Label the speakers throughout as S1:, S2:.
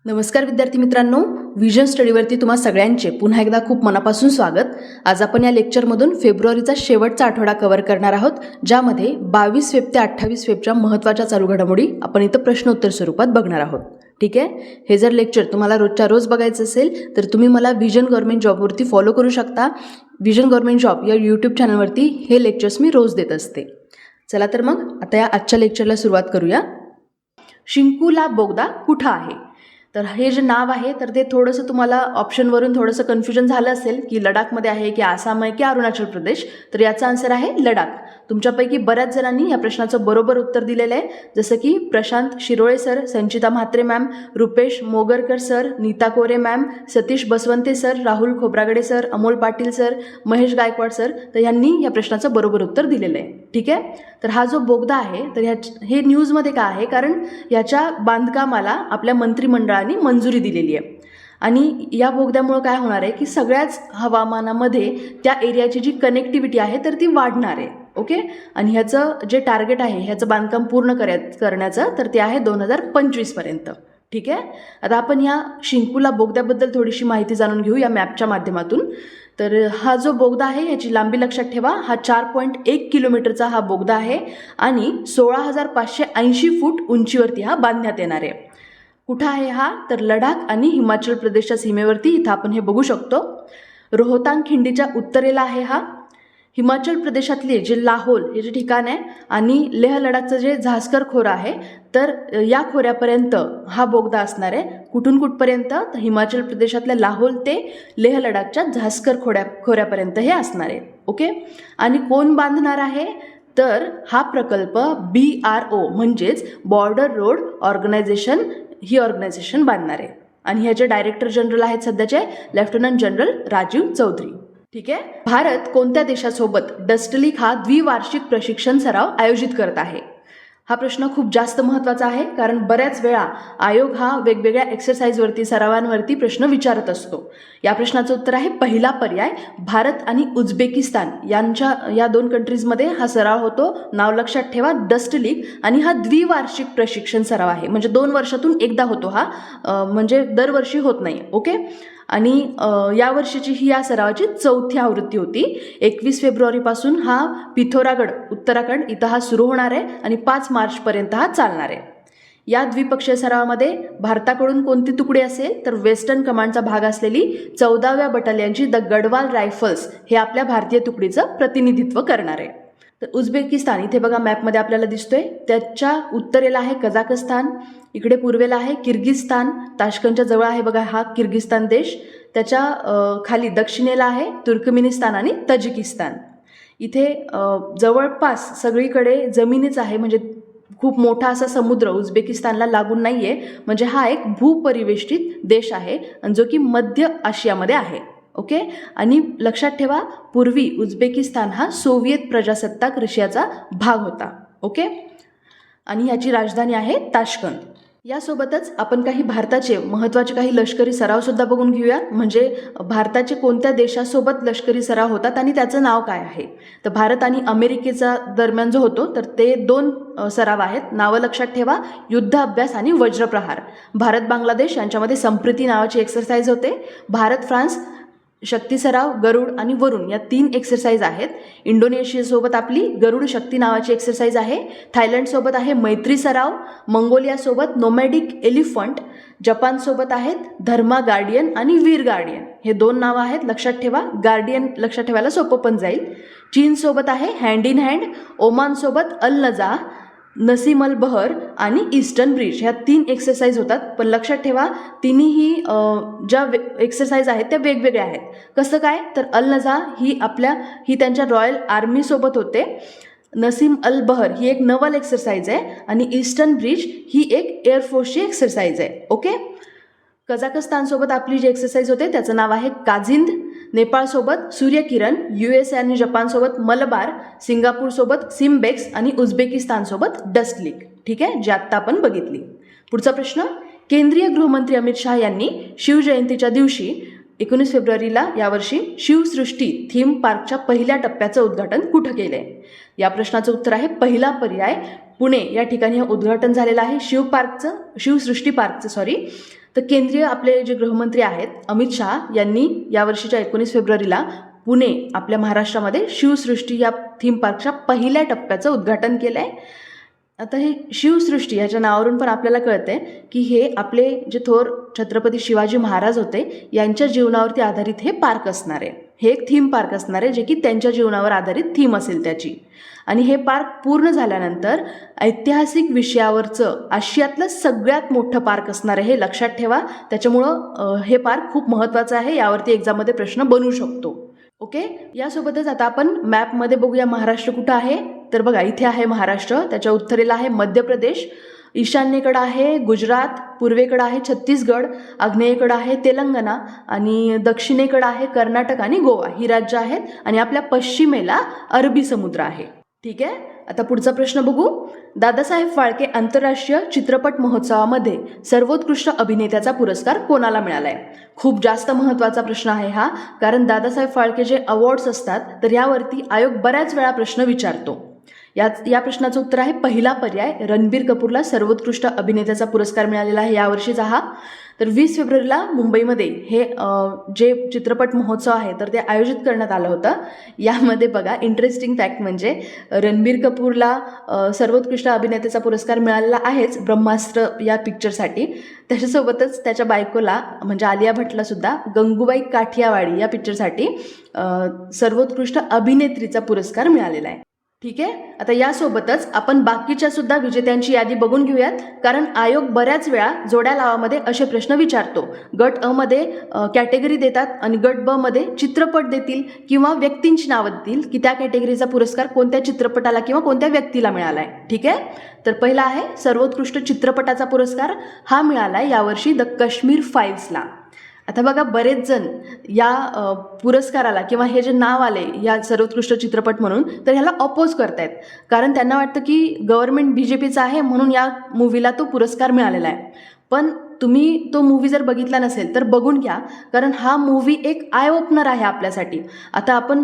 S1: नमस्कार विद्यार्थी मित्रांनो, विजन स्टडीवरती तुम्हा सगळ्यांचे पुन्हा एकदा खूप मनापासून स्वागत. आज आपण या लेक्चरमधून फेब्रुवारीचा शेवटचा आठवडा कव्हर करणार आहोत, ज्यामध्ये 22 फेब ते 28 फेबच्या महत्त्वाच्या चालू घडामोडी आपण इथं प्रश्नोत्तर स्वरूपात बघणार आहोत. ठीक आहे. हे जर लेक्चर तुम्हाला रोजच्या रोज बघायचं असेल तर तुम्ही मला विजन गव्हर्नमेंट जॉबवरती फॉलो करू शकता. विजन गव्हर्नमेंट जॉब या यूट्यूब चॅनलवरती हे लेक्चर्स मी रोज देत असते. चला तर मग आता या आजच्या लेक्चरला सुरुवात करूया. शिंकुला बोगदा कुठं आहे? तर हे जे नाव आहे तर ते थोडंसं तुम्हाला ऑप्शनवरून थोडंसं कन्फ्युजन झालं असेल की लडाखमध्ये आहे की आसाम आहे की अरुणाचल प्रदेश. तर याचा आन्सर आहे लडाख. तुमच्यापैकी बऱ्याच जणांनी या प्रश्नाचं बरोबर उत्तर दिलेलं आहे, जसं की Prashant Shirole sir, Sanchita Mhatre ma'am, Rupesh Mogarkar sir, Neeta Kore ma'am, Satish Baswante sir, Rahul Khobragade sir, Amol Patil sir, Mahesh Gaikwad sir. तर यांनी या प्रश्नाचं बरोबर उत्तर दिलेलं आहे. ठीक आहे. तर हा जो बोगदा आहे तर हे न्यूजमध्ये का आहे? कारण याच्या बांधकामाला आपल्या मंत्रिमंडळाने मंजुरी दिलेली आहे आणि या बोगद्यामुळं काय होणार आहे की सगळ्याच हवामानामध्ये त्या एरियाची जी कनेक्टिव्हिटी आहे तर ती वाढणार आहे. ओके. आणि ह्याचं जे टार्गेट आहे ह्याचं बांधकाम पूर्ण करण्याचं तर ते आहे 2025 पर्यंत. ठीक आहे. आता आपण ह्या शिंकुला बोगद्याबद्दल थोडीशी माहिती जाणून घेऊ या मॅपच्या माध्यमातून. तर हा जो बोगदा आहे ह्याची लांबी लक्षात ठेवा. हा 4.1 किलोमीटरचा हा बोगदा आहे आणि 16,580 फूट उंचीवरती हा बांधण्यात येणार आहे. कुठं आहे हा? तर लडाख आणि हिमाचल प्रदेशच्या सीमेवरती इथं आपण हे बघू शकतो. रोहतांग खिंडीच्या उत्तरेला आहे हा. हिमाचल प्रदेशातले जे लाहोल हे जे ठिकाण आहे आणि लेह लडाखचं जे झास्कर खोरं आहे तर या खोऱ्यापर्यंत हा बोगदा असणार आहे. कुठून कुठपर्यंत? तर हिमाचल प्रदेशातल्या लाहोल ते लेह लडाखच्या झास्कर खोऱ्यापर्यंत हे असणार आहे. ओके. आणि कोण बांधणार आहे? तर हा प्रकल्प BRO म्हणजेच बॉर्डर रोड ऑर्गनायझेशन ही ऑर्गनायझेशन बांधणार आहे आणि ह्याचे डायरेक्टर जनरल आहेत सध्याचे लेफ्टनंट जनरल राजीव चौधरी. ठीक आहे. भारत कोणत्या देशासोबत डस्टलिक हा द्विवार्षिक प्रशिक्षण सराव आयोजित करत आहे? हा प्रश्न खूप जास्त महत्त्वाचा आहे, कारण बऱ्याच वेळा आयोग हा वेगवेगळ्या एक्सरसाइजवरती सरावांवरती प्रश्न विचारत असतो. या प्रश्नाचं उत्तर आहे पहिला पर्याय, भारत आणि उझबेकिस्तान या दोन कंट्रीजमध्ये हा सराव होतो. नाव लक्षात ठेवा, डस्टलिक. आणि हा द्विवार्षिक प्रशिक्षण सराव आहे, म्हणजे 2 वर्षातून एकदा होतो हा, म्हणजे दरवर्षी होत नाही. ओके. आणि यावर्षीची ही या सरावाची 4थी आवृत्ती होती. 21 फेब्रुवारीपासून हा पिथोरागड उत्तराखंड इथं हा सुरू होणार आहे आणि 5 मार्चपर्यंत हा चालणार आहे. या द्विपक्षीय सरावामध्ये भारताकडून कोणती तुकडी असेल? तर वेस्टर्न कमांडचा भाग असलेली 14व्या बटालियनची द गढवाल रायफल्स हे आपल्या भारतीय तुकडीचं प्रतिनिधित्व करणार आहे. तर उझबेकिस्तान इथे बघा मॅपमध्ये आपल्याला दिसतोय, त्याच्या उत्तरेला आहे कझाकस्तान, इकडे पूर्वेला आहे किर्गिस्तान, ताश्कंदच्या जवळ आहे बघा हा किर्गिस्तान देश, त्याच्या खाली दक्षिणेला आहे तुर्कमेनिस्तान आणि तजिकिस्तान. इथे जवळपास सगळीकडे जमिनीच आहे, म्हणजे खूप मोठा असा समुद्र उझबेकिस्तानला लागून नाही आहे, म्हणजे हा एक भूपरिवेष्टित देश आहे जो की मध्य आशियामध्ये आहे. ओके. आणि लक्षात ठेवा, पूर्वी उझबेकिस्तान हा सोव्हिएत प्रजासत्ताक रशियाचा भाग होता. ओके. आणि याची राजधानी आहे ताश्कंद. यासोबतच आपण काही भारताचे महत्त्वाचे काही लष्करी सरावसुद्धा बघून घेऊया, म्हणजे भारताचे कोणत्या देशासोबत लष्करी सराव होतात आणि त्याचं नाव काय आहे. तर भारत आणि अमेरिकेचा दरम्यान जो होतो तर ते 2 सराव आहेत. नावं लक्षात ठेवा, युद्ध अभ्यास आणि वज्रप्रहार. भारत बांगलादेश यांच्यामध्ये संप्रीती नावाची एक्सरसाइज होते. भारत फ्रान्स शक्ती सराव, गरुड आणि वरुण या 3 एक्सरसाइज आहेत. इंडोनेशियासोबत आपली गरुड शक्ती नावाची एक्सरसाइज आहे. थायलंडसोबत आहे मैत्री सराव. मंगोलियासोबत नोमॅडिक एलिफंट. जपानसोबत आहेत धर्मा गार्डियन आणि वीर गार्डियन. हे 2 नावं आहेत, लक्षात ठेवा. गार्डियन लक्षात ठेवायला सोपं पण जाईल. चीनसोबत आहे हँड इन हँड. ओमानसोबत अल नजा, नसीम अल बहर आणि ईस्टर्न ब्रिज. ह्या 3 एक्सरसाइज होतात, पण लक्षात ठेवा तिन्ही ज्या एक्सरसाइज आहेत त्या वेगवेगळ्या आहेत. कसं काय? तर अल नजा ही त्यांच्या रॉयल आर्मीसोबत होते. नसीम अल बहर ही एक नवल एक्सरसाइज आहे आणि ईस्टर्न ब्रिज ही एक एअरफोर्सची एक्सरसाइज आहे. ओके. कझाकस्तानसोबत आपली जी एक्सरसाइज होते त्याचं नाव आहे काझिंद. नेपाळसोबत सूर्यकिरण. USA आणि जपानसोबत मलबार. सिंगापूरसोबत सिम्बेक्स आणि उझबेकिस्तानसोबत डस्टलिक. ठीक आहे, जे आत्ता आपण बघितली. पुढचा प्रश्न, केंद्रीय गृहमंत्री अमित शहा यांनी शिवजयंतीच्या दिवशी 19 फेब्रुवारीला यावर्षी शिवसृष्टी थीम पार्कच्या पहिल्या टप्प्याचं उद्घाटन कुठं केलंय? या प्रश्नाचं उत्तर आहे पहिला पर्याय, पुणे या ठिकाणी हे उद्घाटन झालेलं आहे शिवसृष्टी पार्कचं. तर केंद्रीय आपले जे गृहमंत्री आहेत अमित शहा यांनी यावर्षीच्या 19 फेब्रुवारीला पुणे आपल्या महाराष्ट्रामध्ये शिवसृष्टी या थीम पार्कच्या पहिल्या टप्प्याचं उद्घाटन केलं आहे. आता हे शिवसृष्टी ह्याच्या नावावरून पण आपल्याला कळतंय की हे आपले जे थोर छत्रपती शिवाजी महाराज होते यांच्या जीवनावरती आधारित हे पार्क असणार आहे. हे एक थीम पार्क असणार आहे जे की त्यांच्या जीवनावर आधारित थीम असेल त्याची. आणि हे पार्क पूर्ण झाल्यानंतर ऐतिहासिक विषयावरचं आशियातलं सगळ्यात मोठं पार्क असणार आहे, हे लक्षात ठेवा. त्याच्यामुळं हे पार्क खूप महत्त्वाचं आहे, यावरती एक्झाममध्ये प्रश्न बनू शकतो. ओके, यासोबतच आता आपण मॅपमध्ये बघूया महाराष्ट्र कुठं आहे. तर बघा इथे आहे महाराष्ट्र, त्याच्या उत्तरेला आहे मध्य प्रदेश, ईशान्येकडं आहे गुजरात, पूर्वेकडं आहे छत्तीसगड, आग्नेयेकडं आहे तेलंगणा आणि दक्षिणेकडं आहे कर्नाटक आणि गोवा ही राज्य आहेत. आणि आपल्या पश्चिमेला अरबी समुद्र आहे. ठीक आहे, आता पुढचा प्रश्न बघू. दादासाहेब फाळके आंतरराष्ट्रीय चित्रपट महोत्सवामध्ये सर्वोत्कृष्ट अभिनेत्याचा पुरस्कार कोणाला मिळालाय? खूप जास्त महत्त्वाचा प्रश्न आहे हा, कारण दादासाहेब फाळके जे अवॉर्ड्स असतात तर यावरती आयोग बऱ्याच वेळा प्रश्न विचारतो. या प्रश्नाचं उत्तर आहे पहिला पर्याय, रणबीर कपूरला सर्वोत्कृष्ट अभिनेत्याचा पुरस्कार मिळालेला आहे यावर्षीचा हा. तर 20 फेब्रुवारीला मुंबईमध्ये हे जे चित्रपट महोत्सव आहे तर ते आयोजित करण्यात आलं होतं. यामध्ये बघा इंटरेस्टिंग फॅक्ट म्हणजे रणबीर कपूरला सर्वोत्कृष्ट अभिनेत्याचा पुरस्कार मिळालेला आहेच ब्रह्मास्त्र या पिक्चरसाठी. त्याच्यासोबतच त्याच्या बायकोला म्हणजे आलिया भट्टला सुद्धा गंगूबाई काठियावाडी या पिक्चरसाठी सर्वोत्कृष्ट अभिनेत्रीचा पुरस्कार मिळालेला आहे. ठीक आहे, आता यासोबतच आपण बाकीच्या सुद्धा विजेत्यांची यादी बघून घेऊयात, कारण आयोग बऱ्याच वेळा जोड्या लावामध्ये असे प्रश्न विचारतो. गट अ मध्ये कॅटेगरी देतात आणि गट ब मध्ये चित्रपट देतील किंवा व्यक्तींची नावं देतील की त्या कॅटेगरीचा पुरस्कार कोणत्या चित्रपटाला किंवा कोणत्या व्यक्तीला मिळाला आहे. ठीक आहे, तर पहिला आहे सर्वोत्कृष्ट चित्रपटाचा पुरस्कार, हा मिळाला आहे यावर्षी द काश्मीर फाईल्सला. आता बघा बरेच जण या पुरस्काराला किंवा हे जे नाव आले या सर्वोत्कृष्ट चित्रपट म्हणून तर ह्याला अपोज करतायत, कारण त्यांना वाटतं की गव्हर्नमेंट BJPचं आहे म्हणून या मूवीला तो पुरस्कार मिळालेला आहे. पण तुम्ही तो मूवी जर बघितला नसेल तर बघून घ्या, कारण हा मूवी एक आय ओपनर आहे आपल्यासाठी. आता आपण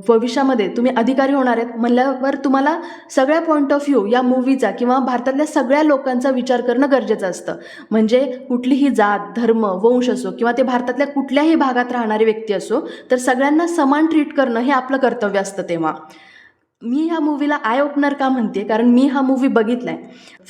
S1: भविष्यामध्ये तुम्ही अधिकारी होणार आहेत म्हणल्यावर तुम्हाला सगळ्या पॉईंट ऑफ व्ह्यू या मूवीचा किंवा भारतातल्या सगळ्या लोकांचा विचार करणं गरजेचं असतं. म्हणजे कुठलीही जात धर्म वंश असो किंवा ते भारतातल्या कुठल्याही भागात राहणारी व्यक्ती असो तर सगळ्यांना समान ट्रीट करणं हे आपलं कर्तव्य असतं. तेव्हा मी ह्या मूवीला आय ओपनर का म्हणते, कारण मी हा मूवी बघितला आहे.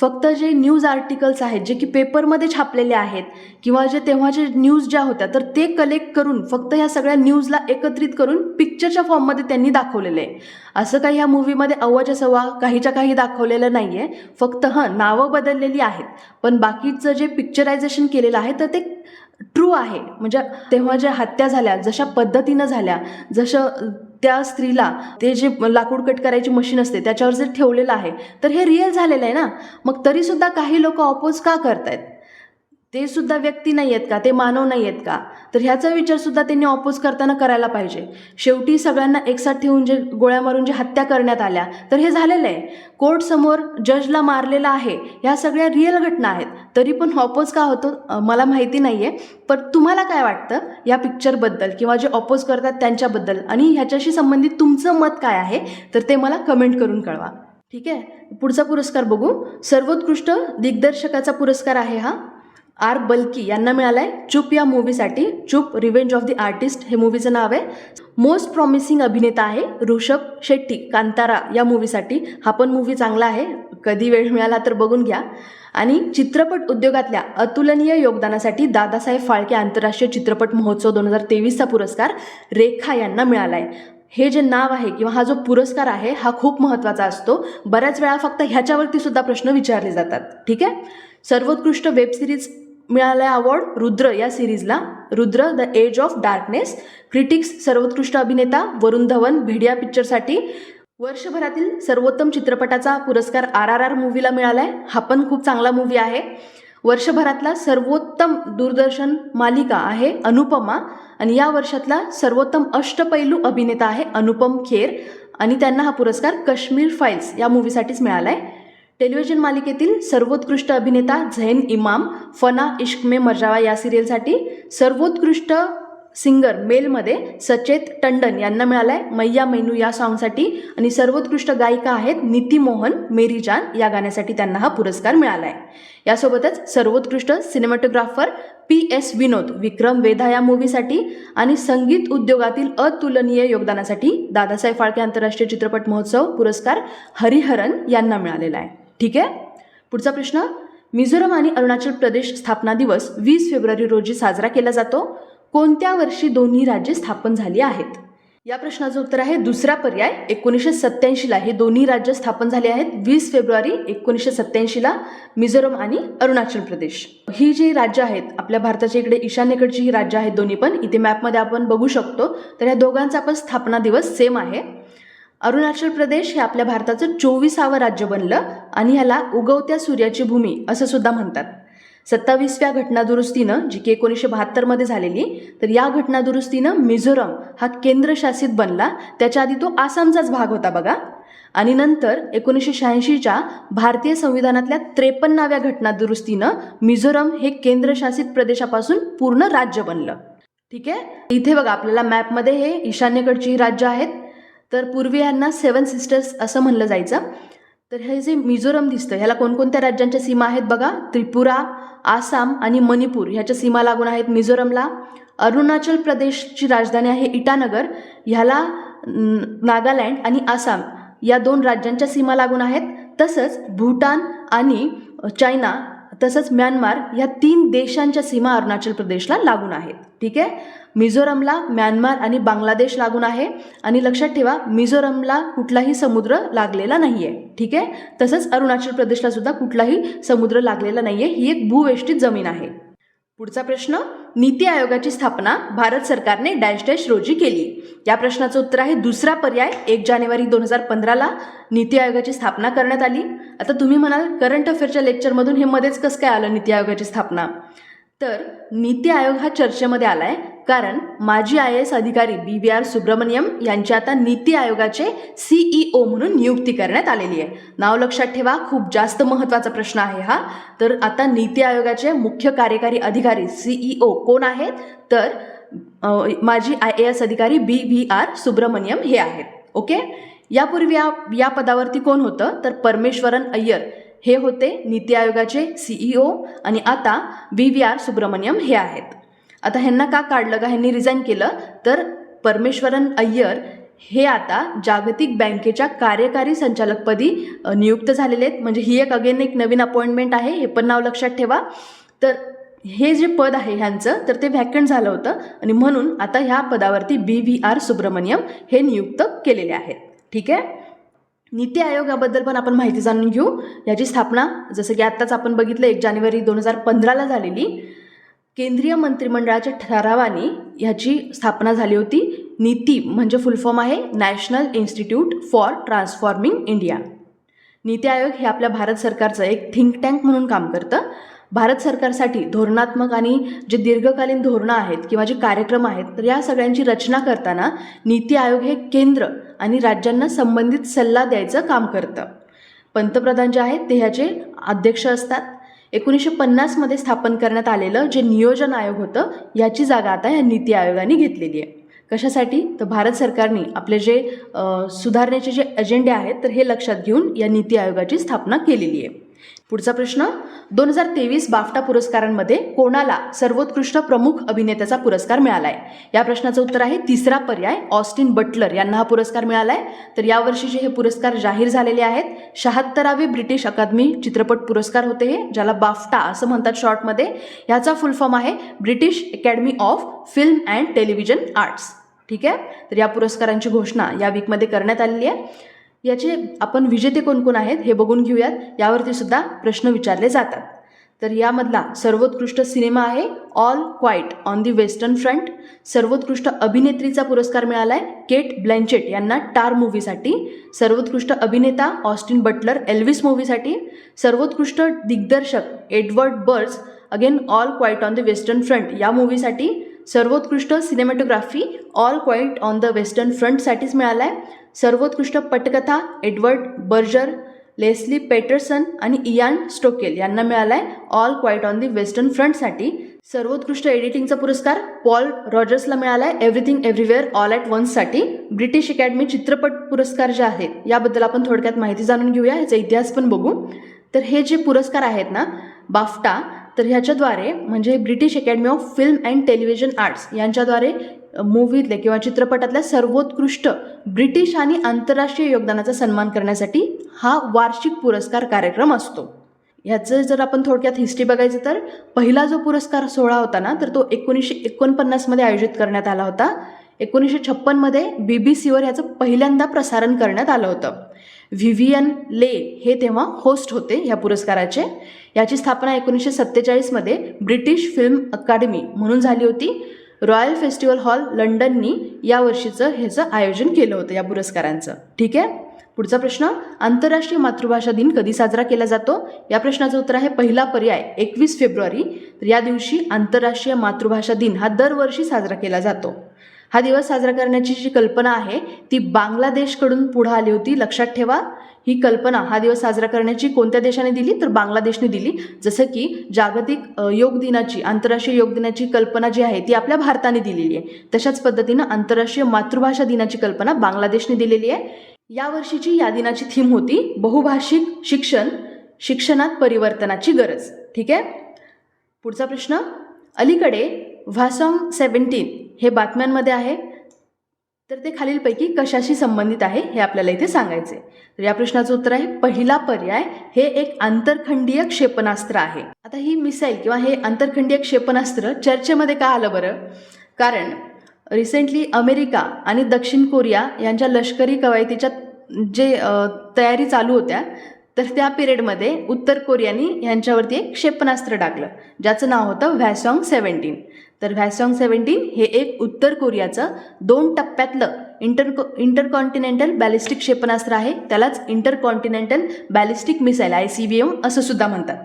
S1: फक्त जे न्यूज आर्टिकल्स आहेत जे की पेपरमध्ये छापलेले आहेत किंवा जे तेव्हाचे न्यूज ज्या होत्या तर ते कलेक्ट करून फक्त ह्या सगळ्या न्यूजला एकत्रित करून पिक्चरच्या फॉर्ममध्ये त्यांनी दाखवलेलं आहे. असं काही ह्या मूवीमध्ये अव्वाच्या सव्वा काहीच्या काही दाखवलेलं नाही आहे. फक्त नावं बदललेली आहेत, पण बाकीचं जे पिक्चरायझेशन केलेलं आहे तर ते ट्रू आहे. म्हणजे तेव्हा ज्या हत्या झाल्या जशा पद्धतीनं झाल्या, जसं त्या स्त्रीला ते जे लाकूड कट करायची मशीन असते त्याच्यावर जे ठेवलेलं आहे तर हे रिअल झालेलं आहे ना. मग तरीसुद्धा काही लोक अपोज का करतायत? ते सुद्धा व्यक्ती नाही आहेत का? ते मानव नाही आहेत का? तर ह्याचा विचारसुद्धा त्यांनी अपोज करताना करायला पाहिजे. शेवटी सगळ्यांना एकसाथ ठेवून जे गोळ्या मारून जे हत्या करण्यात आल्या तर हे झालेलं आहे. कोर्टसमोर जजला मारलेलं आहे, ह्या सगळ्या रिअल घटना आहेत. तरी पण अपोज का होतो मला माहिती नाही आहे. पण तुम्हाला काय वाटतं या पिक्चरबद्दल किंवा जे अपोज करतात त्यांच्याबद्दल आणि ह्याच्याशी संबंधित तुमचं मत काय आहे तर ते मला कमेंट करून कळवा. ठीक आहे, पुढचा पुरस्कार बघू. सर्वोत्कृष्ट दिग्दर्शकाचा पुरस्कार आहे हा आर बल्की यांना मिळाला आहे चुप या मूवीसाठी. चुप रिव्हेंज ऑफ द आर्टिस्ट हे मूवीचं नाव आहे. मोस्ट प्रॉमिसिंग अभिनेता आहे ऋषभ शेट्टी कांतारा या मूवीसाठी. हा पण मूवी चांगला आहे, कधी वेळ मिळाला तर बघून घ्या. आणि चित्रपट उद्योगातल्या अतुलनीय योगदानासाठी दादासाहेब फाळके आंतरराष्ट्रीय चित्रपट महोत्सव 2023चा पुरस्कार रेखा यांना मिळाला आहे. हे जे नाव आहे किंवा हा जो पुरस्कार आहे हा खूप महत्त्वाचा असतो. बऱ्याच वेळा फक्त ह्याच्यावरती सुद्धा प्रश्न विचारले जातात. ठीक आहे, सर्वोत्कृष्ट वेब सिरीज मिळाला आहे अवॉर्ड रुद्र या सिरीजला. Rudra the edge of darkness. Critics सर्वोत्कृष्ट अभिनेता वरुण धवन भेडिया पिक्चरसाठी. वर्षभरातील सर्वोत्तम चित्रपटाचा पुरस्कार RRR मूवीला मिळाला आहे. हा पण खूप चांगला मूवी आहे. वर्षभरातला सर्वोत्तम दूरदर्शन मालिका आहे अनुपमा आणि या वर्षातला सर्वोत्तम अष्टपैलू अभिनेता आहे अनुपम खेर आणि त्यांना हा पुरस्कार काश्मीर फाईल्स या मूवीसाठीच मिळाला आहे. टेलिव्हिजन मालिकेतील सर्वोत्कृष्ट अभिनेता झैन इमाम फना इश्क में मर्जावा या सिरियलसाठी. सर्वोत्कृष्ट सिंगर मेलमध्ये सचेत टंडन यांना मिळाला आहे मैया मैनू या सॉन्गसाठी. आणि सर्वोत्कृष्ट गायिका आहेत नीती मोहन मेरी जान या गाण्यासाठी त्यांना हा पुरस्कार मिळाला आहे. यासोबतच सर्वोत्कृष्ट सिनेमॅटोग्राफर PS विनोद विक्रम वेधा या मूवीसाठी आणि संगीत उद्योगातील अतुलनीय योगदानासाठी दादासाहेब फाळके आंतरराष्ट्रीय चित्रपट महोत्सव पुरस्कार हरिहरन यांना मिळालेला आहे. ठीक आहे. पुढचा प्रश्न, मिझोरम आणि अरुणाचल प्रदेश स्थापना दिवस 20 फेब्रुवारी रोजी साजरा केला जातो. कोणत्या वर्षी दोन्ही राज्ये स्थापन झाली आहेत? या प्रश्नाचं उत्तर आहे दुसरा पर्याय 1987ला हे दोन्ही राज्य स्थापन झाले आहेत. 20 फेब्रुवारी 1987ला मिझोरम आणि अरुणाचल प्रदेश ही जी राज्य आहेत आपल्या भारताच्या इकडे ईशान्येकडची ही राज्य आहेत दोन्ही पण इथे मॅपमध्ये आपण बघू शकतो. तर या दोघांचा पण स्थापना दिवस सेम आहे. अरुणाचल प्रदेश हे आपल्या भारताचं 24वे राज्य बनलं आणि ह्याला उगवत्या सूर्याची भूमी असं सुद्धा म्हणतात. 27व्या घटनादुरुस्तीनं जी की 1972मध्ये झालेली, तर या घटनादुरुस्तीनं मिझोरम हा केंद्रशासित बनला. त्याच्या आधी तो आसामचाच भाग होता बघा. आणि नंतर 1986च्या भारतीय संविधानातल्या 53व्या घटनादुरुस्तीनं मिझोरम हे केंद्रशासित प्रदेशापासून पूर्ण राज्य बनलं. ठीक आहे. इथे बघा आपल्याला मॅपमध्ये हे ईशान्येकडची राज्य आहेत. तर पूर्वी यांना 7 सिस्टर्स असं म्हणलं जायचं. तर हे जे मिझोरम दिसतं ह्याला कोणकोणत्या राज्यांच्या सीमा आहेत बघा. त्रिपुरा, आसाम आणि मणिपूर ह्याच्या सीमा लागून आहेत मिझोरमला. अरुणाचल प्रदेशची राजधानी आहे इटानगर. ह्याला नागालँड आणि आसाम या 2 राज्यांच्या सीमा लागून आहेत. तसंच भूटान आणि चायना तसंच म्यानमार या 3 देशांच्या सीमा अरुणाचल प्रदेशला लागून आहेत. ठीक आहे. मिझोरमला म्यानमार आणि बांगलादेश लागून आहे. आणि लक्षात ठेवा मिझोरमला कुठलाही समुद्र लागलेला नाही आहे. ठीक आहे. तसंच अरुणाचल प्रदेशला सुद्धा कुठलाही समुद्र लागलेला नाही आहे. ही एक भूवेष्टित जमीन आहे. पुढचा प्रश्न, नीती आयोगाची स्थापना भारत सरकारने डॅश डॅश रोजी केली. या प्रश्नाचं उत्तर आहे दुसरा पर्याय 1 जानेवारी 2015ला नीती आयोगाची स्थापना करण्यात आली. आता तुम्ही म्हणाल करंट अफेअरच्या लेक्चरमधून हे मध्येच कसं काय आलं नीती आयोगाची स्थापना? तर नीती आयोग हा चर्चेमध्ये आला आहे कारण माजी IAS अधिकारी BVR सुब्रमण्यम यांची आता नीती आयोगाचे CEO म्हणून नियुक्ती करण्यात आलेली आहे. नाव लक्षात ठेवा, खूप जास्त महत्त्वाचा प्रश्न आहे हा. तर आता नीती आयोगाचे मुख्य कार्यकारी अधिकारी CEO कोण आहेत? तर माजी IAS अधिकारी BVR सुब्रमण्यम हे आहेत. ओके. यापूर्वी या पदावरती कोण होतं? तर परमेश्वरन अय्यर हे होते नीती आयोगाचे CEO आणि आता BVR सुब्रमण्यम हे आहेत. आता ह्यांना का काढलं का ह्यांनी रिझाईन केलं? तर परमेश्वरन अय्यर हे आता जागतिक बँकेच्या कार्यकारी संचालकपदी नियुक्त झालेले आहेत. म्हणजे ही एक नवीन अपॉइंटमेंट आहे. हे पण नाव लक्षात ठेवा. तर हे जे पद आहे ह्यांचं तर ते व्हॅकंट झालं होतं आणि म्हणून आता ह्या पदावरती BVR सुब्रमण्यम हे नियुक्त केलेले आहेत. ठीक आहे. नीती आयोगाबद्दल पण आपण माहिती जाणून घेऊ. याची स्थापना जसं की आत्ताच आपण बघितलं 1 जानेवारी 2015ला झालेली. केंद्रीय मंत्रिमंडळाच्या ठरावाने ह्याची स्थापना झाली होती. नीती म्हणजे फुल फॉर्म आहे national institute for transforming India. NITI Aayog हे आपल्या भारत सरकारचं एक थिंक टँक म्हणून काम करतं. भारत सरकारसाठी धोरणात्मक आणि जे दीर्घकालीन धोरणं आहेत किंवा जे कार्यक्रम आहेत तर या सगळ्यांची रचना करताना नीती आयोग हे केंद्र आणि राज्यांना संबंधित सल्ला द्यायचं काम करतं. पंतप्रधान जे आहेत ते ह्याचे अध्यक्ष असतात. 1950मध्ये स्थापन करण्यात आलेलं जे नियोजन आयोग होतं याची जागा आता या नीती आयोगाने घेतलेली आहे. कशासाठी? तर भारत सरकारने आपले जे सुधारणेचे जे अजेंडे आहेत तर हे लक्षात घेऊन या नीती आयोगाची स्थापना केलेली आहे. पुढचा प्रश्न, 2023 बाफ्टा पुरस्कारांमध्ये कोणाला सर्वोत्कृष्ट प्रमुख अभिनेत्याचा पुरस्कार मिळाला आहे? या प्रश्नाचं उत्तर आहे तिसरा पर्याय ऑस्टिन बटलर यांना हा पुरस्कार मिळाला आहे. तर यावर्षीचे हे पुरस्कार जाहीर झालेले आहेत. 76वे ब्रिटिश अकादमी चित्रपट पुरस्कार होते हे, ज्याला बाफ्टा असं म्हणतात शॉर्टमध्ये. ह्याचा फुल फॉर्म आहे British academy of film and television arts. ठीक आहे. तर या पुरस्कारांची घोषणा या वीकमध्ये करण्यात आलेली आहे. याचे आपण विजेते कोण कोण आहेत हे बघून घेऊयात. यावरती सुद्धा प्रश्न विचारले जातात. तर यामधला सर्वोत्कृष्ट सिनेमा आहे all quiet on the western front. सर्वोत्कृष्ट अभिनेत्रीचा पुरस्कार मिळाला आहे केट ब्लँचेट यांना टार मूव्हीसाठी. सर्वोत्कृष्ट अभिनेता ऑस्टिन बटलर एल्विस मूव्हीसाठी. सर्वोत्कृष्ट दिग्दर्शक Edward Berger again all quiet on the western front या मूव्हीसाठी. सर्वोत्कृष्ट cinematography all quiet on the western फ्रंटसाठीच मिळाला आहे. सर्वोत्कृष्ट पटकथा एडवर्ड बर्जर, लेस्ली पेटरसन आणि इयान स्टोकेल यांना मिळाला आहे all quiet on the western फ्रंटसाठी. सर्वोत्कृष्ट एडिटिंगचा पुरस्कार पॉल रॉजर्सला मिळाला आहे एव्हरीथिंग एव्हरीवेअर ऑल ॲट वन्ससाठी. ब्रिटिश अकॅडमी चित्रपट पुरस्कार जे आहेत याबद्दल आपण थोडक्यात माहिती जाणून घेऊया, ह्याचा इतिहास पण बघू. तर हे जे पुरस्कार आहेत ना बाफ्टा, तर ह्याच्याद्वारे म्हणजे British academy of film and television arts यांच्याद्वारे मूव्हीतले किंवा चित्रपटातल्या सर्वोत्कृष्ट ब्रिटिश आणि आंतरराष्ट्रीय योगदानाचा सन्मान करण्यासाठी हा वार्षिक पुरस्कार कार्यक्रम असतो. ह्याचं जर आपण थोडक्यात हिस्ट्री बघायचं तर पहिला जो पुरस्कार सोहळा होता ना तर तो 1949मध्ये आयोजित करण्यात आला होता. 1956मध्ये BBC वर ह्याचं पहिल्यांदा प्रसारण करण्यात आलं होतं. व्हिव्हियन ले हे तेव्हा होस्ट होते ह्या पुरस्काराचे. याची स्थापना 1947मध्ये ब्रिटिश फिल्म अकादमी म्हणून झाली होती. रॉयल फेस्टिवल हॉल लंडननी या वर्षीचं ह्याचं आयोजन केलं होतं या पुरस्कारांचं. ठीक आहे. पुढचा प्रश्न, आंतरराष्ट्रीय मातृभाषा दिन कधी साजरा केला जातो? या प्रश्नाचं उत्तर आहे पहिला पर्याय 21 फेब्रुवारी. तर या दिवशी आंतरराष्ट्रीय मातृभाषा दिन हा दरवर्षी साजरा केला जातो. हा दिवस साजरा करण्याची जी कल्पना आहे ती बांगलादेशकडून पुढे आली होती. लक्षात ठेवा, ही कल्पना हा दिवस साजरा करण्याची कोणत्या देशाने दिली तर बांगलादेशने दिली. जसं की जागतिक योग दिनाची, आंतरराष्ट्रीय योग दिनाची कल्पना जी आहे ती आपल्या भारताने दिलेली आहे, तशाच पद्धतीनं आंतरराष्ट्रीय मातृभाषा दिनाची कल्पना बांगलादेशने दिलेली आहे. यावर्षीची या दिनाची थीम होती बहुभाषिक शिक्षण, शिक्षणात परिवर्तनाची गरज. ठीक आहे. पुढचा प्रश्न, अलीकडे व्हासॉंग 17 हे बातम्यांमध्ये आहे, तर ते खालीलपैकी कशाशी संबंधित आहे हे आपल्याला इथे सांगायचे. तर या प्रश्नाचं उत्तर आहे पहिला पर्याय, हे एक आंतरखंडीय क्षेपणास्त्र आहे. आता ही मिसाईल किंवा हे आंतरखंडीय क्षेपणास्त्र चर्चेमध्ये का आलं बरं? कारण रिसेंटली अमेरिका आणि दक्षिण कोरिया यांच्या लष्करी कवायतीच्या जे तयारी चालू होत्या, तर त्या पिरियडमध्ये उत्तर कोरियानी यांच्यावरती एक क्षेपणास्त्र टाकलं ज्याचं नाव होतं व्हॅसॉंग 17. तर व्हॅसॉंग 17 हे एक उत्तर कोरियाचं 2 टप्प्यातलं इंटरकॉन्टिनेंटल बॅलिस्टिक क्षेपणास्त्र आहे. त्यालाच इंटरकॉन्टिनेंटल बॅलिस्टिक मिसाईल ICBM असं सुद्धा म्हणतात.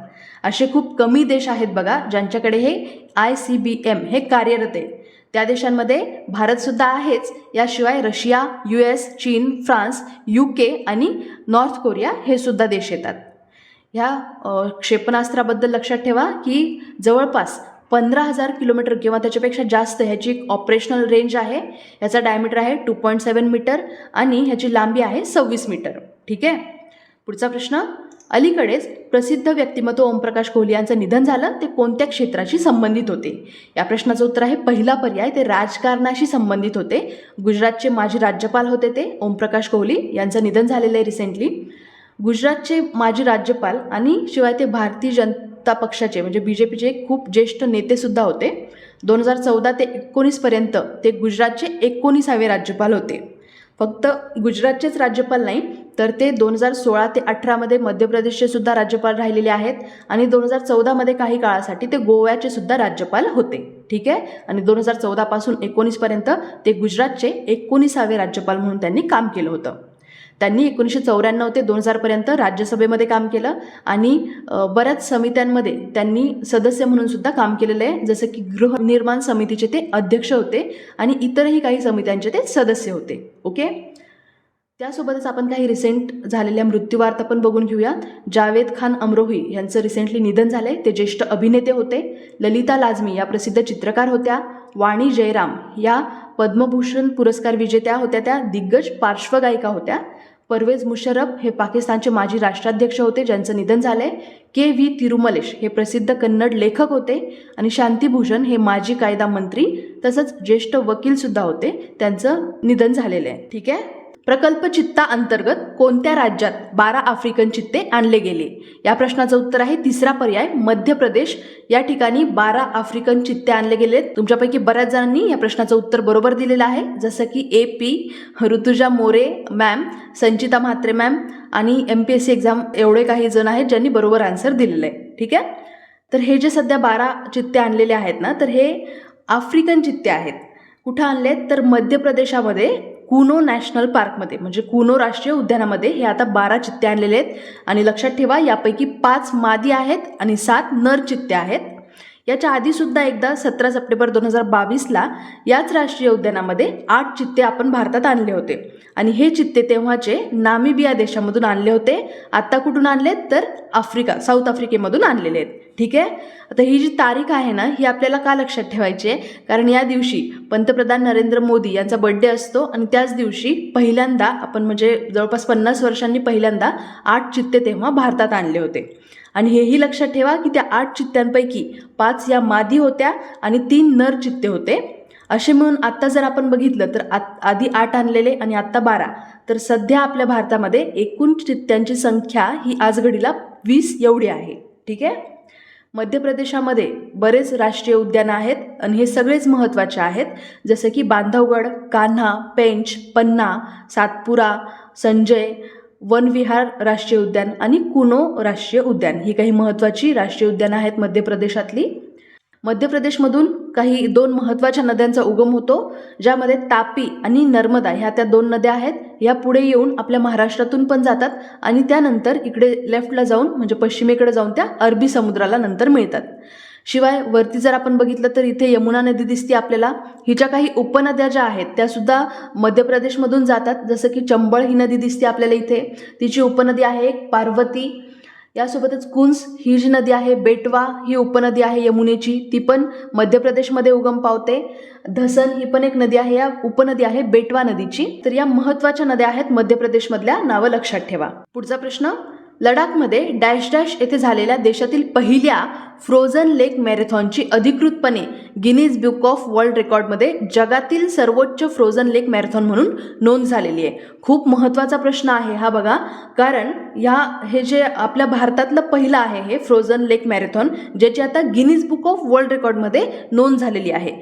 S1: असे खूप कमी देश आहेत बघा ज्यांच्याकडे हे ICBM हे कार्यरत आहे. त्या देशांमध्ये भारतसुद्धा आहेच. याशिवाय रशिया, US, चीन, फ्रान्स, UK आणि नॉर्थ कोरिया हे सुद्धा देश येतात. ह्या क्षेपणास्त्राबद्दल लक्षात ठेवा की जवळपास 15,000 किलोमीटर किंवा त्याच्यापेक्षा जास्त ह्याची एक ऑपरेशनल रेंज आहे. ह्याचा डायमीटर आहे 2.7 मीटर आणि ह्याची लांबी आहे 26 मीटर. ठीक आहे. पुढचा प्रश्न, अलीकडेच प्रसिद्ध व्यक्तिमत्व ओमप्रकाश कोहली यांचं निधन झालं, ते कोणत्या क्षेत्राशी संबंधित होते? या प्रश्नाचं उत्तर आहे पहिला पर्याय, ते राजकारणाशी संबंधित होते. गुजरातचे माजी राज्यपाल होते ते ओमप्रकाश कोहली, यांचं निधन झालेलं आहे रिसेंटली. गुजरातचे माजी राज्यपाल आणि शिवाय ते भारतीय जनता पक्षाचे म्हणजे BJPचे खूप ज्येष्ठ नेतेसुद्धा होते. 2014 ते 19 पर्यंत ते गुजरातचे 19वे राज्यपाल होते. फक्त गुजरातचेच राज्यपाल नाही तर ते 2016 ते 18मध्ये मध्य प्रदेशचे सुद्धा राज्यपाल राहिलेले आहेत आणि 2014मध्ये काही काळासाठी ते गोव्याचे सुद्धा राज्यपाल होते. ठीक आहे. आणि 2014 पासून 19 पर्यंत ते गुजरातचे 19वे राज्यपाल म्हणून त्यांनी काम केलं होतं. त्यांनी 1994 ते 2000 पर्यंत राज्यसभेमध्ये काम केलं आणि बऱ्याच समित्यांमध्ये त्यांनी सदस्य म्हणून सुद्धा काम केलेलं आहे. जसं की गृहनिर्माण समितीचे ते अध्यक्ष होते आणि इतरही काही समित्यांचे ते सदस्य होते. ओके. त्यासोबतच आपण काही रिसेंट झालेल्या मृत्यूवार्ता पण बघून घेऊया. जावेद खान अमरोही यांचं रिसेंटली निधन झालंय. ते ज्येष्ठ अभिनेते होते. ललिता लाजमी या प्रसिद्ध चित्रकार होत्या. वाणी जयराम या पद्मभूषण पुरस्कार विजेत्या होत्या, त्या दिग्गज पार्श्वगायिका होत्या. परवेज मुशर्रफ हे पाकिस्तानचे माजी राष्ट्राध्यक्ष होते ज्यांचं निधन झालंय. KV तिरुमलेश हे प्रसिद्ध कन्नड लेखक होते आणि शांतीभूषण हे माजी कायदा मंत्री तसंच ज्येष्ठ वकील सुद्धा होते, त्यांचं निधन झालेलं आहे. ठीक आहे. प्रकल्प चित्ता अंतर्गत कोणत्या राज्यात 12 आफ्रिकन चित्ते आणले गेले? या प्रश्नाचं उत्तर आहे तिसरा पर्याय, मध्य प्रदेश या ठिकाणी 12 आफ्रिकन चित्ते आणले गेले. तुमच्यापैकी बऱ्याच जणांनी या प्रश्नाचं उत्तर बरोबर दिलेलं आहे, जसं की AP, ऋतुजा मोरे मॅम, संचिता म्हात्रे मॅम आणि MPSC एक्झाम एवढे काही जण आहेत ज्यांनी बरोबर आन्सर दिलेलं आहे. ठीक आहे. तर हे जे सध्या 12 चित्ते आणलेले आहेत ना, तर हे आफ्रिकन चित्ते आहेत. कुठं आणलेत तर मध्य प्रदेशामध्ये कुनो नॅशनल पार्कमध्ये म्हणजे कुनो राष्ट्रीय उद्यानामध्ये हे आता 12 चित्ते आणलेले आहेत. आणि लक्षात ठेवा यापैकी 5 मादी आहेत आणि 7 नर चित्ते आहेत. याच्या आधीसुद्धा एकदा 17 सप्टेंबर 2022ला याच राष्ट्रीय उद्यानामध्ये 8 चित्ते आपण भारतात आणले होते आणि हे चित्ते तेव्हाचे नामिबिया देशामधून आणले होते. आत्ता कुठून आणलेत तर साऊथ आफ्रिकेमधून आणलेले आहेत. ठीक आहे. आता ही जी तारीख आहे ना, ही आपल्याला का लक्षात ठेवायची आहे, कारण या दिवशी पंतप्रधान नरेंद्र मोदी यांचा बर्थडे असतो आणि त्याच दिवशी पहिल्यांदा आपण म्हणजे जवळपास 50 वर्षांनी पहिल्यांदा 8 चित्ते तेव्हा भारतात आणले होते. आणि हेही लक्षात ठेवा की त्या 8 चित्त्यांपैकी 5 या मादी होत्या आणि 3 नर चित्ते होते. असे म्हणून आत्ता जर आपण बघितलं तर आधी 8 आणलेले आणि आत्ता 12, तर सध्या आपल्या भारतामध्ये एकूण चित्त्यांची संख्या ही आजघडीला 20 एवढी आहे. ठीक आहे. मध्य प्रदेशामध्ये बरेच राष्ट्रीय उद्यानं आहेत आणि हे सगळेच महत्त्वाचे आहेत, जसं की बांधवगड, कान्हा, पेंच, पन्ना, सातपुरा, संजय, वनविहार राष्ट्रीय उद्यान आणि कुनो राष्ट्रीय उद्यान ही काही महत्त्वाची राष्ट्रीय उद्यानं आहेत मध्य प्रदेशातली. मध्य प्रदेशमधून काही 2 महत्त्वाच्या नद्यांचा उगम होतो, ज्यामध्ये तापी आणि नर्मदा ह्या त्या 2 नद्या आहेत. या पुढे येऊन आपल्या महाराष्ट्रातून पण जातात आणि त्यानंतर इकडे लेफ्टला जाऊन म्हणजे पश्चिमेकडे जाऊन त्या अरबी समुद्राला नंतर मिळतात. शिवाय वरती जर आपण बघितलं तर इथे यमुना नदी दिसते आपल्याला. हिच्या काही उपनद्या ज्या आहेत त्या सुद्धा मध्य प्रदेशमधून जातात, जसं की चंबळ ही नदी दिसते आपल्याला इथे. तिची उपनदी आहे पार्वती. यासोबतच कुंस ही जी नदी आहे, बेटवा ही उपनदी आहे यमुनेची, ती पण मध्य प्रदेशमध्ये उगम पावते. धसन ही पण एक नदी आहे, या उपनदी आहे बेटवा नदीची. तर या महत्त्वाच्या नद्या आहेत मध्य प्रदेशमधल्या, नावं लक्षात ठेवा. पुढचा प्रश्न, लडाखमध्ये डॅश डॅश येथे झालेल्या देशातील पहिल्या फ्रोझन लेक मॅरेथॉनची अधिकृतपणे गिनीज बुक ऑफ वर्ल्ड रेकॉर्डमध्ये जगातील सर्वोच्च फ्रोझन लेक मॅरेथॉन म्हणून नोंद झालेली आहे. खूप महत्त्वाचा प्रश्न आहे हा बघा, कारण हे जे आपल्या भारतातलं पहिलं आहे हे फ्रोझन लेक मॅरेथॉन, ज्याची आता गिनीज बुक ऑफ वर्ल्ड रेकॉर्डमध्ये नोंद झालेली आहे.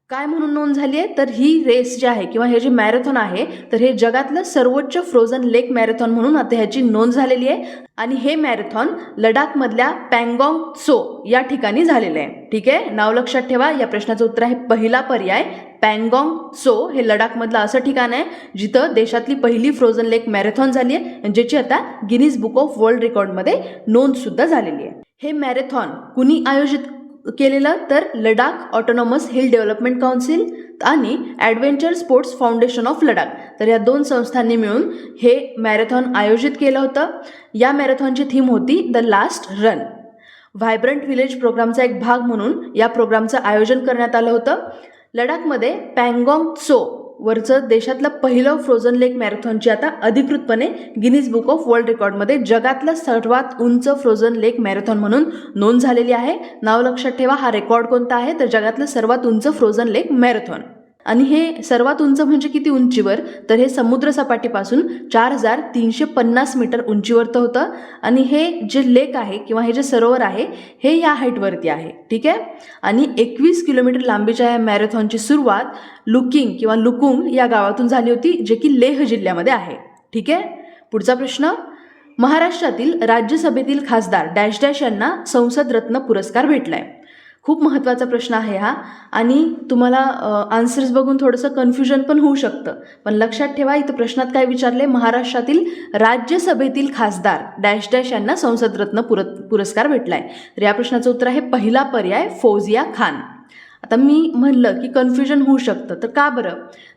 S1: काय म्हणून नोंद झाली आहे तर ही रेस जी आहे किंवा हे जे मॅरेथॉन आहे तर हे जगातलं सर्वोच्च फ्रोझन लेक मॅरेथॉन म्हणून आता ह्याची नोंद झालेली आहे. आणि हे मॅरेथॉन लडाखमधल्या पँगॉंग त्सो या ठिकाणी झालेलं आहे. ठीक आहे. नाव लक्षात ठेवा. या प्रश्नाचं उत्तर आहे पहिला पर्याय पँगॉंग त्सो. हे लडाखमधलं असं ठिकाण आहे जिथं देशातली पहिली फ्रोझन लेक मॅरेथॉन झाली आहे, ज्याची आता गिनीज बुक ऑफ वर्ल्ड रेकॉर्डमध्ये नोंद सुद्धा झालेली आहे. हे मॅरेथॉन कुणी आयोजित केलेलं तर Ladakh autonomous hill development council आणि adventure sports foundation of Ladakh, तर या 2 संस्थांनी मिळून हे मॅरेथॉन आयोजित केलं होतं. या मॅरेथॉनची थीम होती the last run. Vibrant village प्रोग्रामचा एक भाग म्हणून या प्रोग्रामचं आयोजन करण्यात आलं होतं. लडाखमध्ये पँगॉंग त्सो वरचं देशातलं पहिलं फ्रोझन लेक मॅरेथॉनची आता अधिकृतपणे गिनीज बुक ऑफ वर्ल्ड रेकॉर्डमध्ये जगातलं सर्वात उंच फ्रोझन लेक मॅरेथॉन म्हणून नोंद झालेली आहे. नाव लक्षात ठेवा. हा रेकॉर्ड कोणता आहे तर जगातलं सर्वात उंच फ्रोझन लेक मॅरेथॉन. आणि हे सर्वात उंच म्हणजे किती उंचीवर तर हे समुद्रसपाटीपासून 4350 मीटर उंचीवरतं होतं. आणि हे जे लेक आहे किंवा हे जे सरोवर आहे हे या हाईटवरती आहे. ठीक आहे. आणि 21 किलोमीटर लांबीच्या या मॅरेथॉनची सुरुवात लुकिंग किंवा लुकुंग या गावातून झाली होती, जे की लेह जिल्ह्यामध्ये आहे. ठीक आहे. पुढचा प्रश्न, महाराष्ट्रातील राज्यसभेतील खासदार डॅश डॅश यांना संसद रत्न पुरस्कार भेटलाय. खूप महत्त्वाचा प्रश्न आहे हा आणि तुम्हाला आन्सर्स बघून थोडंसं कन्फ्युजन पण होऊ शकतं, पण लक्षात ठेवा इथं प्रश्नात काय विचारले, महाराष्ट्रातील राज्यसभेतील खासदार डॅश डॅश यांना संसद रत्न पुरस्कार भेटलाय. तर या प्रश्नाचं उत्तर आहे पहिला पर्याय फौजिया खान. आता मी म्हणलं की कन्फ्युजन होऊ शकतं, तर का बरं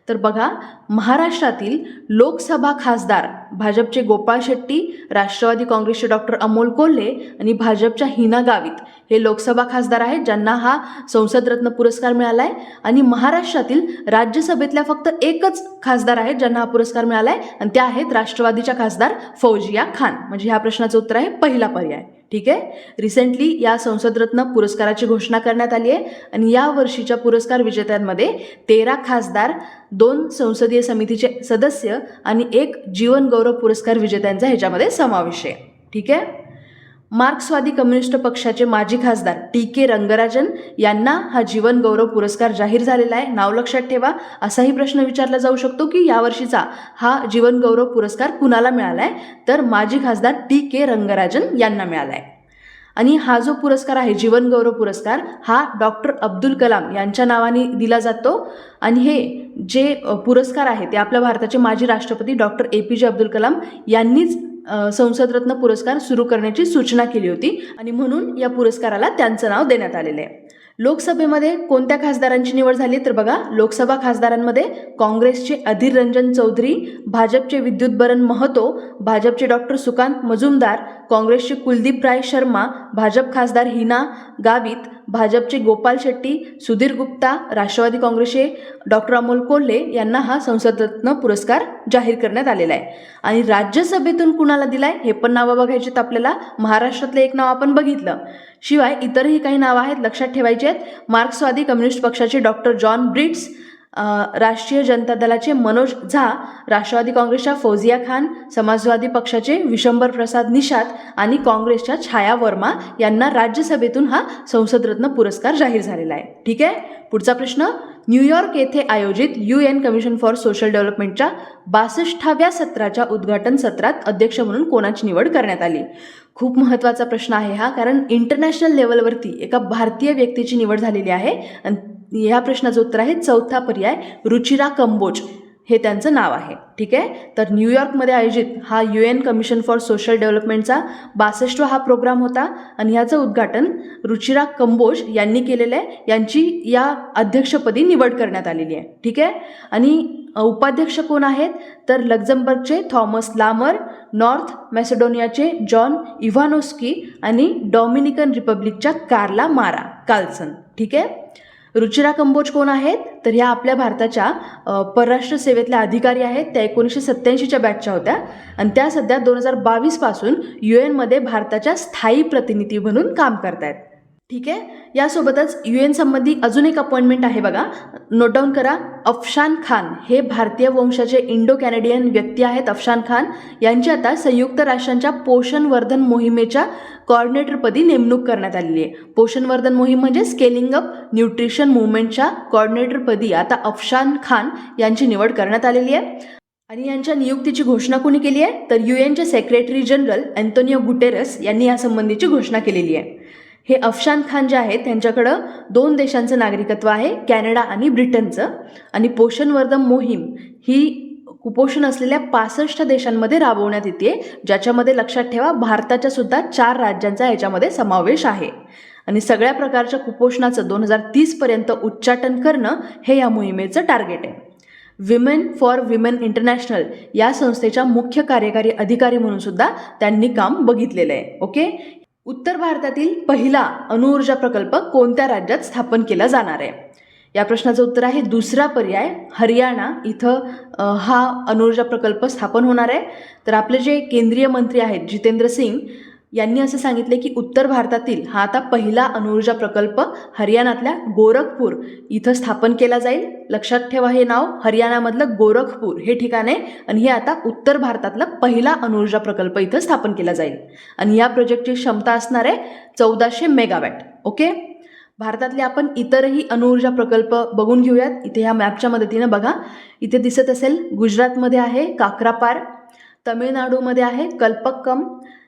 S1: तर बघा, महाराष्ट्रातील लोकसभा खासदार भाजपचे गोपाळ शेट्टी, राष्ट्रवादी काँग्रेसचे डॉक्टर अमोल कोल्हे आणि भाजपच्या हिना गावित हे लोकसभा खासदार आहेत ज्यांना हा संसद रत्न पुरस्कार मिळाला आहे. आणि महाराष्ट्रातील राज्यसभेतल्या फक्त एकच खासदार आहेत ज्यांना हा पुरस्कार मिळाला आहे आणि त्या आहेत राष्ट्रवादीच्या खासदार फौजिया खान. म्हणजे ह्या प्रश्नाचं उत्तर आहे पहिला पर्याय. ठीक आहे. रिसेंटली या संसद रत्न पुरस्काराची घोषणा करण्यात आली आहे आणि या वर्षीच्या पुरस्कार विजेत्यांमध्ये 13 खासदार, 2 संसदीय समितीचे सदस्य आणि 1 जीवन गौरव पुरस्कार विजेत्यांचा ह्याच्यामध्ये समावेश आहे. ठीक आहे. मार्क्सवादी कम्युनिस्ट पक्षाचे माजी खासदार टी.के. रंगराजन यांना हा जीवन गौरव पुरस्कार जाहीर झालेला आहे. नाव लक्षात ठेवा. असाही प्रश्न विचारला जाऊ शकतो की यावर्षीचा हा जीवन गौरव पुरस्कार कुणाला मिळाला आहे तर माजी खासदार टी.के. रंगराजन यांना मिळाला आहे. आणि हा जो पुरस्कार आहे जीवन गौरव पुरस्कार हा डॉक्टर अब्दुल कलाम यांच्या नावाने दिला जातो. आणि हे जे पुरस्कार आहे ते आपल्या भारताचे माजी राष्ट्रपती डॉक्टर APJ अब्दुल कलाम यांनीच संसद रत्न पुरस्कार सुरू करण्याची सूचना केली होती आणि म्हणून या पुरस्काराला त्यांचं नाव देण्यात आलेलं आहे. लोकसभेमध्ये कोणत्या खासदारांची निवड झाली तर बघा, लोकसभा खासदारांमध्ये काँग्रेसचे अधीर रंजन चौधरी, भाजपचे विद्युत बरन महतो, भाजपचे डॉक्टर सुकांत मजुमदार, काँग्रेसचे कुलदीप राय शर्मा, भाजप खासदार हिना गावित, भाजपचे गोपाल शेट्टी, सुधीर गुप्ता, राष्ट्रवादी काँग्रेसचे डॉक्टर अमोल कोल्हे यांना हा संसदरत्न पुरस्कार जाहीर करण्यात आलेला आहे. आणि राज्यसभेतून कुणाला दिलाय हे पण नावं बघायची आपल्याला. महाराष्ट्रातलं एक नाव आपण बघितलं, शिवाय इतरही काही नावं आहेत, लक्षात ठेवायची आहेत. मार्क्सवादी कम्युनिस्ट पक्षाचे डॉक्टर जॉन ब्रिट्स, राष्ट्रीय जनता दलाचे मनोज झा, राष्ट्रवादी काँग्रेसच्या फौजिया खान, समाजवादी पक्षाचे विशंबर प्रसाद निषाद आणि काँग्रेसच्या छाया वर्मा यांना राज्यसभेतून हा संसदरत्न पुरस्कार जाहीर झालेला आहे. ठीक आहे. पुढचा प्रश्न, न्यूयॉर्क येथे आयोजित UN कमिशन फॉर सोशल डेव्हलपमेंटच्या 62व्या सत्राच्या उद्घाटन सत्रात अध्यक्ष म्हणून कोणाची निवड करण्यात आली. खूप महत्त्वाचा प्रश्न आहे हा, कारण इंटरनॅशनल लेवलवरती एका भारतीय व्यक्तीची निवड झालेली आहे. आणि या प्रश्नाचं उत्तर आहे चौथा पर्याय, रुचिरा कंबोज हे त्यांचं नाव आहे. ठीक आहे. तर न्यूयॉर्कमध्ये आयोजित हा UN कमिशन फॉर सोशल डेव्हलपमेंटचा 62वा हा प्रोग्राम होता आणि ह्याचं उद्घाटन रुचिरा कंबोज यांनी केलेलं आहे. यांची या अध्यक्षपदी निवड करण्यात आलेली आहे. ठीक आहे. आणि उपाध्यक्ष कोण आहेत तर लक्झमबर्गचे थॉमस लामर, नॉर्थ मॅसेडोनियाचे जॉन इव्हानोस्की आणि डॉमिनिकन रिपब्लिकच्या कार्ला मारा कार्लसन. ठीक आहे. रुचिरा कंबोज कोण आहेत तर ह्या आपल्या भारताच्या परराष्ट्र सेवेतल्या अधिकारी आहेत. त्या 1987च्या बॅचच्या होत्या आणि त्या सध्या 2022 पासून UN मध्ये भारताच्या स्थायी प्रतिनिधी म्हणून काम करत आहेत. ठीक आहे. यासोबतच UN संबंधी अजून एक अपॉइंटमेंट आहे बघा, नोट डाऊन करा. अफशान खान हे भारतीय वंशाचे इंडो कॅनेडियन व्यक्ती आहेत. अफशान खान यांची आता संयुक्त राष्ट्रांच्या पोषण वर्धन मोहिमेच्या कॉर्डिनेटरपदी नेमणूक करण्यात आलेली आहे. पोषण वर्धन मोहीम म्हणजे स्केलिंग अप न्यूट्रिशन मुवमेंटच्या कॉर्डिनेटरपदी आता अफशान खान यांची निवड करण्यात आलेली आहे. आणि यांच्या नियुक्तीची घोषणा कोणी केली आहे तर UNचे सेक्रेटरी जनरल अँटोनियो गुटेरस यांनी यासंबंधीची घोषणा केलेली आहे. हे अफशान खान जे आहेत त्यांच्याकडं 2 देशांचं नागरिकत्व आहे, कॅनडा आणि ब्रिटनचं. आणि पोषणवर्धन मोहीम ही कुपोषण असलेल्या 65 देशांमध्ये राबवण्यात येते, ज्याच्यामध्ये लक्षात ठेवा भारताच्या सुद्धा 4 राज्यांचा याच्यामध्ये समावेश आहे. आणि सगळ्या प्रकारच्या कुपोषणाचं 2030 पर्यंत उच्चाटन करणं हे या मोहिमेचं टार्गेट आहे. विमेन फॉर विमेन इंटरनॅशनल या संस्थेच्या मुख्य कार्यकारी अधिकारी म्हणून सुद्धा त्यांनी काम बघितलेलं आहे. ओके. उत्तर भारतातील पहिला अणुऊर्जा प्रकल्प कोणत्या राज्यात स्थापन केला जाणार आहे? या प्रश्नाचं उत्तर आहे दुसरा पर्याय, हरियाणा इथं हा अणुऊर्जा प्रकल्प स्थापन होणार आहे. तर आपले जे केंद्रीय मंत्री आहेत जितेंद्र सिंग यांनी असं सांगितले की उत्तर भारतातील हा आता पहिला अणुऊर्जा प्रकल्प हरियाणातल्या गोरखपूर इथं स्थापन केला जाईल. लक्षात ठेवा हे नाव, हरियाणामधलं गोरखपूर हे ठिकाण आहे आणि हे आता उत्तर भारतातला पहिला अणुऊर्जा प्रकल्प इथं स्थापन केला जाईल. आणि या प्रोजेक्टची क्षमता असणार आहे 1400 मेगावॅट. ओके. भारतातले आपण इतरही अणुऊर्जा प्रकल्प बघून घेऊयात. इथे ह्या मॅपच्या मदतीनं बघा, इथे दिसत असेल गुजरातमध्ये आहे काक्रापार, तमिळनाडूमध्ये आहे कल्पक्कम,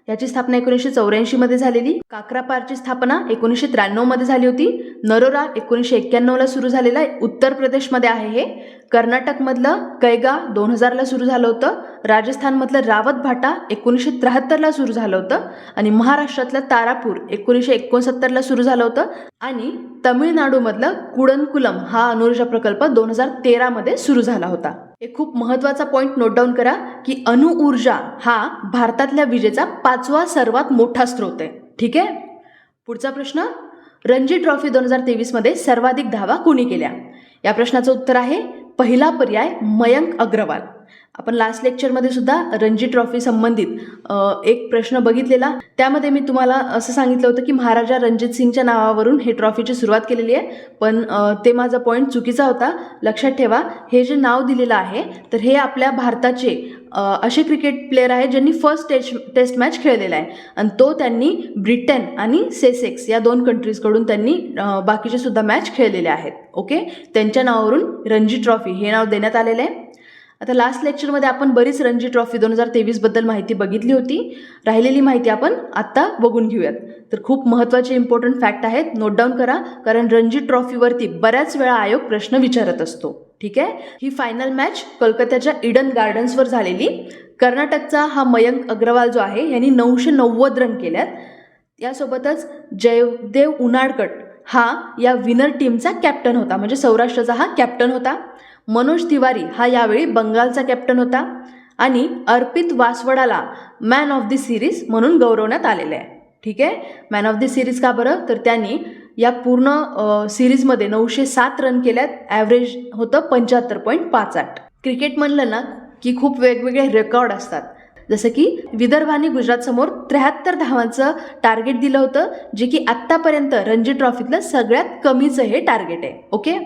S1: याची स्थापना 1984 मध्ये झालेली. काक्रापारची स्थापना 1993 मध्ये झाली होती. नरोरा 1991ला सुरू झालेला आहे, उत्तर प्रदेशमध्ये आहे हे. कर्नाटकमधलं कैगा 2000ला सुरू झालं होतं. राजस्थानमधलं रावत भाटा 1973ला सुरू झालं होतं. आणि महाराष्ट्रातलं तारापूर 1969ला सुरू झालं होतं. आणि तमिळनाडूमधलं कुडनकुलम हा अणुऊर्जा प्रकल्प 2013 मध्ये सुरू झाला होता. एक खूप महत्त्वाचा पॉईंट नोट डाऊन करा की अणुऊर्जा हा भारतातल्या विजेचा 5वा सर्वात मोठा स्रोत आहे. ठीक आहे. पुढचा प्रश्न, रणजी ट्रॉफी 2023 मध्ये सर्वाधिक धावा कोणी केल्या? या प्रश्नाचं उत्तर आहे पहिला पर्याय, मयंक अग्रवाल. आपण लास्ट लेक्चरमध्ये सुद्धा रणजी ट्रॉफी संबंधित एक प्रश्न बघितलेला. त्यामध्ये मी तुम्हाला असं सांगितलं होतं की महाराजा रणजित सिंगच्या नावावरून हे ट्रॉफीची सुरुवात केलेली आहे, पण ते माझा पॉईंट चुकीचा होता. लक्षात ठेवा, हे जे नाव दिलेलं आहे तर हे आपल्या भारताचे असे क्रिकेट प्लेयर आहेत ज्यांनी फर्स्ट टेस्ट मॅच खेळलेला आहे आणि तो त्यांनी ब्रिटन आणि सेसेक्स या 2 कंट्रीजकडून त्यांनी बाकीचे सुद्धा मॅच खेळलेले आहेत. ओके. त्यांच्या नावावरून रणजी ट्रॉफी हे नाव देण्यात आलेलं आहे. आता लास्ट लेक्चरमध्ये आपण बरीच रणजी ट्रॉफी 2023 बद्दल माहिती बघितली होती. राहिलेली माहिती आपण आत्ता बघून घेऊयात. तर खूप महत्त्वाचे इम्पॉर्टंट फॅक्ट आहेत, नोट डाऊन करा, कारण रणजी ट्रॉफीवरती बऱ्याच वेळा आयोग प्रश्न विचारत असतो. ठीक आहे. ही फायनल मॅच कोलकात्याच्या ईडन गार्डन्सवर झालेली. कर्नाटकचा हा मयंक अग्रवाल जो आहे यांनी 990 रन केल्यात. यासोबतच जयदेव उनाडकट हा या विनर टीमचा कॅप्टन होता, म्हणजे सौराष्ट्राचा हा कॅप्टन होता. मनोज तिवारी हा यावेळी बंगालचा कॅप्टन होता आणि अर्पित वासवडाला मॅन ऑफ द सिरीज म्हणून गौरवण्यात आलेलं आहे. ठीक आहे, मॅन ऑफ द सिरीज का बरं, तर त्यांनी या पूर्ण सिरीजमध्ये 907 रन केल्यात, ॲव्हरेज होतं 75.58. क्रिकेट म्हणलं ना की खूप वेगवेगळे रेकॉर्ड असतात, जसं की विदर्भाने गुजरातसमोर 73 धावांचं टार्गेट दिलं होतं, जे की आत्तापर्यंत रणजी ट्रॉफीतलं सगळ्यात कमीचं हे टार्गेट आहे. ओके,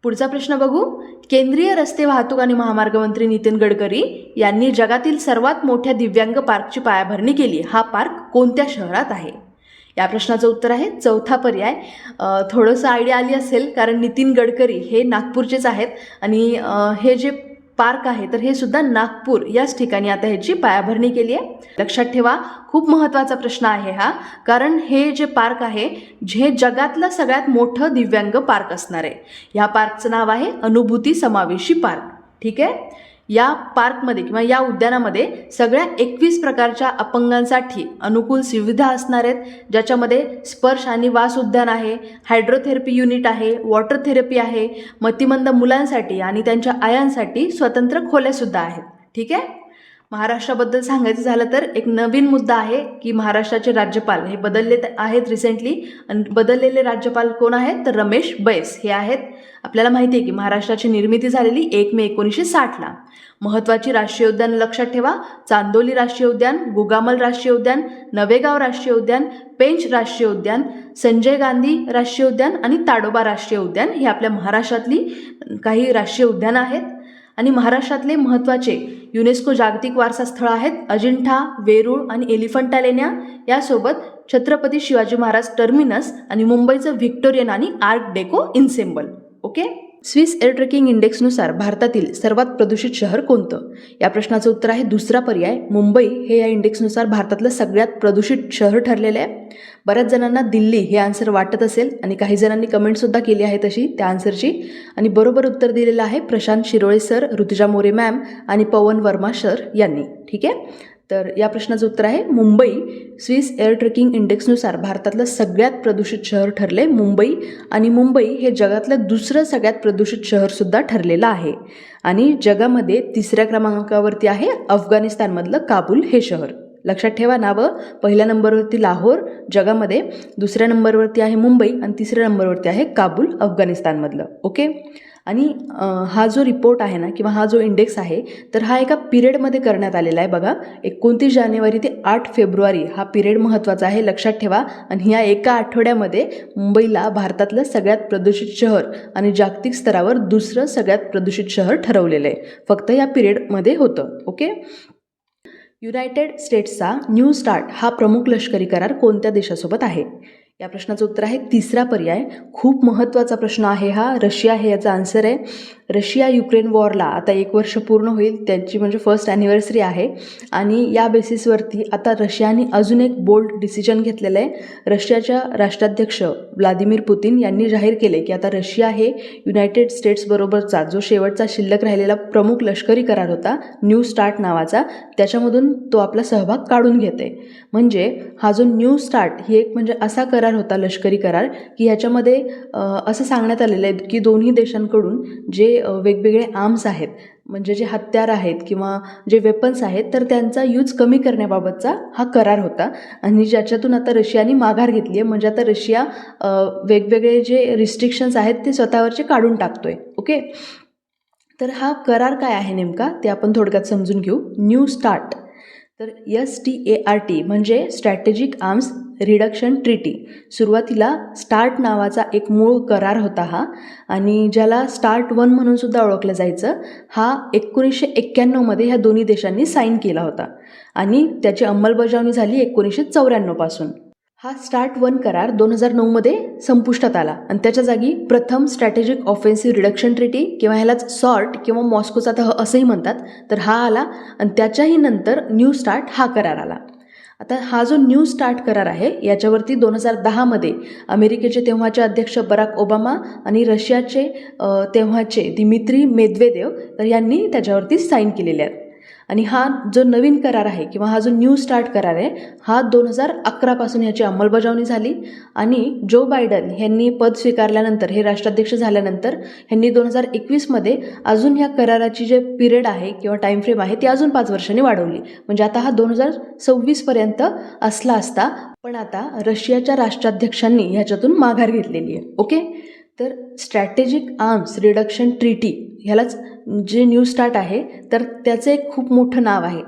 S1: पुढचा प्रश्न बघू. केंद्रीय रस्ते वाहतूक आणि महामार्ग मंत्री नितीन गडकरी यांनी जगातील सर्वात मोठ्या दिव्यांग पार्कची पायाभरणी केली. हा पार्क कोणत्या शहरात आहे? या प्रश्नाचं उत्तर आहे चौथा पर्याय. थोडंसं आयडिया आली असेल, कारण नितीन गडकरी हे नागपूरचेच आहेत आणि हे जे पार्क आहे तर हे सुद्धा नागपूर याच ठिकाणी आता ह्याची पायाभरणी केली आहे. लक्षात ठेवा, खूप महत्त्वाचा प्रश्न आहे हा, कारण हे जे पार्क आहे जे जगातलं सगळ्यात मोठं दिव्यांग पार्क असणार आहे. ह्या पार्कचं नाव आहे अनुभूती समावेशी पार्क. ठीक आहे, या पार्कमध्ये किंवा या उद्यानामध्ये सगळ्या 21 प्रकारच्या अपंगांसाठी अनुकूल सुविधा असणार आहेत, ज्याच्यामध्ये स्पर्श आणि वास उद्यान आहे, हायड्रोथेरपी युनिट आहे, वॉटर थेरपी आहे, मतिमंद मुलांसाठी आणि त्यांच्या आयांसाठी स्वतंत्र खोल्यासुद्धा आहेत. ठीक आहे, महाराष्ट्राबद्दल सांगायचं झालं तर एक नवीन मुद्दा आहे की महाराष्ट्राचे राज्यपाल हे बदलले आहेत रिसेंटली, आणि बदललेले राज्यपाल कोण आहेत तर रमेश बैस हे आहेत. आपल्याला माहिती आहे की महाराष्ट्राची निर्मिती झालेली 1 मे 1960ला. महत्त्वाची राष्ट्रीय उद्यान लक्षात ठेवा: चांदोली राष्ट्रीय उद्यान, गुगामल राष्ट्रीय उद्यान, नवेगाव राष्ट्रीय उद्यान, पेंच राष्ट्रीय उद्यान, संजय गांधी राष्ट्रीय उद्यान आणि ताडोबा राष्ट्रीय उद्यान ही आपल्या महाराष्ट्रातली काही राष्ट्रीय उद्यानं आहेत. आणि महाराष्ट्रातले महत्त्वाचे युनेस्को जागतिक वारसा स्थळं आहेत अजिंठा, वेरूळ आणि एलिफंटा लेण्या, यासोबत छत्रपती शिवाजी महाराज टर्मिनस आणि मुंबईचं व्हिक्टोरियन आणि art deco ensemble. Okay, Swiss air tracking इंडेक्सनुसार भारतातील सर्वात प्रदूषित शहर कोणतं? या प्रश्नाचं उत्तर आहे दुसरा पर्याय, मुंबई हे या इंडेक्सनुसार भारतातलं सगळ्यात प्रदूषित शहर ठरलेलं आहे. बऱ्याच जणांना दिल्ली हे आन्सर वाटत असेल आणि काही जणांनी कमेंटसुद्धा केली आहे तशी त्या आन्सरची, आणि बरोबर उत्तर दिलेलं आहे प्रशांत शिरोळे सर, ऋतुजा मोरे मॅम आणि पवन वर्मा सर यांनी. ठीक आहे, तर या प्रश्नाचं उत्तर आहे मुंबई. स्विस एअर ट्रेकिंग इंडेक्सनुसार भारतातलं सगळ्यात प्रदूषित शहर ठरले मुंबई, आणि मुंबई हे जगातलं दुसरं सगळ्यात प्रदूषित शहरसुद्धा ठरलेलं आहे. आणि जगामध्ये 3ऱ्या क्रमांकावरती आहे अफगाणिस्तानमधलं काबूल हे शहर. लक्षात ठेवा नावं: पहिल्या नंबरवरती लाहोर जगामध्ये, दुसऱ्या नंबरवरती आहे मुंबई आणि तिसऱ्या नंबरवरती आहे काबूल अफगाणिस्तानमधलं. ओके, आणि हा जो रिपोर्ट आहे ना किंवा हा जो इंडेक्स आहे तर हा एका पिरियडमध्ये करण्यात आलेला आहे. बघा, 29 जानेवारी ते 8 फेब्रुवारी हा पिरियड महत्त्वाचा आहे, लक्षात ठेवा. आणि ह्या एका आठवड्यामध्ये मुंबईला भारतातलं सगळ्यात प्रदूषित शहर आणि जागतिक स्तरावर दुसरं सगळ्यात प्रदूषित शहर ठरवलेलं आहे, फक्त या पिरियडमध्ये होतं. ओके, युनायटेड स्टेट्सचा न्यू स्टार्ट हा प्रमुख लष्करी करार कोणत्या देशासोबत आहे? या प्रश्नाचं उत्तर आहे तिसरा पर्याय. खूप महत्त्वाचा प्रश्न आहे हा. रशिया हे याचा आन्सर आहे. रशिया युक्रेन वॉरला आता 1 वर्ष पूर्ण होईल, त्यांची म्हणजे फर्स्ट ॲनिव्हर्सरी आहे, आणि या बेसिसवरती आता रशियाने अजून एक बोल्ड डिसिजन घेतलेलं आहे. रशियाच्या राष्ट्राध्यक्ष व्लादिमीर पुतिन यांनी जाहीर केले की आता रशिया हे युनायटेड स्टेट्सबरोबरचा जो शेवटचा शिल्लक राहिलेला प्रमुख लष्करी करार होता न्यू स्टार्ट नावाचा, त्याच्यामधून तो आपला सहभाग काढून घेते. म्हणजे हा जो न्यू स्टार्ट ही एक म्हणजे असा करार होता, लष्करी करार, की ह्याच्यामध्ये असं सांगण्यात आलेलं आहे की दोन्ही देशांकडून जे वेगवेगळे आर्म्स आहेत, म्हणजे जे हत्यार आहेत किंवा जे वेपन्स आहेत, तर त्यांचा यूज कमी करण्याबाबतचा हा करार होता, आणि ज्याच्यातून आता रशियाने माघार घेतली आहे. म्हणजे आता रशिया वेगवेगळे जे रिस्ट्रिक्शन्स आहेत ते स्वतःवरचे काढून टाकतोय. ओके, तर हा करार काय आहे नेमका ते आपण थोडक्यात समजून घेऊ. न्यू स्टार्ट, तर START म्हणजे स्ट्रॅटेजिक आर्म्स रिडक्शन ट्रीटी. सुरुवातीला स्टार्ट नावाचा एक मूळ करार होता हा, आणि ज्याला स्टार्ट 1 म्हणून सुद्धा ओळखलं जायचं. हा 1991मध्ये ह्या दोन्ही देशांनी साईन केला होता, आणि त्याची अंमलबजावणी झाली 1994 पासून. हा स्टार्ट 1 करार 2009मध्ये संपुष्टात आला, आणि त्याच्या जागी प्रथम स्ट्रॅटेजिक ऑफेन्सिव्ह रिडक्शन ट्रीटी किंवा ह्यालाच सॉर्ट किंवा मॉस्कोचा तह असंही म्हणतात, तर हा आला, आणि त्याच्याही नंतर न्यू स्टार्ट हा करार आला. आता हा जो न्यू स्टार्ट करार आहे याच्यावरती 2010मध्ये अमेरिकेचे तेव्हाचे अध्यक्ष बराक ओबामा आणि रशियाचे तेव्हाचे दिमित्री मेदवेदेव तर यांनी त्याच्यावरती साईन केलेले आहेत. आणि हा जो नवीन करार आहे किंवा हा जो न्यू स्टार्ट करार आहे हा 2011 पासून ह्याची अंमलबजावणी झाली आणि जो बायडन यांनी पद स्वीकारल्यानंतर, हे राष्ट्राध्यक्ष झाल्यानंतर ह्यांनी 2021मध्ये अजून ह्या कराराची जे पिरियड आहे किंवा टाईम फ्रेम आहे ती अजून 5 वर्षांनी वाढवली. म्हणजे आता हा 2026पर्यंत असला असता, पण आता रशियाच्या राष्ट्राध्यक्षांनी ह्याच्यातून माघार घेतलेली आहे. ओके, तर स्ट्रॅटेजिक आर्म्स रिडक्शन ट्रीटी ह्यालाच जे न्यू स्टार्ट आहे तर त्याचं एक खूप मोठं नाव आहे.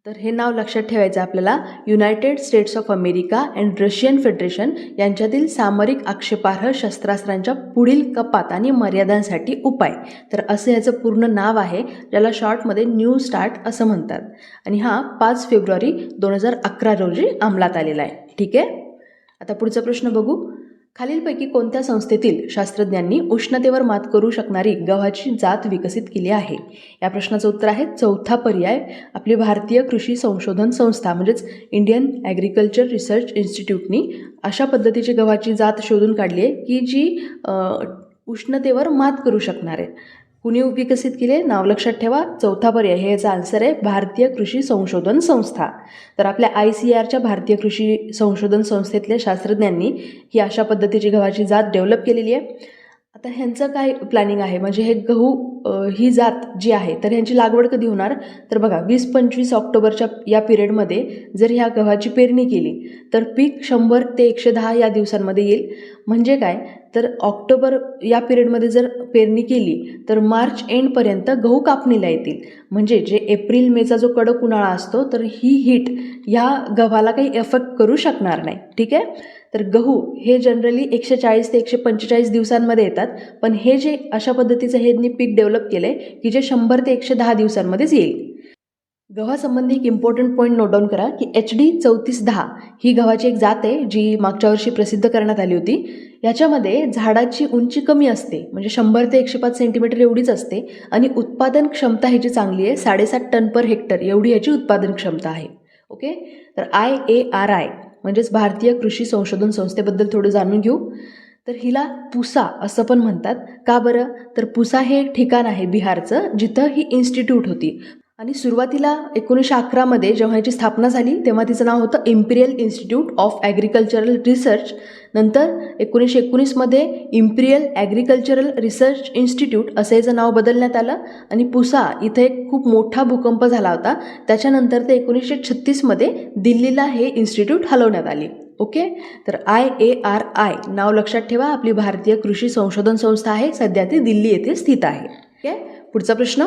S1: तर हे नाव लक्षात ठेवायचं आपल्याला, United states of America and Russian federation यांच्यातील सामरिक आक्षेपार्ह शस्त्रास्त्रांच्या पुढील कपात आणि मर्यादांसाठी उपाय. तर असं ह्याचं पूर्ण नाव आहे, ज्याला शॉर्टमध्ये न्यू स्टार्ट असं म्हणतात. आणि हा 5 फेब्रुवारी 2011 रोजी अंमलात आलेला आहे. ठीक आहे, आता पुढचा प्रश्न बघू. खालीलपैकी कोणत्या संस्थेतील शास्त्रज्ञांनी उष्णतेवर मात करू शकणारी गव्हाची जात विकसित केली आहे? या प्रश्नाचं उत्तर आहे चौथा पर्याय, आपली भारतीय कृषी संशोधन संस्था म्हणजेच इंडियन ॲग्रिकल्चर रिसर्च इन्स्टिट्यूटनी अशा पद्धतीची गव्हाची जात शोधून काढली आहे की जी उष्णतेवर मात करू शकणार आहे. कुणी विकसित केले? नाव लक्षात ठेवा, चौथा पर्याय हे याचा आन्सर आहे, भारतीय कृषी संशोधन संस्था. तर आपल्या ICARच्या भारतीय कृषी संशोधन संस्थेतल्या शास्त्रज्ञांनी ही अशा पद्धतीची गव्हाची जात डेव्हलप केलेली आहे. आता ह्यांचं काय प्लॅनिंग आहे, म्हणजे हे गहू ही जात जी आहे तर ह्यांची लागवड कधी होणार? तर बघा 20-25 ऑक्टोबरच्या या पिरियडमध्ये जर ह्या गव्हाची पेरणी केली तर पीक 100 ते 110 या दिवसांमध्ये येईल. म्हणजे काय, तर ऑक्टोबर या पिरियडमध्ये जर पेरणी केली तर मार्च एंडपर्यंत गहू कापणीला येतील. म्हणजे जे एप्रिल मेचा जो कडक उन्हाळा असतो तर ही हीट ह्या गव्हाला काही एफेक्ट करू शकणार नाही. ठीक आहे, तर गहू हे जनरली 140 ते 145 दिवसांमध्ये येतात, पण हे जे अशा पद्धतीचं हे पीक डेव्हलप केलं आहे की जे 100 ते 110 दिवसांमध्येच येईल. गव्हासंबंधी एक इम्पॉर्टंट पॉईंट नोट डाऊन करा की HD 3410 ही गव्हाची एक जात आहे जी मागच्या वर्षी प्रसिद्ध करण्यात आली होती. याच्यामध्ये झाडाची उंची कमी असते, म्हणजे 100 ते 105 सेंटीमीटर एवढीच असते आणि उत्पादन क्षमता ह्याची चांगली आहे, 7.5 टन पर हेक्टर एवढी ह्याची उत्पादन क्षमता आहे. ओके, तर IARI म्हणजेच भारतीय कृषी संशोधन संस्थेबद्दल थोडं जाणून घेऊ. तर हिला पुसा असं पण म्हणतात. का बरं? तर पुसा हे एक ठिकाण आहे बिहारचं जिथं ही इन्स्टिट्यूट होती आणि सुरुवातीला 1911मध्ये जेव्हा ह्याची स्थापना झाली तेव्हा तिचं नाव होतं Imperial institute of agricultural research. नंतर 1919मध्ये इम्पिरियल ॲग्रिकल्चरल रिसर्च इन्स्टिट्यूट असं याचं नाव बदलण्यात आलं आणि पुसा इथे एक खूप मोठा भूकंप झाला होता. त्याच्यानंतर ते 1936मध्ये दिल्लीला हे इन्स्टिट्यूट हलवण्यात आले. ओके, तर IARI नाव लक्षात ठेवा, आपली भारतीय कृषी संशोधन संस्था आहे, सध्या ती दिल्ली येथे स्थित आहे. ओके, पुढचा प्रश्न,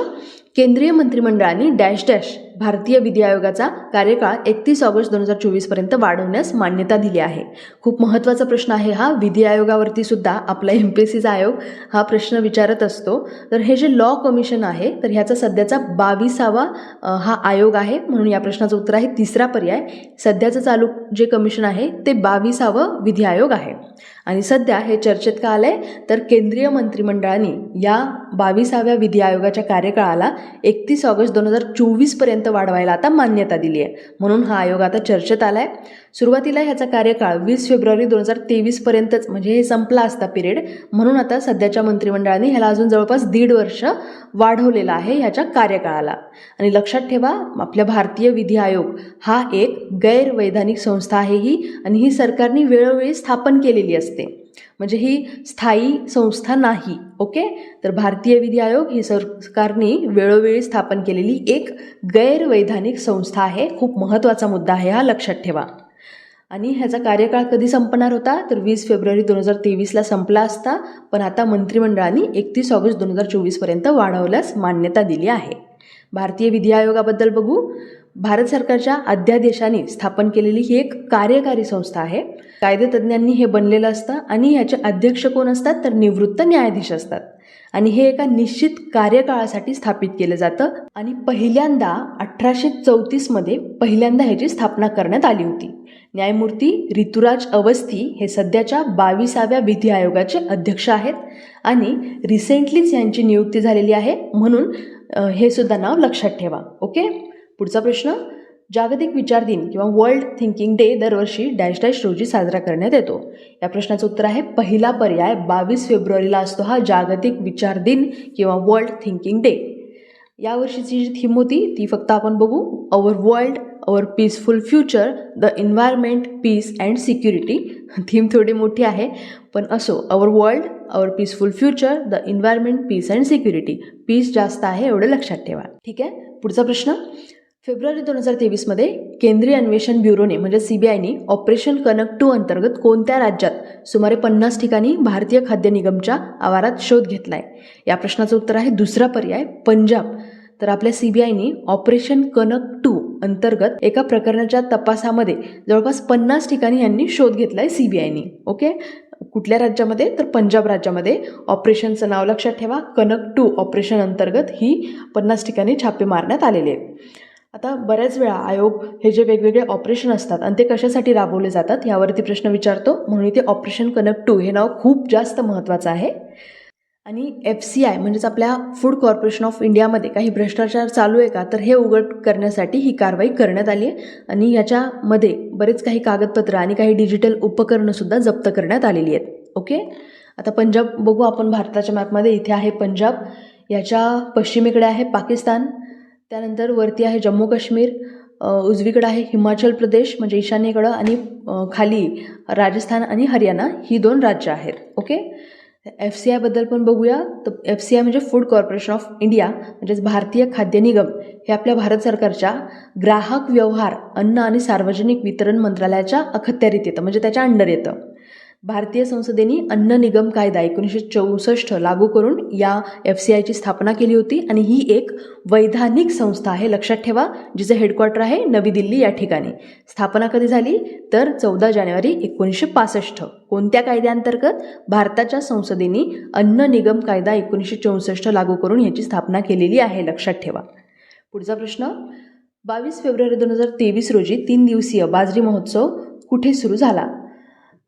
S1: केंद्रीय मंत्रिमंडळाने डॅश डॅश भारतीय विधी आयोगाचा कार्यकाळ 31 ऑगस्ट 2024पर्यंत वाढवण्यास मान्यता दिली आहे. खूप महत्त्वाचा प्रश्न आहे हा. विधी आयोगावरती सुद्धा आपला MPSCचा आयोग हा प्रश्न विचारत असतो. तर हे जे लॉ कमिशन आहे तर ह्याचा सध्याचा 22वा हा आयोग आहे, म्हणून या प्रश्नाचं उत्तर आहे तिसरा पर्याय. सध्याचं चालू जे कमिशन आहे ते 22वा विधी आयोग आहे आणि सध्या हे चर्चेत का आलं आहे, तर केंद्रीय मंत्रिमंडळाने या 22व्या विधी आयोगाच्या कार्यकाळाला 31 ऑगस्ट 2024पर्यंत वाढवायला आता मान्यता दिली आहे, म्हणून हा आयोग आता चर्चेत आला आहे. सुरुवातीला ह्याचा कार्यकाळ 20 फेब्रुवारी 2023पर्यंतच, म्हणजे हे संपला असता पिरियड, म्हणून आता सध्याच्या मंत्रिमंडळाने ह्याला अजून जवळपास 1.5 वर्ष वाढवलेला आहे ह्याच्या कार्यकाळाला. आणि लक्षात ठेवा, आपल्या भारतीय विधी आयोग हा एक गैरवैधानिक संस्था आहे ही, आणि ही सरकारने वेळोवेळी स्थापन केलेली असते, म्हणजे ही स्थायी संस्था नाही. ओके, तर भारतीय विधी आयोग ही सरकारने वेळोवेळी स्थापन केलेली एक गैरवैधानिक संस्था आहे. खूप महत्त्वाचा मुद्दा आहे हा, लक्षात ठेवा. आणि ह्याचा कार्यकाळ कधी संपणार होता, तर 20 फेब्रुवारी 2023ला संपला असता, पण आता मंत्रिमंडळाने 31 ऑगस्ट 2024पर्यंत वाढवल्यास मान्यता दिली आहे. भारतीय विधी आयोगाबद्दल बघू. भारत सरकारच्या अध्यादेशाने स्थापन केलेली ही एक कार्यकारी संस्था आहे. कायदेतज्ञांनी हे बनलेलं असतं आणि ह्याचे अध्यक्ष कोण असतात, तर निवृत्त न्यायाधीश असतात आणि हे एका निश्चित कार्यकाळासाठी स्थापित केलं जातं आणि पहिल्यांदा 1834मध्ये पहिल्यांदा ह्याची स्थापना करण्यात आली होती. न्यायमूर्ती ऋतुराज अवस्थी हे सध्याच्या 22व्या विधी आयोगाचे अध्यक्ष आहेत आणि रिसेंटलीच यांची नियुक्ती झालेली आहे, म्हणून हे सुद्धा नाव लक्षात ठेवा. ओके, पुढचा प्रश्न, जागतिक विचार दिन किंवा वर्ल्ड थिंकिंग डे दरवर्षी डॅश डॅश रोजी साजरा करण्यात येतो. या प्रश्नाचं उत्तर आहे पहिला पर्याय, 22 फेब्रुवारीला असतो हा जागतिक विचार दिन किंवा वर्ल्ड थिंकिंग डे. यावर्षीची जी थीम होती ती फक्त आपण बघू, our world our peaceful future, the environment, peace and security. Theme थोडी मोठी आहे, पण असो, our world our peaceful future, the environment, peace and security. Peace जास्त आहे एवढं लक्षात ठेवा. ठीक आहे. पुढचा प्रश्न, फेब्रुवारी 2023मध्ये केंद्रीय अन्वेषण ब्युरोने म्हणजे CBIने ऑपरेशन कनक 2 अंतर्गत कोणत्या राज्यात सुमारे 50 ठिकाणी भारतीय खाद्य निगमच्या आवारात शोध घेतलाय? या प्रश्नाचं उत्तर आहे दुसरा पर्याय, पंजाब. तर आपल्या CBIने ऑपरेशन कनक 2 अंतर्गत एका प्रकरणाच्या तपासामध्ये जवळपास 50 ठिकाणी यांनी शोध घेतलाय CBIने. ओके. कुठल्या राज्यामध्ये? तर पंजाब राज्यामध्ये. ऑपरेशनचं नाव लक्षात ठेवा, कनक 2 ऑपरेशन अंतर्गत ही 50 ठिकाणी छापे मारण्यात आलेले आहेत. आता बऱ्याच वेळा आयोग हे जे वेगवेगळे ऑपरेशन असतात आणि ते कशासाठी राबवले जातात यावरती प्रश्न विचारतो, म्हणून इथे ऑपरेशन कनक 2 हे नाव खूप जास्त महत्त्वाचं आहे. आणि FCI म्हणजेच आपल्या फूड कॉर्पोरेशन ऑफ इंडियामध्ये काही भ्रष्टाचार चालू आहे का, तर हे उघड करण्यासाठी ही कारवाई करण्यात आली आहे. आणि याच्यामध्ये बरेच काही कागदपत्र आणि काही डिजिटल उपकरणंसुद्धा जप्त करण्यात आलेली आहेत. ओके. आता पंजाब बघू आपण भारताच्या मॅपमध्ये. इथे आहे पंजाब, याच्या पश्चिमेकडे आहे पाकिस्तान, त्यानंतर वरती आहे जम्मू काश्मीर, उजवीकडे आहे हिमाचल प्रदेश म्हणजे ईशान्येकडं, आणि खाली राजस्थान आणि हरियाणा ही 2 राज्य आहेत. ओके. FCI बद्दल पण बघूया. तर FCI म्हणजे फूड कॉर्पोरेशन ऑफ इंडिया म्हणजेच भारतीय खाद्य निगम हे आपल्या भारत सरकारच्या ग्राहक व्यवहार, अन्न आणि सार्वजनिक वितरण मंत्रालयाच्या अखत्यारीत येतं, म्हणजे त्याच्या अंडर येतं. भारतीय संसदेने अन्न निगम कायदा 1964 लागू करून या FCIची स्थापना केली होती आणि ही एक वैधानिक संस्था आहे, लक्षात ठेवा, जिचं हेडक्वार्टर आहे नवी दिल्ली या ठिकाणी. स्थापना कधी झाली? तर 14 जानेवारी 1965. कोणत्या कायद्याअंतर्गत? भारताच्या संसदेने अन्न निगम कायदा 1964 लागू करून याची स्थापना केलेली आहे, लक्षात ठेवा. पुढचा प्रश्न, 22 फेब्रुवारी 2023 रोजी 3 दिवसीय बाजरी महोत्सव कुठे सुरू झाला?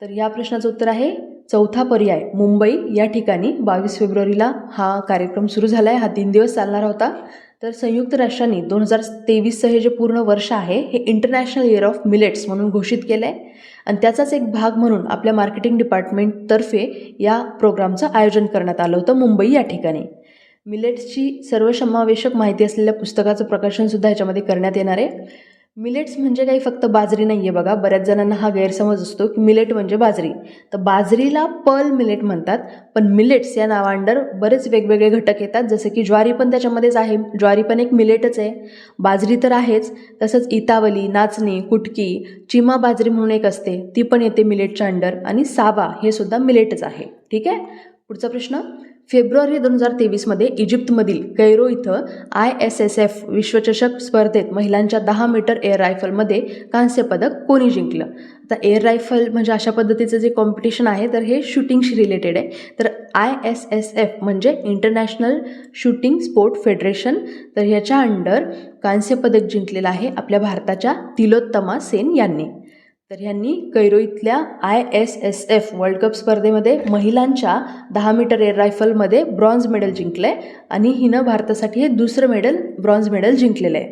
S1: तर या प्रश्नाचं उत्तर आहे चौथा पर्याय, मुंबई या ठिकाणी 22 फेब्रुवारीला हा कार्यक्रम सुरू झाला आहे. हा 3 दिवस चालणार होता. तर संयुक्त राष्ट्रांनी 2023चं हे जे पूर्ण वर्ष आहे हे इंटरनॅशनल इयर ऑफ मिलेट्स म्हणून घोषित केलं आहे आणि त्याचाच एक भाग म्हणून आपल्या मार्केटिंग डिपार्टमेंटतर्फे या प्रोग्रामचं आयोजन करण्यात आलं होतं मुंबई या ठिकाणी. मिलेट्सची सर्वसमावेशक माहिती असलेल्या पुस्तकाचं प्रकाशनसुद्धा ह्याच्यामध्ये करण्यात येणार आहे. मिलेट्स म्हणजे काही फक्त बाजरी नाही आहे बघा. बऱ्याच जणांना हा गैरसमज असतो की मिलेट म्हणजे बाजरी. तर बाजरीला पर्ल मिलेट म्हणतात, पण मिलेट्स या नावांडर बरेच वेगवेगळे घटक येतात, जसं की ज्वारी पण त्याच्यामध्येच आहे. ज्वारी पण एक मिलेटच आहे. बाजरी तर आहेच, तसंच इतावली, नाचणी, कुटकी, चिमा बाजरी म्हणून एक असते, ती पण येते मिलेटच्या अंडर, आणि सावा हे सुद्धा मिलेटच आहे. ठीक आहे. पुढचा प्रश्न, फेब्रुवारी 2023मध्ये इजिप्तमधील कैरो इथं ISSF विश्वचषक स्पर्धेत महिलांच्या 10 मीटर एअर रायफलमध्ये कांस्य पदक कोणी जिंकलं? आता एअर रायफल म्हणजे अशा पद्धतीचं जे कॉम्पिटिशन आहे तर हे शूटिंगशी रिलेटेड आहे. तर ISSF म्हणजे इंटरनॅशनल शूटिंग स्पोर्ट फेडरेशन. तर ह्याच्या अंडर कांस्य पदक जिंकलेलं आहे आपल्या भारताच्या तिलोत्तमा सेन यांनी. तर ह्यांनी कैरो इथल्या ISSF वर्ल्ड कप स्पर्धेमध्ये महिलांच्या 10 मीटर एअर रायफलमध्ये ब्रॉन्झ मेडल जिंकलं आहे आणि हिनं भारतासाठी हे दुसरं ब्रॉन्झ मेडल जिंकलेलं आहे.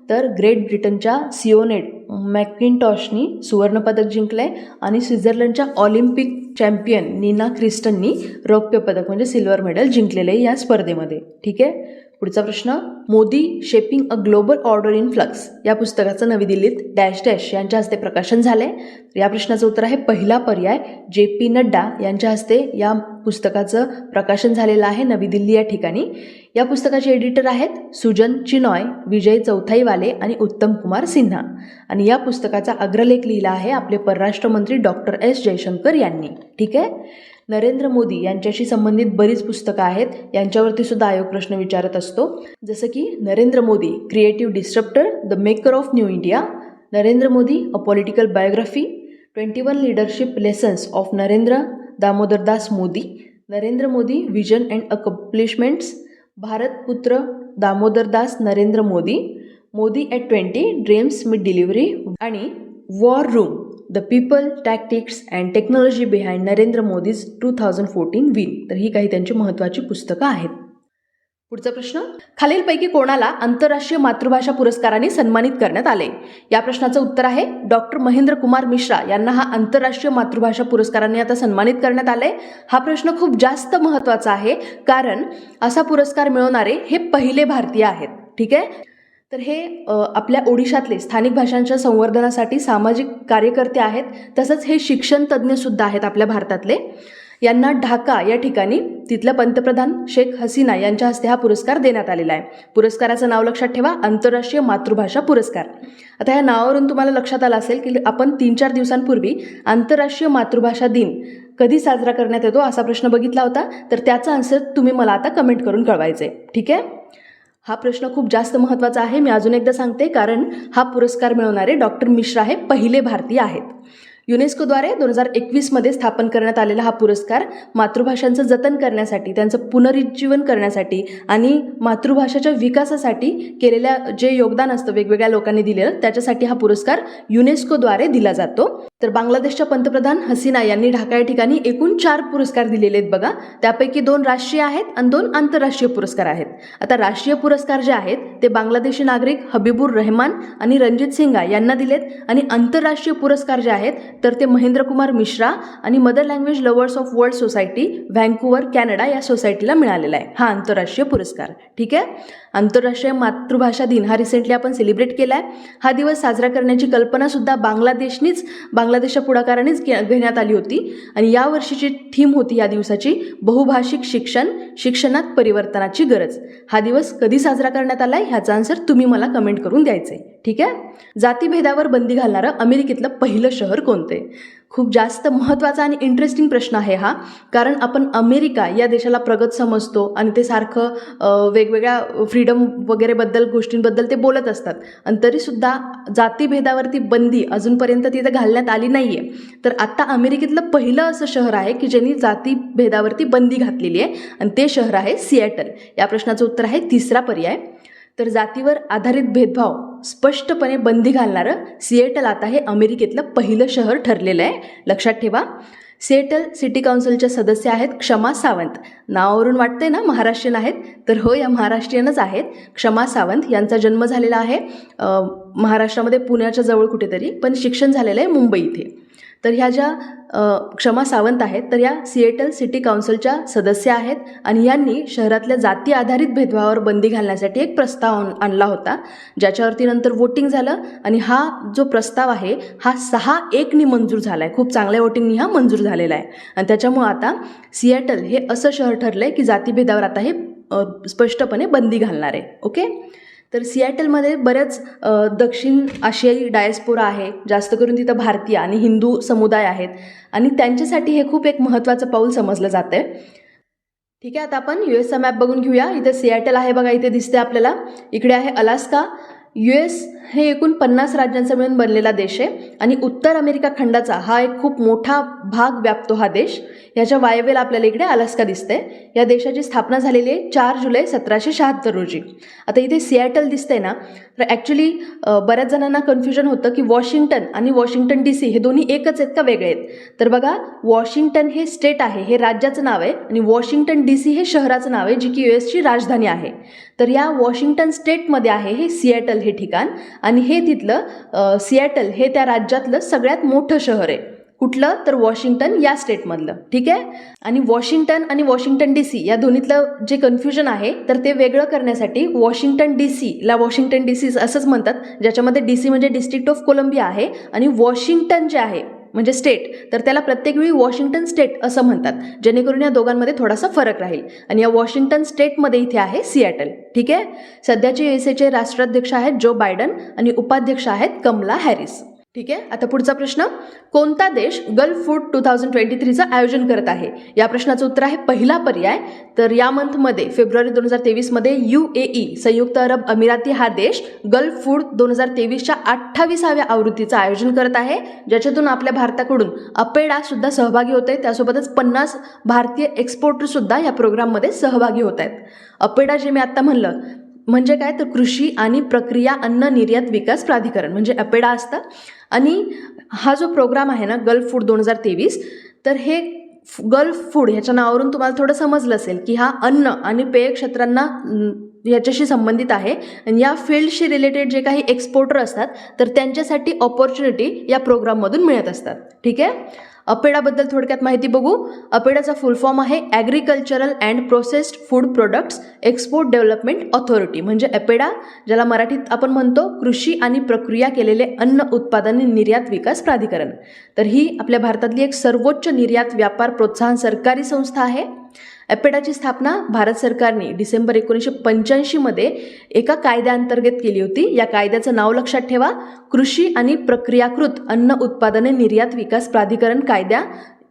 S1: तर ग्रेट ब्रिटनच्या सिओनेट मॅकिंटॉशनी सुवर्णपदक जिंकलं आहे आणि स्वित्झर्लंडच्या ऑलिम्पिक चॅम्पियन नीना क्रिस्टननी रौप्य पदक म्हणजे सिल्वर मेडल जिंकलेलं आहे या स्पर्धेमध्ये. ठीक आहे. पुढचा प्रश्न, Modi shaping a global order in flux या पुस्तकाचं नवी दिल्लीत डॅश डॅश यांच्या हस्ते प्रकाशन झाले. या प्रश्नाचं उत्तर आहे पहिला पर्याय, JP नड्डा यांच्या हस्ते या पुस्तकाचं प्रकाशन झालेलं आहे नवी दिल्ली या ठिकाणी. या पुस्तकाचे एडिटर आहेत सुजन चिनॉय, विजय चौथाईवाले आणि उत्तम कुमार सिन्हा. आणि या पुस्तकाचा अग्रलेख लिहिला आहे आपले परराष्ट्र मंत्री डॉक्टर S जयशंकर यांनी. ठीक आहे. नरेंद्र मोदी यांच्याशी संबंधित बरीच पुस्तकं आहेत, यांच्यावरती सुद्धा आयोग प्रश्न विचारत असतो, जसं की Narendra Modi creative disruptor, the maker of new India, Narendra Modi a political biography, 21 leadership lessons of Narendra Damodardas Modi, Narendra Modi vision and accomplishments, Bharat Putra Damodardas Narendra Modi, Modi at 20 dreams meet delivery आणि war room, the people, tactics and technology behind Narendra Modi's 2014 win. तर ही काही त्यांची महत्त्वाची पुस्तकं आहेत. पुढचा प्रश्न, खालीलपैकी कोणाला आंतरराष्ट्रीय मातृभाषा पुरस्काराने सन्मानित करण्यात आले? या प्रश्नाचं उत्तर आहे डॉक्टर महेंद्र कुमार मिश्रा यांना हा आंतरराष्ट्रीय मातृभाषा पुरस्काराने आता सन्मानित करण्यात आले. हा प्रश्न खूप जास्त महत्त्वाचा आहे, कारण असा पुरस्कार मिळवणारे हे पहिले भारतीय आहेत. ठीक आहे, तर हे आपल्या ओडिशातले स्थानिक भाषांच्या संवर्धनासाठी सामाजिक कार्यकर्ते आहेत. तसंच हे शिक्षण तज्ज्ञसुद्धा आहेत आपल्या भारतातले. यांना ढाका या ठिकाणी तिथल्या पंतप्रधान शेख हसीना यांच्या हस्ते हा पुरस्कार देण्यात आलेला आहे. पुरस्काराचं नाव लक्षात ठेवा, आंतरराष्ट्रीय मातृभाषा पुरस्कार. आता ह्या नावावरून तुम्हाला लक्षात आलं असेल की आपण 3-4 दिवसांपूर्वी आंतरराष्ट्रीय मातृभाषा दिन कधी साजरा करण्यात येतो असा प्रश्न बघितला होता. तर त्याचा आन्सर तुम्ही मला आता कमेंट करून कळवायचे. ठीक आहे, हा प्रश्न खूप जास्त महत्त्वाचा आहे. मी अजून एकदा सांगते, कारण हा पुरस्कार मिळवणारे डॉक्टर मिश्रा हे पहिले भारतीय आहेत. युनेस्कोद्वारे 2021 स्थापन करण्यात आलेला हा पुरस्कार मातृभाषांचं जतन करण्यासाठी, त्यांचं पुनरुज्जीवन करण्यासाठी आणि मातृभाषेच्या विकासासाठी केलेल्या जे योगदान असतं वेगवेगळ्या लोकांनी दिलेलं, त्याच्यासाठी हा पुरस्कार युनेस्कोद्वारे दिला जातो. तर बांगलादेशच्या पंतप्रधान हसीना यांनी ढाका या ठिकाणी एकूण 4 पुरस्कार दिलेले आहेत बघा. त्यापैकी 2 राष्ट्रीय आहेत आणि 2 आंतरराष्ट्रीय पुरस्कार आहेत. आता राष्ट्रीय पुरस्कार जे आहेत ते बांगलादेशी नागरिक हबीबुर रहमान आणि रणजित सिंगा यांना दिलेत, आणि आंतरराष्ट्रीय पुरस्कार जे आहेत तर ते महेंद्र कुमार मिश्रा आणि mother language lovers of world society Vancouver Canada या सोसायटीला मिळालेला आहे हा आंतरराष्ट्रीय पुरस्कार. ठीक आहे, आंतरराष्ट्रीय मातृभाषा दिन हा रिसेंटली आपण सेलिब्रेट केला आहे. हा दिवस साजरा करण्याची कल्पना सुद्धा बांगलादेशच्या पुढाकारानेच घेण्यात आली होती, आणि या वर्षीची थीम होती या दिवसाची बहुभाषिक शिक्षणात परिवर्तनाची गरज. हा दिवस कधी साजरा करण्यात आला आहे ह्याचा आन्सर तुम्ही मला कमेंट करून द्यायचे. ठीक आहे, जातीभेदावर बंदी घालणारं अमेरिकेतलं पहिलं शहर कोणते? खूप जास्त महत्त्वाचा आणि इंटरेस्टिंग प्रश्न आहे हा, कारण आपण अमेरिका या देशाला प्रगत समजतो आणि ते सारखं वेगवेगळ्या फ्रीडम वगैरे गोष्टींबद्दल ते बोलत असतात, आणि तरीसुद्धा जातीभेदावरती बंदी अजूनपर्यंत तिथे घालण्यात आली नाही आहे. तर आता अमेरिकेतलं पहिलं असं शहर आहे की ज्यांनी जातीभेदावरती बंदी घातलेली आहे, आणि ते शहर आहे सिॲटल. या प्रश्नाचं उत्तर आहे तिसरा पर्याय. तर जातीवर आधारित भेदभाव स्पष्टपणे बंदी घालणारं सिॲटल आता हे अमेरिकेतलं पहिलं शहर ठरलेलं आहे. लक्षात ठेवा, सिॲटल सिटी काउन्सिलच्या सदस्य आहेत क्षमा सावंत. नावावरून वाटतंय ना महाराष्ट्रीयन आहेत, तर हो, या महाराष्ट्रीयनच आहेत. क्षमा सावंत यांचा जन्म झालेला आहे महाराष्ट्रामध्ये पुण्याच्या जवळ कुठेतरी, पण शिक्षण झालेलं आहे मुंबई इथे. तर ह्या ज्या क्षमा सावंत आहेत तर या सिॲटल सिटी काउन्सिलच्या सदस्य आहेत, आणि यांनी शहरातल्या जाती आधारित भेदभावावर बंदी घालण्यासाठी एक प्रस्ताव आणला होता, ज्याच्यावरती नंतर वोटिंग झालं, आणि हा जो प्रस्ताव आहे हा 6-1नी मंजूर झाला आहे. खूप चांगल्या वोटिंगनी हा मंजूर झालेला आहे, आणि त्याच्यामुळं आता सिॲटल हे असं शहर ठरलं आहे की जातीभेदावर आता हे स्पष्टपणे बंदी घालणार आहे. ओके, तर सिॲटलमध्ये बऱ्याच दक्षिण आशियाई डायस्पोरा आहे, जास्त करून तिथं भारतीय आणि हिंदू समुदाय आहेत, आणि त्यांच्यासाठी हे खूप एक महत्त्वाचं पाऊल समजलं जातं आहे. ठीक आहे, आता आपण US मॅप बघून घेऊया. इथे सिॲटल आहे बघा, इथे दिसते आपल्याला. इकडे आहे अलास्का. US हे एकूण 50 राज्यांचा मिळून बनलेला देश आहे, आणि उत्तर अमेरिका खंडाचा हा एक खूप मोठा भाग व्यापतो हा देश. ह्याच्या वायव्येला आपल्याला इकडे अलास्का दिसते. या देशाची स्थापना झालेली आहे 4 जुलै 1776 रोजी. आता इथे सिॲटल दिसतंय ना, तर ॲक्च्युली बऱ्याच जणांना कन्फ्युजन होतं की वॉशिंग्टन आणि वॉशिंग्टन DC हे दोन्ही एकच आहेत का वेगळे आहेत? तर बघा, वॉशिंग्टन हे स्टेट आहे, हे राज्याचं नाव आहे, आणि वॉशिंग्टन DC हे शहराचं नाव आहे, जी की USची राजधानी आहे. तर या वॉशिंग्टन स्टेटमध्ये आहे हे सिॲटल हे ठिकाण, आणि हे तिथलं सिॲटल हे त्या राज्यातलं सगळ्यात मोठं शहर आहे. कुठलं? तर वॉशिंग्टन या स्टेटमधलं. ठीक आहे, आणि वॉशिंग्टन आणि वॉशिंग्टन DC या दोन्हीतलं जे कन्फ्युजन आहे तर ते वेगळं करण्यासाठी वॉशिंग्टन DCला वॉशिंग्टन DC असंच म्हणतात, ज्याच्यामध्ये DC म्हणजे डिस्ट्रिक्ट ऑफ कोलंबिया आहे, आणि वॉशिंग्टन जे आहे म्हणजे स्टेट, तर त्याला प्रत्येक वेळी वॉशिंग्टन स्टेट असं म्हणतात, जेणेकरून या दोघांमध्ये थोडासा फरक राहील. आणि या वॉशिंग्टन स्टेटमध्ये इथे आहे सिॲटल. ठीक आहे, सध्याचे USAचे राष्ट्राध्यक्ष आहेत जो बायडन, आणि उपाध्यक्ष आहेत कमला हॅरिस. ठीक आहे, आता पुढचा प्रश्न, कोणता देश गल्फ फूड 2023चं आयोजन करत आहे? या प्रश्नाचं उत्तर आहे पहिला पर्याय. तर या मंथमध्ये फेब्रुवारी 2023मध्ये UAE संयुक्त अरब अमिराती हा देश गल्फ फूड 2023च्या 28व्या आवृत्तीचं आयोजन करत आहे, ज्याच्यातून आपल्या भारताकडून अपेडा सुद्धा सहभागी होत आहे. त्यासोबतच 50 भारतीय एक्सपोर्टर सुद्धा या प्रोग्राममध्ये सहभागी होत आहेत. अपेडा जे मी आत्ता म्हणलं म्हणजे काय, तर कृषी आणि प्रक्रिया अन्न निर्यात विकास प्राधिकरण म्हणजे अपेडा असतं. आणि हा जो प्रोग्राम आहे ना गल्फ फूड 2023, तर हे गल्फ फूड ह्याच्या नावावरून तुम्हाला थोडं समजलं असेल की हा अन्न आणि पेय क्षेत्रांना याच्याशी संबंधित आहे आणि या फील्डशी रिलेटेड जे काही एक्सपोर्टर असतात तर त्यांच्यासाठी ऑपॉर्च्युनिटी या प्रोग्राममधून मिळत असतात. ठीक आहे. अपेडाबद्दल थोडक्यात माहिती बघू. अपेडाचा फुल फॉर्म आहे agricultural and processed food products export development authority, म्हणजे अपेडा, ज्याला मराठीत आपण म्हणतो कृषी आणि प्रक्रिया केलेले अन्न उत्पादन निर्यात विकास प्राधिकरण. तर ही आपल्या भारतातली एक सर्वोच्च निर्यात व्यापार प्रोत्साहन सरकारी संस्था आहे. अपेडाची स्थापना भारत सरकारने डिसेंबर 1985 एका कायद्याअंतर्गत केली होती. या कायद्याचं नाव लक्षात ठेवा, कृषी आणि प्रक्रियाकृत अन्न उत्पादने निर्यात विकास प्राधिकरण कायदा.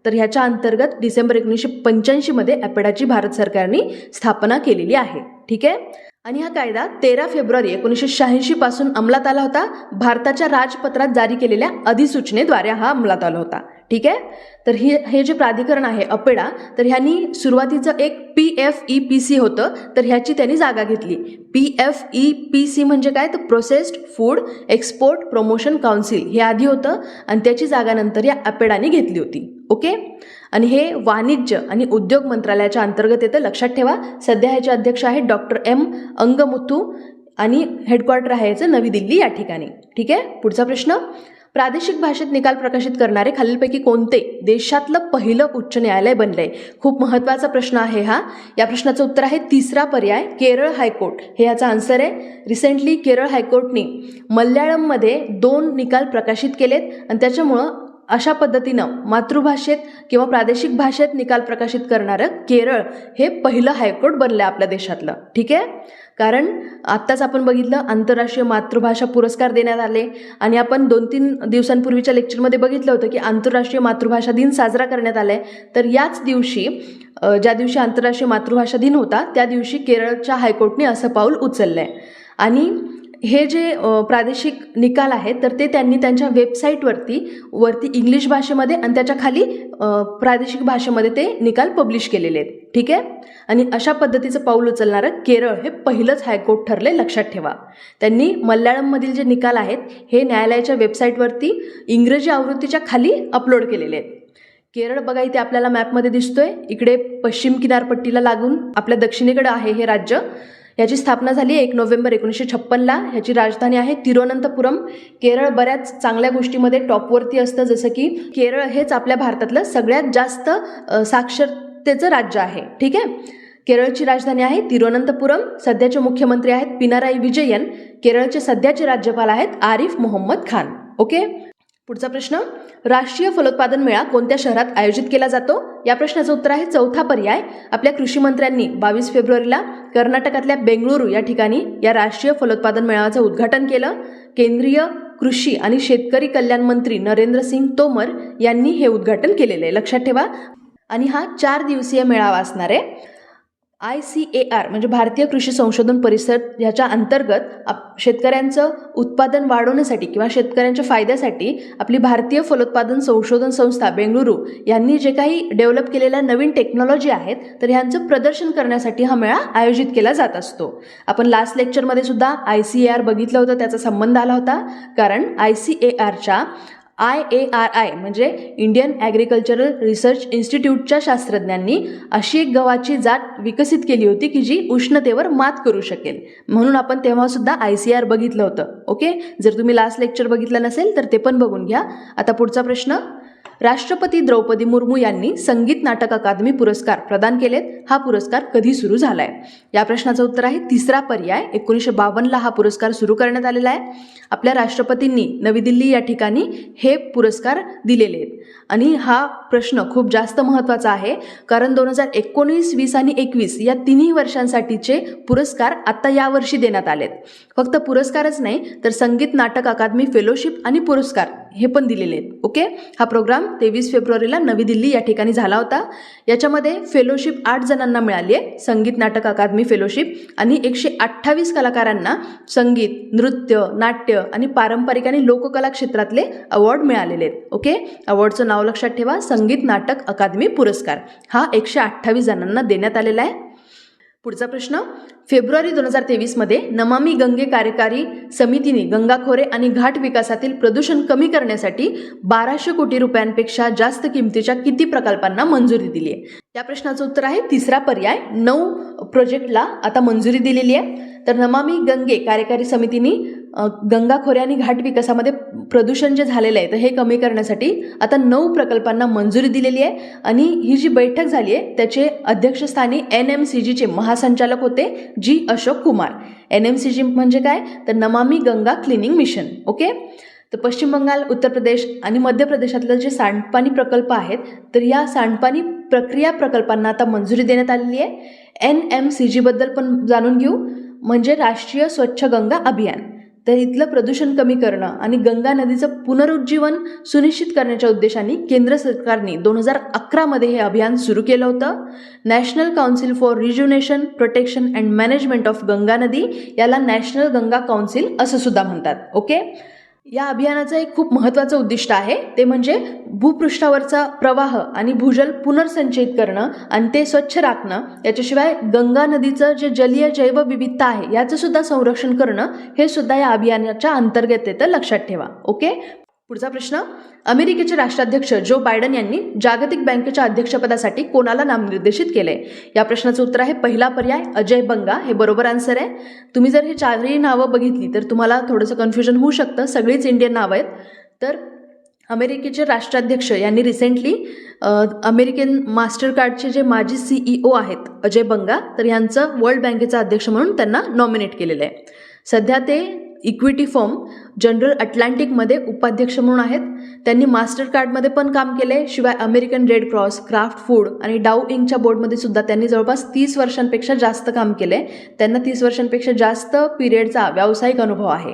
S1: तर ह्याच्या अंतर्गत डिसेंबर 1985 अपेडाची भारत सरकारने स्थापना केलेली आहे. ठीक आहे. आणि हा कायदा 13 फेब्रुवारी 1986 पासून अंमलात आला होता. भारताच्या राजपत्रात जारी केलेल्या अधिसूचनेद्वारे हा अंमलात आला होता. ठीक आहे. तर हे जे प्राधिकरण आहे अपेडा, तर ह्यांनी सुरुवातीचं एक PFEPC होतं, तर ह्याची त्यांनी जागा घेतली. PFEPC म्हणजे काय, तर processed food export promotion council हे आधी होतं आणि त्याची जागा नंतर या अपेडाने घेतली होती. ओके. आणि हे वाणिज्य आणि उद्योग मंत्रालयाच्या अंतर्गत येतं, लक्षात ठेवा. सध्या ह्याचे अध्यक्ष आहेत डॉक्टर M अंगमुथू आणि हेडक्वार्टर आहे याचं नवी दिल्ली या ठिकाणी. ठीक आहे. पुढचा प्रश्न, प्रादेशिक भाषेत निकाल प्रकाशित करणारे खालीलपैकी कोणते देशातलं पहिलं उच्च न्यायालय बनलंय? खूप महत्त्वाचा प्रश्न आहे हा. या प्रश्नाचं उत्तर आहे तिसरा पर्याय, केरळ हायकोर्ट हे याचा आन्सर आहे. रिसेंटली केरळ हायकोर्टने मल्याळममध्ये 2 निकाल प्रकाशित केलेत आणि त्याच्यामुळं अशा पद्धतीनं मातृभाषेत किंवा प्रादेशिक भाषेत निकाल प्रकाशित करणारं केरळ हे पहिलं हायकोर्ट बनलं आपल्या देशातलं. ठीक आहे. कारण आत्ताच आपण बघितलं आंतरराष्ट्रीय मातृभाषा पुरस्कार देण्यात आले आणि आपण 2-3 दिवसांपूर्वीच्या लेक्चरमध्ये बघितलं होतं की आंतरराष्ट्रीय मातृभाषा दिन साजरा करण्यात आला आहे. तर याच दिवशी ज्या दिवशी आंतरराष्ट्रीय मातृभाषा दिन होता त्या दिवशी केरळच्या हायकोर्टने असं पाऊल उचललं आहे. आणि हे जे प्रादेशिक निकाल आहेत तर ते त्यांनी त्यांच्या वेबसाईटवरती इंग्लिश भाषेमध्ये आणि त्याच्या खाली प्रादेशिक भाषेमध्ये ते निकाल पब्लिश केलेले आहेत. ठीक आहे. आणि अशा पद्धतीचं पाऊल उचलणारं केरळ हे पहिलंच हायकोर्ट ठरले, लक्षात ठेवा. त्यांनी मल्याळममधील जे निकाल आहेत हे न्यायालयाच्या वेबसाईटवरती इंग्रजी आवृत्तीच्या खाली अपलोड केलेले आहेत. केरळ बघा इथे आपल्याला मॅपमध्ये दिसतोय. इकडे पश्चिम किनारपट्टीला लागून आपल्या दक्षिणेकडे आहे हे राज्य. याची स्थापना झाली 1 नोव्हेंबर 1956. ह्याची राजधानी आहे तिरुवनंतपुरम. केरळ बऱ्याच चांगल्या गोष्टीमध्ये टॉपवरती असतं, जसं की केरळ हेच आपल्या भारतातलं सगळ्यात जास्त साक्षरतेचं राज्य आहे. ठीक आहे. केरळची राजधानी आहे तिरुवनंतपुरम. सध्याचे मुख्यमंत्री आहेत पिनाराई विजयन. केरळचे सध्याचे राज्यपाल आहेत आरिफ मोहम्मद खान. ओके. पुढचा प्रश्न, राष्ट्रीय फलोत्पादन मेळा कोणत्या शहरात आयोजित केला जातो? या प्रश्नाचं उत्तर आहे चौथा पर्याय. आपल्या कृषी मंत्र्यांनी 22 फेब्रुवारीला कर्नाटकातल्या बेंगळुरू या ठिकाणी या राष्ट्रीय फलोत्पादन मेळाव्याचं उद्घाटन केलं. केंद्रीय कृषी आणि शेतकरी कल्याण मंत्री नरेंद्र सिंग तोमर यांनी हे उद्घाटन केलेलं आहे, लक्षात ठेवा. आणि हा 4 दिवसीय मेळावा असणार आहे. ICAR म्हणजे भारतीय कृषी संशोधन परिषद ह्याच्या अंतर्गत शेतकऱ्यांचं उत्पादन वाढवण्यासाठी किंवा शेतकऱ्यांच्या फायद्यासाठी आपली भारतीय फलोत्पादन संशोधन संस्था बेंगळुरू यांनी जे काही डेव्हलप केलेल्या नवीन टेक्नॉलॉजी आहेत तर ह्यांचं प्रदर्शन करण्यासाठी हा मेळा आयोजित केला जात असतो. आपण लास्ट लेक्चरमध्ये सुद्धा ICAR बघितलं होतं, त्याचा संबंध आला होता. कारण ICARच्या IARI म्हणजे इंडियन ॲग्रिकल्चरल रिसर्च इन्स्टिट्यूटच्या शास्त्रज्ञांनी अशी एक गव्हाची जात विकसित केली होती की जी उष्णतेवर मात करू शकेल. म्हणून आपण तेव्हा सुद्धा ICAR बघितलं होतं. ओके. जर तुम्ही लास्ट लेक्चर बघितलं नसेल तर ते पण बघून घ्या. आता पुढचा प्रश्न, राष्ट्रपती द्रौपदी मुर्मू यांनी संगीत नाटक अकादमी पुरस्कार प्रदान केलेत. हा पुरस्कार कधी सुरू झालाय? या प्रश्नाचं उत्तर आहे तिसरा पर्याय. 1952 हा पुरस्कार सुरू करण्यात आलेला आहे. आपल्या राष्ट्रपतींनी नवी दिल्ली या ठिकाणी हे पुरस्कार दिलेले आहेत. आणि हा प्रश्न खूप जास्त महत्त्वाचा आहे कारण 2019, 20 आणि 21 या तिन्ही वर्षांसाठीचे पुरस्कार आता यावर्षी देण्यात आलेत. फक्त पुरस्कारच नाही तर संगीत नाटक अकादमी फेलोशिप आणि पुरस्कार हे पण दिलेले आहेत. ओके. हा प्रोग्राम 23 फेब्रुवारीला नवी दिल्ली या ठिकाणी झाला होता. याच्यामध्ये फेलोशिप 8 जणांना मिळाली आहे, संगीत नाटक अकादमी फेलोशिप, आणि 128 कलाकारांना संगीत, नृत्य, नाट्य आणि पारंपरिक आणि लोककला क्षेत्रातले अवॉर्ड मिळालेले आहेत. ओके. अवॉर्डचं नाव लक्षात ठेवा, संगीत नाटक अकादमी पुरस्कार. हा 128 जणांना देण्यात आलेला आहे. पुढचा प्रश्न, फेब्रुवारी 2023 मध्ये नमामि गंगे कार्यकारी समितीने गंगा खोरे आणि घाट विकासातील प्रदूषण कमी करण्यासाठी 1200 कोटी रुपयांपेक्षा जास्त किमतीच्या किती प्रकल्पांना मंजुरी दिली आहे? या प्रश्नाचं उत्तर आहे तिसरा पर्याय, 9 प्रोजेक्टला आता मंजुरी दिलेली आहे. तर नमामि गंगे कार्यकारी समितीने गंगा खोरे आणि घाट विकासामध्ये प्रदूषण जे झालेलं आहे तर हे कमी करण्यासाठी आता 9 प्रकल्पांना मंजुरी दिलेली आहे. आणि ही जी बैठक झाली आहे त्याचे अध्यक्षस्थानी NMCGचे महासंचालक होते जी अशोक कुमार. NMCG म्हणजे काय, तर नमामि गंगा क्लिनिंग मिशन. ओके. तर पश्चिम बंगाल, उत्तर प्रदेश आणि मध्य प्रदेशातले जे सांडपाणी प्रकल्प आहेत तर या सांडपाणी प्रक्रिया प्रकल्पांना आता मंजुरी देण्यात आलेली आहे. NMCG बद्दल पण जाणून घेऊ, म्हणजे राष्ट्रीय स्वच्छ गंगा अभियान. तर इथलं प्रदूषण कमी करणं आणि गंगा नदीचं पुनरुज्जीवन सुनिश्चित करण्याच्या उद्देशाने केंद्र सरकारने 2011 मध्ये हे अभियान सुरू केलं होतं. National council for rejuvenation, protection and management of Ganga nadi, याला नॅशनल गंगा काउन्सिल असं सुद्धा म्हणतात. ओके. या अभियानाचं एक खूप महत्त्वाचं उद्दिष्ट आहे, ते म्हणजे भूपृष्ठावरचा प्रवाह आणि भूजल पुनर्संचयित करणं आणि ते स्वच्छ राखणं. याच्याशिवाय गंगा नदीचं जे जलीय जैवविविधता आहे याचं सुद्धा संरक्षण करणं हे सुद्धा या अभियानाच्या अंतर्गत येतं, लक्षात ठेवा. ओके. पुढचा प्रश्न, अमेरिकेचे राष्ट्राध्यक्ष जो बायडन यांनी जागतिक बँकेच्या अध्यक्षपदासाठी कोणाला नामनिर्देशित केले? या प्रश्नाचं उत्तर आहे पहिला पर्याय, अजय बंगा. हे बरोबर आन्सर आहे. तुम्ही जर हे चारही नावं बघितली तर तुम्हाला थोडंसं कन्फ्युजन होऊ शकतं, सगळीच इंडियन नावं आहेत. तर अमेरिकेचे राष्ट्राध्यक्ष यांनी रिसेंटली अमेरिकन मास्टरकार्डचे जे माजी CEO आहेत अजय बंगा, तर यांचं वर्ल्ड बँकेचा अध्यक्ष म्हणून त्यांना नॉमिनेट केलेलं आहे. सध्या ते इक्विटी फर्म जनरल अटलांटिकमध्ये उपाध्यक्ष म्हणून आहेत. त्यांनी मास्टरकार्डमध्ये पण काम केले, शिवाय American red cross, craft food आणि डाऊ इंकच्या बोर्डमध्ये सुद्धा त्यांनी जवळपास 30 वर्षांपेक्षा जास्त काम केले. त्यांना 30 वर्षांपेक्षा जास्त पिरियडचा व्यावसायिक अनुभव आहे.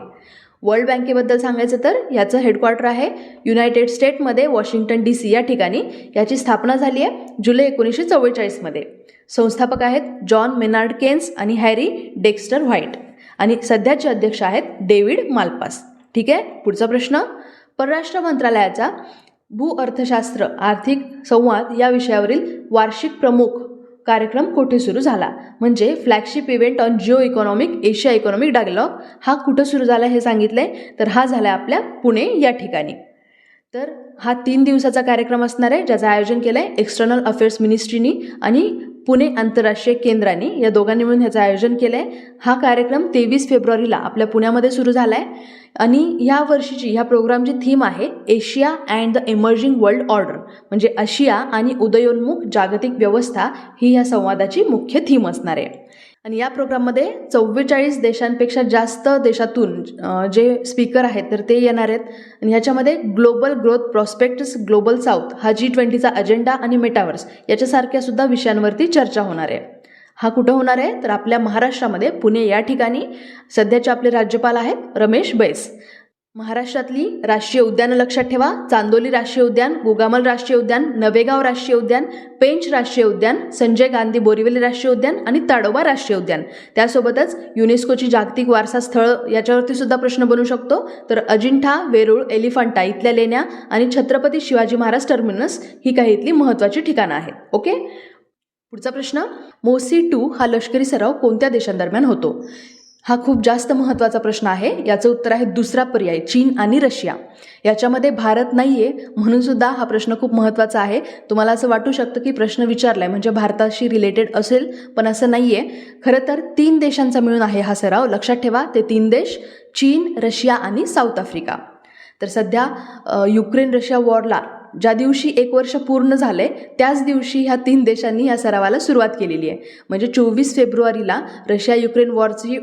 S1: वर्ल्ड बँकेबद्दल सांगायचं तर याचं हेडक्वार्टर आहे युनायटेड स्टेटमध्ये वॉशिंग्टन DC या ठिकाणी. याची स्थापना झाली आहे जुलै 1944 मध्ये. संस्थापक आहेत जॉन मेनार्ड केन्स आणि हॅरी डेक्स्टर व्हाईट आणि सध्याचे अध्यक्ष आहेत डेव्हिड माल्पास. ठीक आहे. पुढचा प्रश्न, परराष्ट्र मंत्रालयाचा भूअर्थशास्त्र आर्थिक संवाद या विषयावरील वार्षिक प्रमुख कार्यक्रम कुठे सुरू झाला? म्हणजे flagship event on geo economic Asia economic dialogue हा कुठं सुरू झाला हे सांगितलंय, तर हा झाला आपल्या पुणे या ठिकाणी. तर हा 3 दिवसाचा कार्यक्रम असणार आहे, ज्याचं आयोजन केलं आहे एक्सटर्नल अफेअर्स मिनिस्ट्रीनी आणि पुणे आंतरराष्ट्रीय केंद्राने, या दोघांनी मिळून ह्याचं आयोजन केलं आहे. हा कार्यक्रम 23 फेब्रुवारीला आपल्या पुण्यामध्ये सुरू झाला आहे आणि या वर्षीची ह्या प्रोग्रामची थीम आहे Asia and the emerging world order, म्हणजे आशिया आणि उदयोन्मुख जागतिक व्यवस्था ही या संवादाची मुख्य थीम असणार आहे. आणि या प्रोग्राममध्ये 44 देशांपेक्षा जास्त देशातून जे स्पीकर आहेत तर ते येणार आहेत. आणि ह्याच्यामध्ये global growth prospects, global south हा G20चा अजेंडा आणि मेटावर्स याच्यासारख्या सुद्धा विषयांवरती चर्चा होणार आहे. हा कुठं होणार आहे, तर आपल्या महाराष्ट्रामध्ये पुणे या ठिकाणी. सध्याचे आपले राज्यपाल आहेत रमेश बैस. महाराष्ट्रातली राष्ट्रीय उद्यानं लक्षात ठेवा, चांदोली राष्ट्रीय उद्यान, गोगामल राष्ट्रीय उद्यान, नवेगाव राष्ट्रीय उद्यान, पेंच राष्ट्रीय उद्यान, संजय गांधी बोरिवली राष्ट्रीय उद्यान आणि ताडोबा राष्ट्रीय उद्यान. त्यासोबतच युनेस्कोची जागतिक वारसा स्थळं याच्यावरती सुद्धा प्रश्न बनू शकतो. तर अजिंठा, वेरूळ, एलिफंटा इथल्या लेण्या आणि छत्रपती शिवाजी महाराज टर्मिनस ही काही इथली महत्त्वाची ठिकाणं आहेत. ओके. पुढचा प्रश्न, मोसी-2 हा लष्करी सराव कोणत्या देशांदरम्यान होतो? हा खूप जास्त महत्त्वाचा प्रश्न आहे. याचं उत्तर आहे दुसरा पर्याय, चीन आणि रशिया. याच्यामध्ये भारत नाही आहे म्हणून सुद्धा हा प्रश्न खूप महत्त्वाचा आहे. तुम्हाला असं वाटू शकतं की प्रश्न विचारला आहे म्हणजे भारताशी रिलेटेड असेल, पण असं नाही आहे. खरं तर 3 देशांचा मिळून आहे हा सराव. लक्षात ठेवा, ते 3 देश चीन, रशिया आणि साऊथ आफ्रिका. तर सध्या युक्रेन रशिया वॉरला ज्या दिवशी 1 वर्ष पूर्ण झाले त्याच दिवशी ह्या 3 देशांनी या सरावाला सुरुवात केलेली आहे. म्हणजे 24 फेब्रुवारीला रशिया युक्रेन वॉरची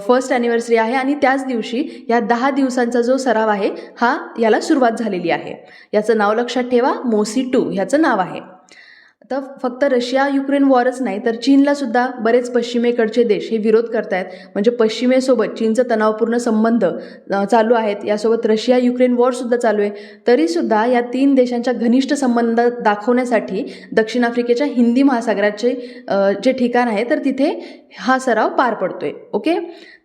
S1: फर्स्ट ॲनिव्हर्सरी आहे आणि त्याच दिवशी या 10 दिवसांचा जो सराव आहे हा याला सुरुवात झालेली आहे. याचं नाव लक्षात ठेवा, मोसी-2 ह्याचं नाव आहे. तर फक्त रशिया युक्रेन वॉरच नाही तर चीनला सुद्धा बरेच पश्चिमेकडचे देश हे विरोध करतायत. म्हणजे पश्चिमेसोबत चीनचं तणावपूर्ण संबंध चालू आहेत. यासोबत रशिया युक्रेन वॉरसुद्धा चालू आहे. तरीसुद्धा या 3 देशांच्या घनिष्ठ संबंध दाखवण्यासाठी दक्षिण आफ्रिकेच्या हिंदी महासागराचे जे ठिकाण आहे तर तिथे हा सराव पार पडतोय. ओके.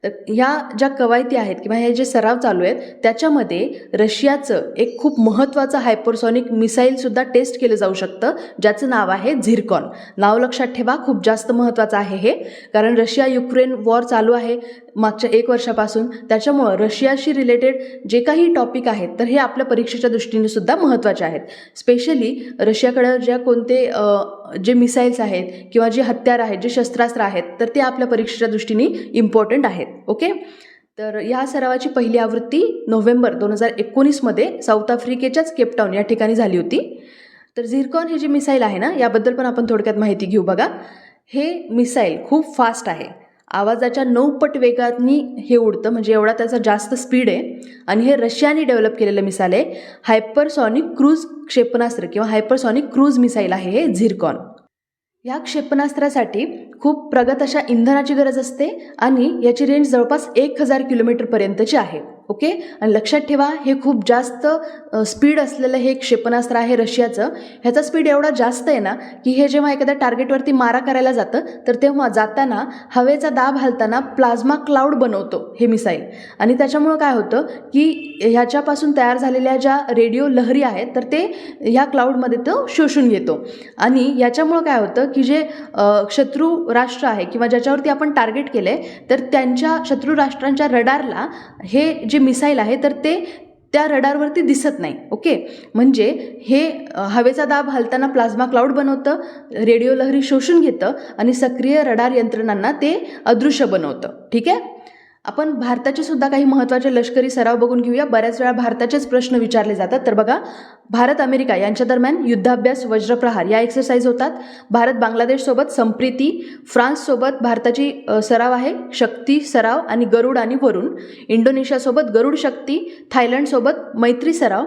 S1: तर ह्या ज्या कवायती आहेत किंवा हे जे सराव चालू आहेत त्याच्यामध्ये रशियाचं एक खूप महत्त्वाचं हायपरसॉनिक मिसाईलसुद्धा टेस्ट केलं जाऊ शकतं, ज्याचं नाव आहे झिरकॉन. नाव लक्षात ठेवा, खूप जास्त महत्त्वाचं आहे हे, कारण रशिया युक्रेन वॉर चालू आहे मागच्या 1 वर्षापासून. त्याच्यामुळं रशियाशी रिलेटेड जे काही टॉपिक आहेत तर हे आपल्या परीक्षेच्या दृष्टीने सुद्धा महत्त्वाचे आहेत. स्पेशली रशियाकडं ज्या कोणते जे मिसाईल्स आहेत किंवा जे हत्यार आहेत, जे शस्त्रास्त्र आहेत, तर ते आपल्या परीक्षेच्या दृष्टीने इम्पॉर्टंट आहेत. ओके, तर या सरावाची पहिली आवृत्ती नोव्हेंबर 2019मध्ये साऊथ आफ्रिकेच्याच केपटाऊन या ठिकाणी झाली होती. तर झिरकॉन हे जे मिसाईल आहे ना, याबद्दल पण आपण थोडक्यात माहिती घेऊ. बघा, हे मिसाईल खूप फास्ट आहे, आवाजाच्या 9 पट वेगाने हे उडतं, म्हणजे एवढा त्याचा जास्त स्पीड आहे. आणि हे रशियाने डेव्हलप केलेलं मिसाईल आहे. हायपरसॉनिक क्रूज क्षेपणास्त्र किंवा हायपरसॉनिक क्रूज मिसाईल आहे हे झिरकॉन. या क्षेपणास्त्रासाठी खूप प्रगत अशा इंधनाची गरज असते आणि याची रेंज जवळपास 1000 किलोमीटरपर्यंतची आहे. ओके, आणि लक्षात ठेवा, हे खूप जास्त स्पीड असलेलं हे क्षेपणास्त्र आहे रशियाचं. ह्याचा स्पीड एवढा जास्त आहे ना की हे जेव्हा एखाद्या टार्गेटवरती मारा करायला जातं तर तेव्हा जाताना हवेचा दाब हलताना प्लाझ्मा क्लाउड बनवतो हे मिसाईल. आणि त्याच्यामुळं काय होतं की ह्याच्यापासून तयार झालेल्या ज्या रेडिओ लहरी आहेत तर ते ह्या क्लाउडमध्ये तो शोषून घेतो. आणि याच्यामुळं काय होतं की जे शत्रू राष्ट्र आहे किंवा ज्याच्यावरती आपण टार्गेट केलं आहे तर त्यांच्या शत्रू राष्ट्रांच्या रडारला हे जे मिसाईल आहे तर ते त्या रडारवरती दिसत नाही. ओके, म्हणजे हे हवेचा दाब हलताना प्लाझ्मा क्लाउड बनवतं, रेडिओ लहरी शोषून घेतं आणि सक्रिय रडार यंत्रणांना ते अदृश्य बनवतं. ठीक आहे, आपण भारताचे सुद्धा काही महत्त्वाचे लष्करी सराव बघून घेऊया. बऱ्याच वेळा भारताचेच प्रश्न विचारले जातात. तर बघा, भारत अमेरिका यांच्या दरम्यान युद्धाभ्यास वज्रप्रहार या एक्सरसाइज होतात. भारत बांगलादेशसोबत संप्रीती, फ्रान्ससोबत भारताची सराव आहे शक्ती सराव आणि गरुड आणि वरुण, इंडोनेशियासोबत गरुड शक्ती, थायलंडसोबत मैत्री सराव,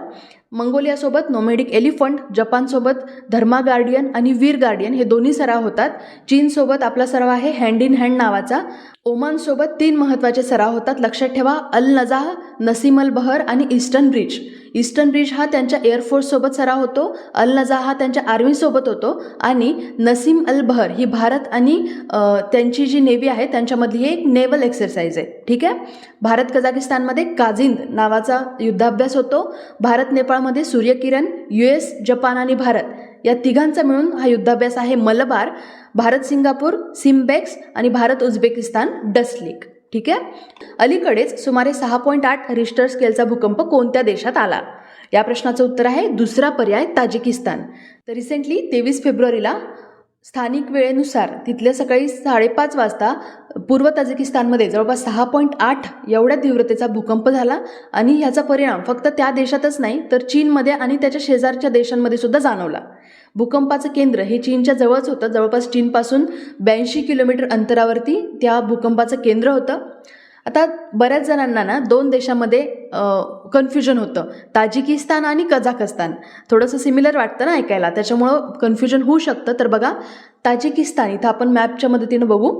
S1: मंगोलियासोबत नोमॅडिक एलिफंट, जपानसोबत धर्मा गार्डियन आणि वीर गार्डियन हे दोन्ही सराव होतात. चीनसोबत आपला सराव आहे हँड इन हँड नावाचा. ओमानसोबत 3 महत्त्वाचे सराव होतात. लक्षात ठेवा, अल नजाह, नसीम अल बहर आणि ईस्टर्न ब्रिज. ईस्टर्न ब्रिज हा त्यांच्या एअरफोर्ससोबत सराव होतो, अल नजाह हा त्यांच्या आर्मीसोबत होतो आणि नसीम अल बहर ही भारत आणि त्यांची जी नेव्ही आहे त्यांच्यामधली ही एक नेव्हल एक्सरसाइज आहे. ठीक आहे, भारत कझाकिस्तानमध्ये काझिंद नावाचा युद्धाभ्यास होतो. भारत नेपाळमध्ये सूर्यकिरण, US, जपान आणि भारत या तिघांचा मिळून हा युद्धाभ्यास आहे मलबार. भारत सिंगापूर सिम्बेक्स आणि भारत उझबेकिस्तान डसलिक. ठीक आहे, अलीकडेच सुमारे 6.8 रिश्टर स्केलचा भूकंप कोणत्या देशात आला? या प्रश्नाचं उत्तर आहे दुसरा पर्याय ताजिकिस्तान. तर रिसेंटली 23 फेब्रुवारीला स्थानिक वेळेनुसार तिथल्या सकाळी 5:30 वाजता पूर्व ताजिकिस्तानमध्ये जवळपास 6.8 एवढ्या तीव्रतेचा भूकंप झाला. आणि ह्याचा परिणाम फक्त त्या देशातच नाही तर चीनमध्ये आणि त्याच्या शेजारच्या देशांमध्ये सुद्धा जाणवला. भूकंपाचं केंद्र हे चीनच्या जवळच होतं, जवळपास चीनपासून 82 किलोमीटर अंतरावरती त्या भूकंपाचं केंद्र होतं. आता बऱ्याच जणांना ना 2 देशामध्ये कन्फ्युजन होतं, ताजिकिस्तान आणि कझाकस्तान. थोडंसं सिमिलर वाटतं ना ऐकायला, त्याच्यामुळं कन्फ्युजन होऊ शकतं. तर बघा, ताजिकिस्तान इथं आपण मॅपच्या मदतीनं बघू.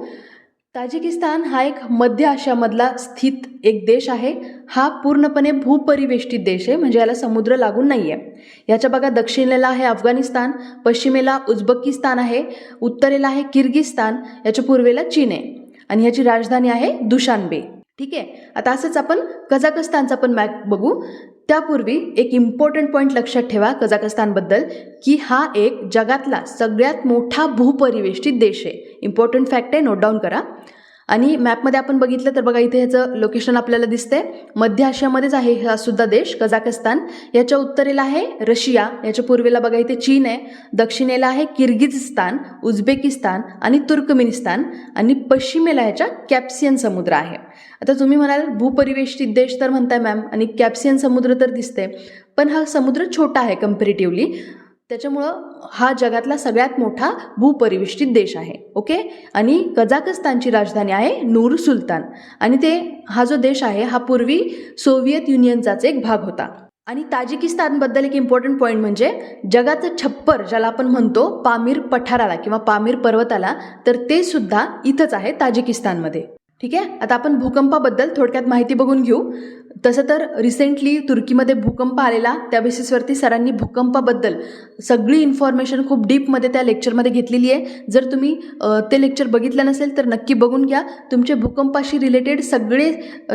S1: ताजिकिस्तान हा एक मध्य आशियामधला स्थित एक देश आहे. हा पूर्णपणे भूपरिवेष्टित देश आहे, म्हणजे याला समुद्र लागून नाही आहे. याच्या बघा, दक्षिणेला आहे अफगाणिस्तान, पश्चिमेला उझबेकिस्तान आहे, उत्तरेला आहे किर्गिस्तान, याच्या पूर्वेला चीन आहे आणि याची राजधानी आहे दुशानबे. ठीक आहे, आता असंच आपण कझाकस्तानचा पण मॅप बघू. त्यापूर्वी एक इम्पॉर्टंट पॉईंट लक्षात ठेवा कझाकस्तानबद्दल, की हा एक जगातला सगळ्यात मोठा भूपरिवेष्टित देश आहे. इम्पॉर्टंट फॅक्ट आहे, नोट डाऊन करा. आणि मॅपमध्ये आपण बघितलं तर बघा, इथे ह्याचं लोकेशन आपल्याला दिसतंय, मध्य आशियामध्येच आहे हा सुद्धा देश कझाकस्तान. याच्या उत्तरेला आहे रशिया, याच्या पूर्वेला बघा इथे चीन आहे, दक्षिणेला आहे किर्गिझस्तान, उझबेकिस्तान आणि तुर्कमेनिस्तान आणि पश्चिमेला ह्याच्या कॅप्सियन समुद्र आहे. आता तुम्ही म्हणाल भूपरिवेष्टित देश तर म्हणताय मॅम आणि कॅप्सियन समुद्र तर दिसते, पण हा समुद्र छोटा आहे कम्पॅरेटिव्हली, त्याच्यामुळं हा जगातला सगळ्यात मोठा भूपरिवेष्टित देश आहे. ओके, आणि कझाकस्तानची राजधानी आहे नूर सुलतान. आणि हा जो देश आहे हा पूर्वी सोव्हिएत युनियनचाच एक भाग होता. आणि ताजिकिस्तानबद्दल एक इम्पॉर्टंट पॉईंट म्हणजे जगाचं छप्पर ज्याला आपण म्हणतो पामीर पठाराला किंवा पामीर पर्वताला, तर ते सुद्धा इथंच आहे ताजिकिस्तानमध्ये. ठीक आहे, आता आपण भूकंपाबद्दल थोडक्यात माहिती बघून घेऊ. तसं तर रिसेंटली तुर्कीमध्ये भूकंप आलेला, त्या बेसिसवरती सरांनी भूकंपाबद्दल सगळी इन्फॉर्मेशन खूप डीपमध्ये त्या लेक्चरमध्ये घेतलेली आहे. जर तुम्ही ते लेक्चर बघितलं नसेल तर नक्की बघून घ्या. तुमचे भूकंपाशी रिलेटेड सगळे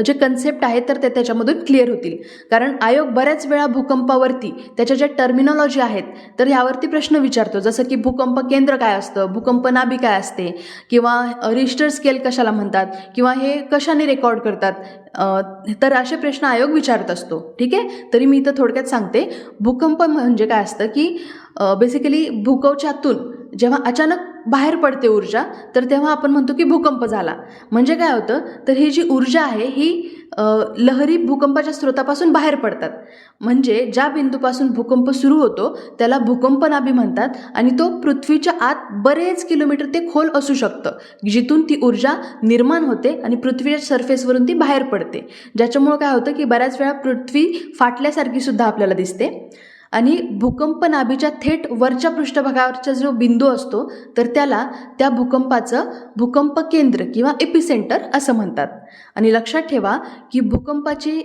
S1: जे कन्सेप्ट आहेत तर ते त्याच्यामधून क्लिअर होतील. कारण आयोग बऱ्याच वेळा भूकंपावरती त्याच्या ज्या टर्मिनॉलॉजी आहेत तर यावरती प्रश्न विचारतो, जसं की भूकंप केंद्र काय असतं, भूकंप नाभी काय असते, किंवा रिश्टर स्केल कशाला म्हणतात, किंवा हे कशाने रेकॉर्ड करतात, तर असे प्रश्न आयोग विचारत असतो. ठीक आहे, तरी मी इथं थोडक्यात सांगते. भूकंप म्हणजे काय असतं की बेसिकली भूकवचातून जेव्हा अचानक बाहेर पडते ऊर्जा तर तेव्हा आपण म्हणतो की भूकंप झाला. म्हणजे काय होतं तर ही जी ऊर्जा आहे ही लहरी भूकंपाच्या स्रोतापासून बाहेर पडतात. म्हणजे ज्या बिंदूपासून भूकंप सुरू होतो त्याला भूकंप नाभी म्हणतात आणि तो पृथ्वीच्या आत बरेच किलोमीटर ते खोल असू शकतं, जिथून ती ऊर्जा निर्माण होते आणि पृथ्वीच्या सरफेसवरून ती बाहेर पडते. ज्याच्यामुळं काय होतं की बऱ्याच वेळा पृथ्वी फाटल्यासारखी सुद्धा आपल्याला दिसते. आणि भूकंप नाभीच्या थेट वरच्या पृष्ठभागावरचा जो बिंदू असतो तर त्याला त्या भूकंपाचं भूकंप केंद्र किंवा एपिसेंटर असं म्हणतात. आणि लक्षात ठेवा की भूकंपाची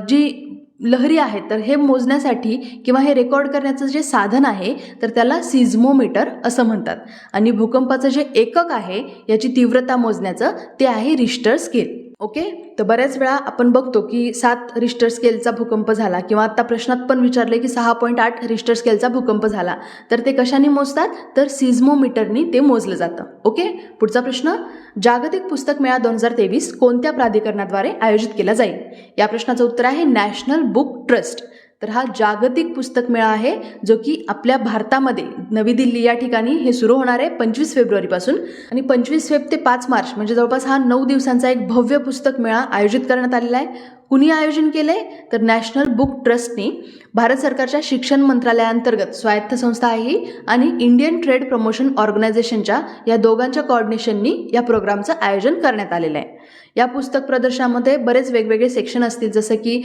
S1: जी लहरी आहेत तर हे मोजण्यासाठी किंवा हे रेकॉर्ड करण्याचं जे साधन आहे तर त्याला सिझमोमीटर असं म्हणतात. आणि भूकंपाचं जे एकक आहे याची तीव्रता मोजण्याचं ते आहे रिश्टर स्केल. ओके, तर बऱ्याच वेळा आपण बघतो की 7 रिश्टर स्केलचा भूकंप झाला, किंवा आता प्रश्नात पण विचारले की 6.8 रिश्टर स्केलचा भूकंप झाला, तर ते कशाने मोजतात तर सिझमोमीटरनी ते मोजलं जातं. ओके, पुढचा प्रश्न, जागतिक पुस्तक मेळा 2023 कोणत्या प्राधिकरणाद्वारे आयोजित केला जाईल? या प्रश्नाचं उत्तर आहे नॅशनल बुक ट्रस्ट. तर हा जागतिक पुस्तक मेळा आहे जो की आपल्या भारतामध्ये नवी दिल्ली या ठिकाणी हे सुरू होणार आहे 25 फेब्रुवारीपासून. आणि 25 फेब ते 5 मार्च म्हणजे जवळपास हा 9 दिवसांचा एक भव्य पुस्तक मेळा आयोजित करण्यात आलेला आहे. कुणी आयोजन केलं आहे तर नॅशनल बुक ट्रस्टनी, भारत सरकारच्या शिक्षण मंत्रालयाअंतर्गत स्वायत्त संस्था आहे ही, आणि इंडियन ट्रेड प्रमोशन ऑर्गनायझेशनच्या या दोघांच्या कोऑर्डिनेशननी या प्रोग्रामचं आयोजन करण्यात आलेलं आहे. या पुस्तक प्रदर्शनामध्ये बरेच वेगवेगळे सेक्शन असतील, जसं की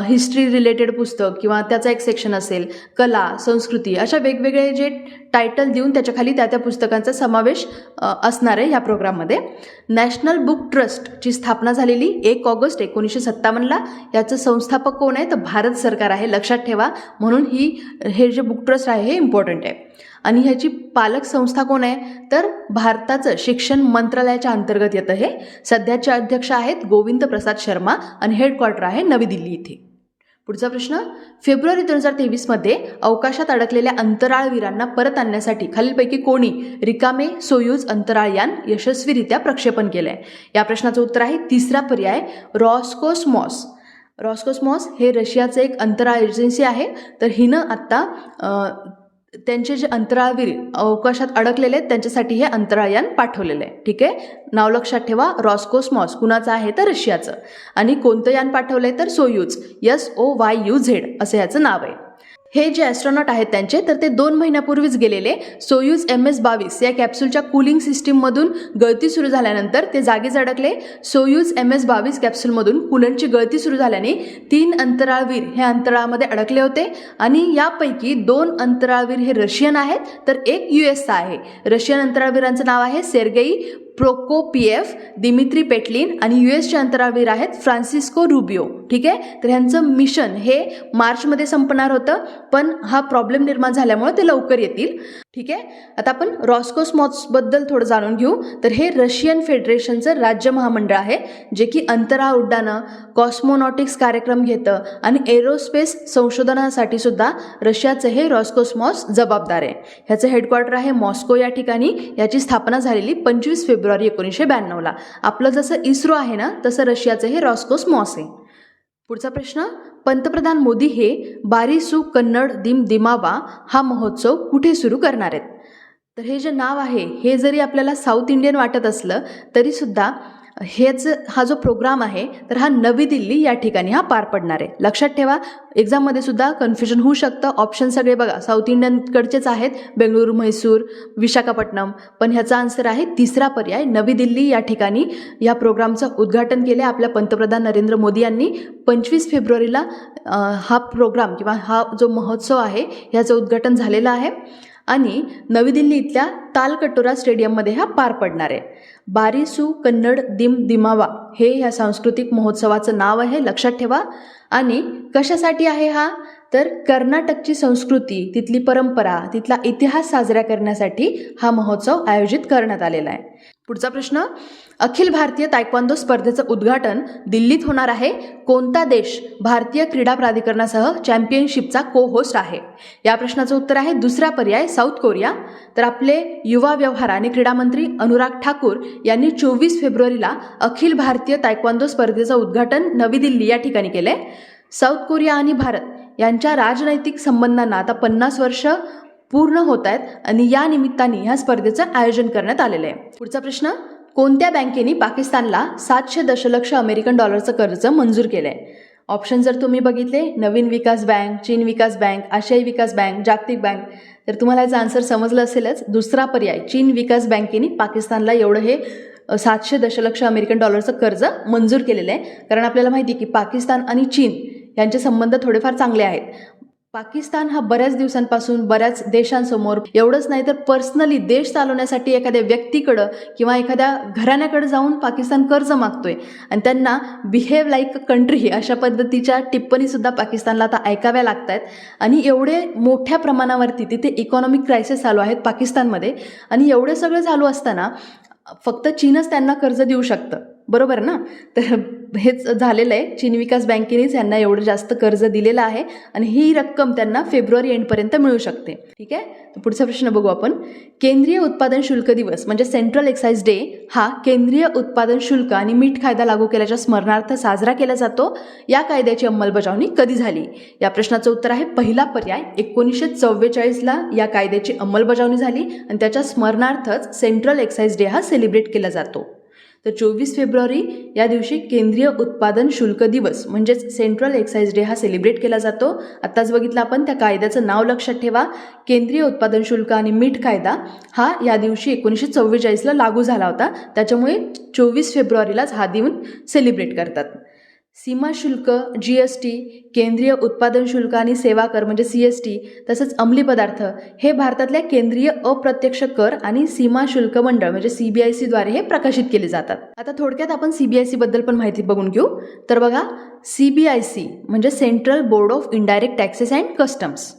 S1: हिस्ट्री रिलेटेड पुस्तक किंवा त्याचा एक सेक्शन असेल, कला, संस्कृती, अशा वेगवेगळे जे टायटल देऊन त्याच्याखाली त्या पुस्तकांचा समावेश असणार आहे ह्या प्रोग्राममध्ये. नॅशनल बुक ट्रस्टची स्थापना झालेली 1 ऑगस्ट 1957ला. याचं संस्थापक कोण आहे तर भारत सरकार आहे, लक्षात ठेवा. म्हणून हे जे बुक ट्रस्ट आहे हे इम्पॉर्टंट आहे. आणि ह्याची पालक संस्था कोण आहे तर भारताचं शिक्षण मंत्रालयाच्या अंतर्गत येतं हे. सध्याचे अध्यक्ष आहेत गोविंद प्रसाद शर्मा आणि हेडक्वार्टर आहे नवी दिल्ली इथे. पुढचा प्रश्न, फेब्रुवारी 2023मध्ये अवकाशात अडकलेल्या अंतराळवीरांना परत आणण्यासाठी खालीलपैकी कोणी रिकामे सोयूज अंतराळयान यशस्वीरित्या प्रक्षेपण केलंय? या प्रश्नाचं उत्तर आहे तिसरा पर्याय, रॉस्कोस्मॉस. रॉस्कोस्मॉस हे रशियाचं एक अंतराळ एजन्सी आहे. तर हिनं आत्ता त्यांचे जे अंतराळवीर अवकाशात अडकलेले आहेत त्यांच्यासाठी हे अंतराळयान पाठवलेलं आहे. ठीक आहे, नाव लक्षात ठेवा, रॉस्कोस्मॉस कुणाचं आहे तर रशियाचं. आणि कोणतं यान पाठवलं आहे तर सोयूज, SOYUZ असं याचं नाव आहे. हे जे ॲस्ट्रॉनॉट आहेत त्यांचे तर ते 2 महिन्यापूर्वीच गेलेले. सोयूज MS-22 या कॅप्सूलच्या कूलिंग सिस्टीममधून गळती सुरू झाल्यानंतर ते जागीच अडकले. सोयूज MS-22 कॅप्सूलमधून कूलंटची गळती सुरू झाल्याने 3 अंतराळवीर हे अंतराळामध्ये अडकले होते. आणि यापैकी 2 अंतराळवीर हे रशियन आहेत तर एक US आहे. रशियन अंतराळवीरांचं नाव आहे सेर्गेई प्रोकोपिएफ, दिमित्री पेटलिन, आणि USचे अंतराळवीर आहेत फ्रान्सिस्को रुबियो. ठीक आहे, तर ह्यांचं मिशन हे मार्चमध्ये संपणार होतं, पण हा प्रॉब्लेम निर्माण झाल्यामुळे ते लवकर येतील. ठीक आहे, आता आपण रॉस्कोस्मॉसबद्दल थोडं जाणून घेऊ. तर हे रशियन फेडरेशनचं राज्य महामंडळ आहे जे की अंतराळ उड्डाणं, कॉस्मोनॉटिक्स कार्यक्रम घेतं आणि एरोस्पेस संशोधनासाठी सुद्धा रशियाचं हे रॉस्कोस्मॉस जबाबदार आहे. ह्याचं हेडक्वार्टर आहे मॉस्को या ठिकाणी. याची स्थापना झालेली 25 फेब्रुवारी 1992ला. आपलं जसं इस्रो आहे ना तसं रशियाचं हे रॉस्कोस्मॉस आहे. पुढचा प्रश्न, पंतप्रधान मोदी हे बारिसू कन्नड दिमावा हा महोत्सव कुठे सुरू करणार आहेत? तर हे जे नाव आहे हे जरी आपल्याला साऊथ इंडियन वाटत असलं तरीसुद्धा हा जो प्रोग्राम आहे तर हा नवी दिल्ली या ठिकाणी हा पार पडणार आहे. लक्षात ठेवा, एक्झाममध्ये सुद्धा कन्फ्युजन होऊ शकतं. ऑप्शन सगळे बघा साऊथ इंडियनकडचेच आहेत, बेंगळुरू, म्हैसूर, विशाखापट्टणम, पण ह्याचा आन्सर आहे तिसरा पर्याय, नवी दिल्ली या ठिकाणी. या प्रोग्रामचं उद्घाटन केले आपल्या पंतप्रधान नरेंद्र मोदी यांनी. 25 फेब्रुवारीला हा प्रोग्राम किंवा हा जो महोत्सव आहे ह्याचं उद्घाटन झालेलं आहे. आणि नवी दिल्ली इथल्या तालकटोरा स्टेडियममध्ये हा पार पडणार आहे. बारिसू कन्नड दिमावा हे ह्या सांस्कृतिक महोत्सवाचं नाव आहे, लक्षात ठेवा. आणि कशासाठी आहे हा, तर कर्नाटकची संस्कृती, तिथली परंपरा, तिथला इतिहास साजरा करण्यासाठी हा महोत्सव आयोजित करण्यात आलेला आहे. पुढचा प्रश्न, अखिल भारतीय तायक्वांदो स्पर्धेचं उद्घाटन दिल्लीत होणार आहे. कोणता देश भारतीय क्रीडा प्राधिकरणासह चॅम्पियनशिपचा को होस्ट आहे? या प्रश्नाचं उत्तर आहे दुसरा पर्याय, साऊथ कोरिया. तर आपले युवा व्यवहार आणि क्रीडा मंत्री अनुराग ठाकूर यांनी 24 फेब्रुवारीला अखिल भारतीय तायक्वांदो स्पर्धेचं उद्घाटन नवी दिल्ली या ठिकाणी केलंय. साऊथ कोरिया आणि भारत यांच्या राजनैतिक संबंधांना आता 50 वर्ष पूर्ण होत आहेत आणि या निमित्ताने ह्या स्पर्धेचं आयोजन करण्यात आलेलं आहे. पुढचा प्रश्न, कोणत्या बँकेने पाकिस्तानला 700 दशलक्ष अमेरिकन डॉलरचं कर्ज मंजूर केलं आहे? ऑप्शन जर तुम्ही बघितले, नवीन विकास बँक, चीन विकास बँक, आशियाई विकास बँक, जागतिक बँक, तर तुम्हाला याचं आन्सर समजलं असेलच. दुसरा पर्याय, चीन विकास बँकेने पाकिस्तानला एवढं हे 700 दशलक्ष अमेरिकन डॉलरचं कर्ज मंजूर केलेलं आहे. कारण आपल्याला माहिती आहे की पाकिस्तान आणि चीन यांचे संबंध थोडेफार चांगले आहेत. पाकिस्तान हा बऱ्याच दिवसांपासून बऱ्याच देशांसमोर, एवढंच नाही तर पर्सनली देश चालवण्यासाठी एखाद्या व्यक्तीकडं किंवा एखाद्या घराण्याकडे जाऊन पाकिस्तान कर्ज मागतोय आणि त्यांना बिहेव लाईक अ कंट्री अशा पद्धतीच्या टिप्पणीसुद्धा पाकिस्तानला आता ऐकाव्या लागत आहेत. आणि एवढे मोठ्या प्रमाणावरती तिथे इकॉनॉमिक क्रायसिस चालू आहेत पाकिस्तानमध्ये, आणि एवढे सगळं चालू असताना फक्त चीनच त्यांना कर्ज देऊ शकतं, बरोबर ना? तर हेच झालेलं आहे. चीन विकास बँकेनेच यांना एवढं जास्त कर्ज दिलेलं आहे आणि ही रक्कम त्यांना फेब्रुवारी एंडपर्यंत मिळू शकते. ठीक आहे, तर पुढचा प्रश्न बघू आपण. केंद्रीय उत्पादन शुल्क दिवस म्हणजे सेंट्रल एक्साइज डे हा केंद्रीय उत्पादन शुल्क आणि मीठ कायदा लागू केल्याच्या स्मरणार्थ साजरा केला जातो. या कायद्याची अंमलबजावणी कधी झाली? या प्रश्नाचं उत्तर आहे पहिला पर्याय, 1944ला या कायद्याची अंमलबजावणी झाली आणि त्याच्या स्मरणार्थच सेंट्रल एक्साइज डे हा सेलिब्रेट केला जातो. तर 24 फेब्रुवारी या दिवशी केंद्रीय उत्पादन शुल्क दिवस म्हणजेच सेंट्रल एक्साइज डे हा सेलिब्रेट केला जातो. आत्ताच बघितलं आपण, त्या कायद्याचं नाव लक्षात ठेवा. केंद्रीय उत्पादन शुल्क आणि मीठ कायदा हा या दिवशी 1944ला लागू झाला होता, त्याच्यामुळे 24 फेब्रुवारीलाच हा दिन सेलिब्रेट करतात. सीमा शुल्क, GST, केंद्रीय उत्पादन शुल्क आणि सेवा कर म्हणजे CST, तसंच अंमली पदार्थ हे भारतातल्या केंद्रीय अप्रत्यक्ष कर आणि सीमा शुल्क मंडळ म्हणजे CBIC द्वारे हे प्रकाशित केले जातात. आता थोडक्यात आपण CBIC बद्दल पण माहिती बघून घेऊ. तर बघा, CBIC म्हणजे central board of indirect taxes and customs.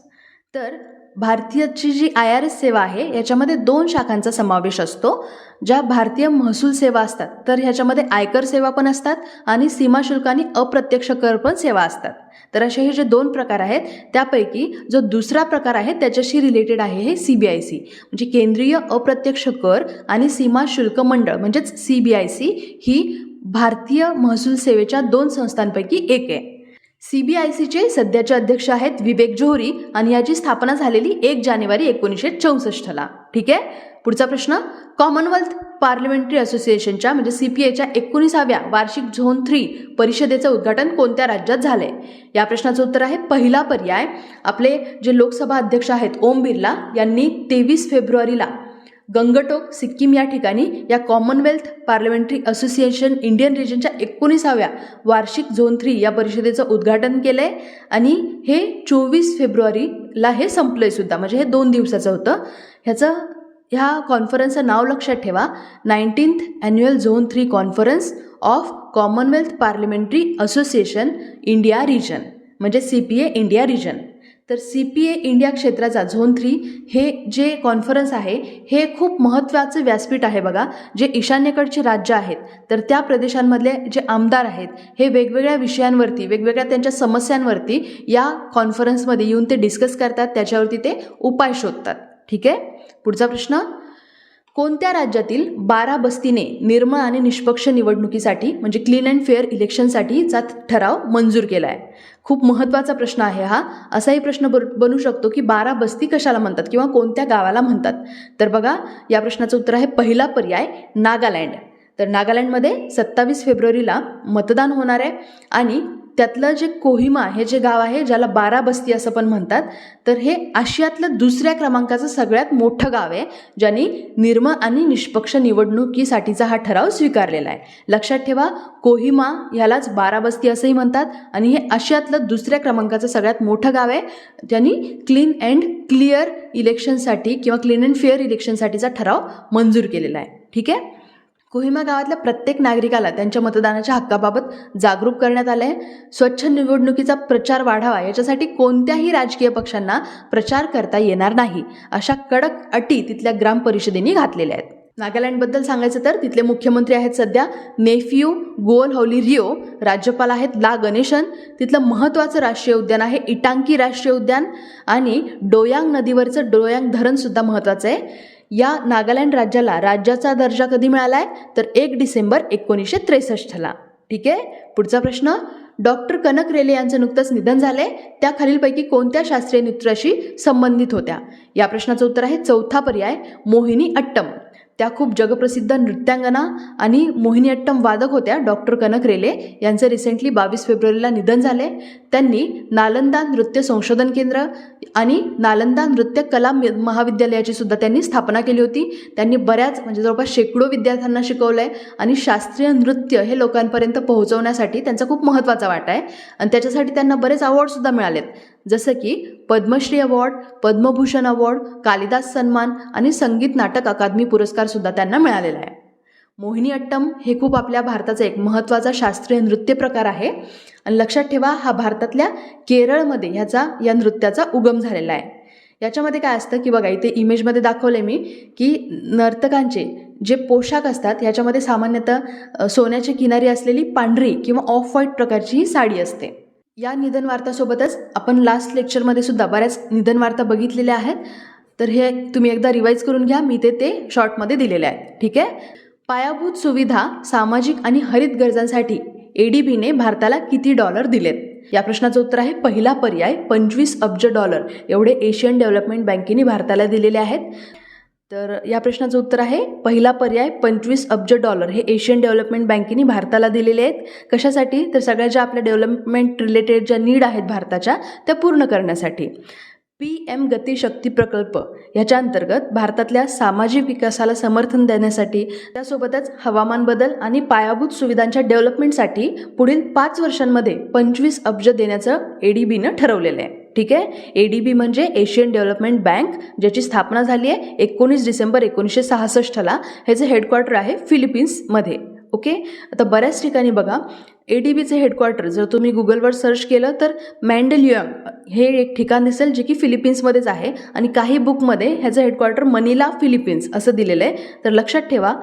S1: तर भारतीयची जी IRS सेवा आहे याच्यामध्ये 2 शाखांचा समावेश असतो. ज्या भारतीय महसूल सेवा असतात तर ह्याच्यामध्ये आयकर सेवा पण असतात आणि सीमाशुल्क आणि अप्रत्यक्ष कर पण सेवा असतात. तर असे हे जे 2 प्रकार आहेत त्यापैकी जो दुसरा प्रकार आहे त्याच्याशी रिलेटेड आहे हे CBIC म्हणजे केंद्रीय अप्रत्यक्ष कर आणि सीमा शुल्क मंडळ म्हणजेच CBIC ही भारतीय महसूल सेवेच्या 2 संस्थांपैकी एक आहे. CBICचे सध्याचे अध्यक्ष आहेत विवेक जोहरी आणि याची स्थापना झालेली 1 जानेवारी 1964ला. ठीक आहे, पुढचा प्रश्न, कॉमनवेल्थ पार्लमेंटरी असोसिएशनच्या म्हणजे CPAच्या 19व्या वार्षिक झोन 3 परिषदेचं उद्घाटन कोणत्या राज्यात झालंय? या प्रश्नाचं उत्तर आहे पहिला पर्याय, आपले जे लोकसभा अध्यक्ष आहेत ओम बिर्ला यांनी 23 फेब्रुवारीला गंगटोक सिक्कीम या ठिकाणी या कॉमनवेल्थ पार्लमेंटरी असोसिएशन इंडियन रिजनच्या 19व्या वार्षिक झोन 3 या परिषदेचं उद्घाटन केलंय आणि हे 24 फेब्रुवारीला हे संपलंय सुद्धा, म्हणजे हे 2 दिवसाचं होतं. ह्या कॉन्फरन्सचं नाव लक्षात ठेवा, 19th annual zone 3 conference of commonwealth parliamentary association India region म्हणजे CPA इंडिया रिजन. तर CPA इंडिया क्षेत्राचा झोन 3 हे जे कॉन्फरन्स आहे हे खूप महत्त्वाचं व्यासपीठ आहे बघा. जे ईशान्येकडचे राज्य आहेत तर त्या प्रदेशांमधले जे आमदार आहेत हे वेगवेगळ्या विषयांवरती, वेगवेगळ्या त्यांच्या समस्यांवरती या कॉन्फरन्समध्ये येऊन ते डिस्कस करतात, त्याच्यावरती ते उपाय शोधतात. ठीक आहे, पुढचा प्रश्न, कोणत्या राज्यातील 12 बस्तीने निर्मळ आणि निष्पक्ष निवडणुकीसाठी म्हणजे क्लीन अँड फेअर इलेक्शनसाठीचा ठराव मंजूर केला आहे? खूप महत्त्वाचा प्रश्न आहे हा. असाही प्रश्न बनू शकतो की 12 बस्ती कशाला म्हणतात किंवा कोणत्या गावाला म्हणतात? तर बघा, या प्रश्नाचं उत्तर आहे पहिला पर्याय, नागालँड. तर नागालँडमध्ये 27 फेब्रुवारीला मतदान होणार आहे आणि त्यातलं जे कोहिमा हे जे गाव आहे, ज्याला 12 बस्ती असं पण म्हणतात, तर हे आशियातलं दुसऱ्या क्रमांकाचं सगळ्यात मोठं गाव आहे, ज्यांनी निर्मळ आणि निष्पक्ष निवडणुकीसाठीचा हा ठराव स्वीकारलेला आहे. लक्षात ठेवा, कोहिमा ह्यालाच 12 बस्ती असंही म्हणतात आणि हे आशियातलं दुसऱ्या क्रमांकाचं सगळ्यात मोठं गाव आहे, ज्यांनी क्लीन अँड क्लिअर इलेक्शनसाठी किंवा क्लीन अँड फेअर इलेक्शनसाठीचा ठराव मंजूर केलेला आहे. ठीक आहे. कोहिमा गावातल्या प्रत्येक नागरिकाला त्यांच्या मतदानाच्या हक्काबाबत जागरूक करण्यात आलं आहे. स्वच्छ निवडणुकीचा प्रचार वाढावा याच्यासाठी कोणत्याही राजकीय पक्षांना प्रचार करता येणार नाही, अशा कडक अटी तिथल्या ग्रामपरिषदेने घातलेल्या आहेत. नागालँडबद्दल सांगायचं तर तिथले मुख्यमंत्री आहेत सध्या नेफ्यू गोवलहौली-रियो, राज्यपाल आहेत ला गणेशन, तिथलं महत्त्वाचं राष्ट्रीय उद्यान आहे इटांकी राष्ट्रीय उद्यान आणि डोयांग नदीवरचं डोयांग धरणसुद्धा महत्त्वाचं आहे. या नागालँड राज्याला राज्याचा दर्जा कधी मिळाला आहे, तर 1 डिसेंबर 1963ला. ठीक आहे. पुढचा प्रश्न, डॉक्टर कनक रेले यांचं नुकतंच निधन झाले, त्या खालीलपैकी कोणत्या शास्त्रीय नृत्याशी संबंधित होत्या? या प्रश्नाचं उत्तर आहे चौथा पर्याय, मोहिनी अट्टम. त्या खूप जगप्रसिद्ध नृत्यांगना आणि मोहिनी अट्टम वादक होत्या डॉक्टर कनक रेले. यांचं रिसेंटली 22 फेब्रुवारीला निधन झाले. त्यांनी नालंदा नृत्य संशोधन केंद्र आणि नालंदा नृत्य कला महाविद्यालयाची सुद्धा त्यांनी स्थापना केली होती. त्यांनी बऱ्याच म्हणजे जवळपास शेकडो विद्यार्थ्यांना शिकवलं आहे आणि शास्त्रीय नृत्य हे लोकांपर्यंत पोहोचवण्यासाठी त्यांचा खूप महत्त्वाचा वाटा आहे आणि त्याच्यासाठी त्यांना बरेच अवॉर्डसुद्धा मिळालेत, जसं की पद्मश्री अवॉर्ड, पद्मभूषण अवॉर्ड, कालिदास सन्मान आणि संगीत नाटक अकादमी पुरस्कार सुद्धा त्यांना मिळालेला आहे. मोहिनी अट्टम हे खूप आपल्या भारताचा एक महत्त्वाचा शास्त्रीय नृत्य प्रकार आहे आणि लक्षात ठेवा, हा भारतातल्या केरळमध्ये या नृत्याचा उगम झालेला आहे. याच्यामध्ये काय असतं की बघा, इथे इमेजमध्ये दाखवले मी की नर्तकांचे जे पोशाख असतात ह्याच्यामध्ये सामान्यतः सोन्याची किनारी असलेली पांढरी किंवा ऑफ व्हाईट प्रकारची ही साडी असते. या निधन वार्तासोबतच आपण लास्ट लेक्चरमध्ये सुद्धा बऱ्याच निधन वार्ता बघितलेल्या आहेत, तर हे तुम्ही एकदा रिवाईज करून घ्या. मी ते शॉर्टमध्ये दिलेले आहेत. ठीक आहे. पायाभूत सुविधा, सामाजिक आणि हरित गरजांसाठी ADBने भारताला किती डॉलर दिलेत? या प्रश्नाचं उत्तर आहे पहिला पर्याय, 25 अब्ज डॉलर एवढे एशियन डेव्हलपमेंट बँकेने भारताला दिलेले आहेत. तर या प्रश्नाचं उत्तर आहे पहिला पर्याय, 25 अब्ज डॉलर हे एशियन डेव्हलपमेंट बँकेने भारताला दिलेले आहेत. कशासाठी? तर सगळ्या ज्या आपल्या डेव्हलपमेंट रिलेटेड ज्या नीड आहेत भारताच्या, त्या पूर्ण करण्यासाठी. PM गती शक्ती प्रकल्प ह्याच्या अंतर्गत भारतातल्या सामाजिक विकासाला समर्थन देण्यासाठी, त्यासोबतच हवामान बदल आणि पायाभूत सुविधांच्या डेव्हलपमेंटसाठी पुढील 5 वर्षांमध्ये 25 अब्ज देण्याचं ADBनं ठरवलेलं आहे. ठीक आहे. ADB म्हणजे एशियन डेव्हलपमेंट बँक, ज्याची स्थापना झाली आहे 19 डिसेंबर 1966ला. ह्याचं हेडक्वार्टर आहे फिलिपिन्समध्ये. ओके. आता बऱ्याच ठिकाणी बघा, ADBचे हेडक्वार्टर जर तुम्ही गुगलवर सर्च केलं तर मँडलियांग हे एक ठिकाण दिसेल, जे की फिलिपिन्समध्येच आहे आणि काही बुकमध्ये ह्याचं हेडक्वार्टर मनिला फिलिपिन्स असं दिलेलं आहे. तर लक्षात ठेवा,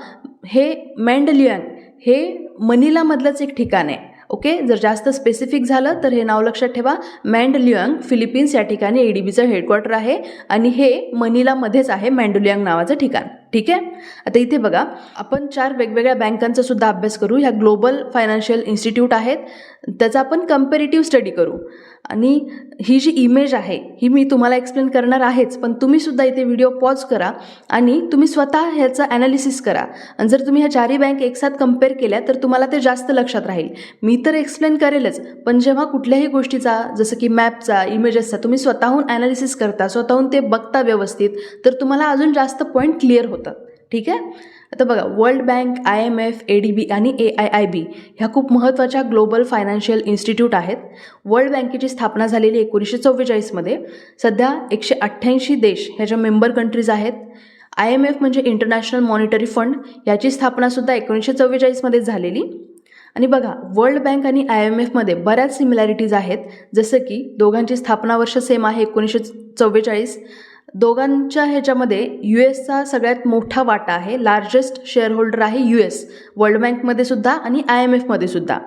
S1: हे मँडलियांग हे मनिलामधलंच एक ठिकाण आहे. ओके. जर जास्त स्पेसिफिक झालं तर हे नाव लक्षात ठेवा, मँडलियांग फिलिपिन्स या ठिकाणी ADBचं हेडक्वार्टर आहे आणि हे मनिलामध्येच आहे मँडलियांग नावाचं ठिकाण. ठीक आहे. आता इथे बघा, आपण 4 वेगवेगळ्या बँकांचा सुद्धा अभ्यास करू. ह्या ग्लोबल फायनान्शियल इन्स्टिट्यूट आहेत, त्याचा आपण कम्पॅरेटिव्ह स्टडी करू. आणि ही जी इमेज आहे ही मी तुम्हाला एक्सप्लेन करणार आहेच, पण तुम्ही सुद्धा इथे व्हिडिओ पॉज करा आणि तुम्ही स्वतः ह्याचं ॲनालिसिस करा. आणि जर तुम्ही ह्या 4ही बँक एकसाथ कम्पेअर केल्या तर तुम्हाला ते जास्त लक्षात राहील. मी तर एक्सप्लेन करेलच, पण जेव्हा कुठल्याही गोष्टीचा जसं की मॅपचा, इमेजेसचा तुम्ही स्वतःहून ॲनालिसिस करता, स्वतःहून ते बघता व्यवस्थित, तर तुम्हाला अजून जास्त पॉईंट क्लिअर होतात. ठीक आहे. आता बघा, वर्ल्ड बँक, IMF, ADB आणि AIIB ह्या खूप महत्त्वाच्या ग्लोबल फायनान्शियल इन्स्टिट्यूट आहेत. वर्ल्ड बँकेची स्थापना झालेली 1944मध्ये. सध्या 188 देश ह्याच्या मेंबर कंट्रीज आहेत. IMF म्हणजे इंटरनॅशनल मॉनिटरी फंड, याची स्थापनासुद्धा 1944मध्ये झालेली. आणि बघा, वर्ल्ड बँक आणि IMFमध्ये बऱ्याच सिमिलॅरिटीज आहेत, जसं की दोघांची स्थापना वर्ष सेम आहे 1944. दोघांच्या ह्याच्यामध्ये US सगळ्यात मोठा वाटा आहे, लार्जेस्ट शेअर होल्डर आहे US, वर्ल्ड बँकमध्ये सुद्धा आणि IMFमध्ये सुद्धा.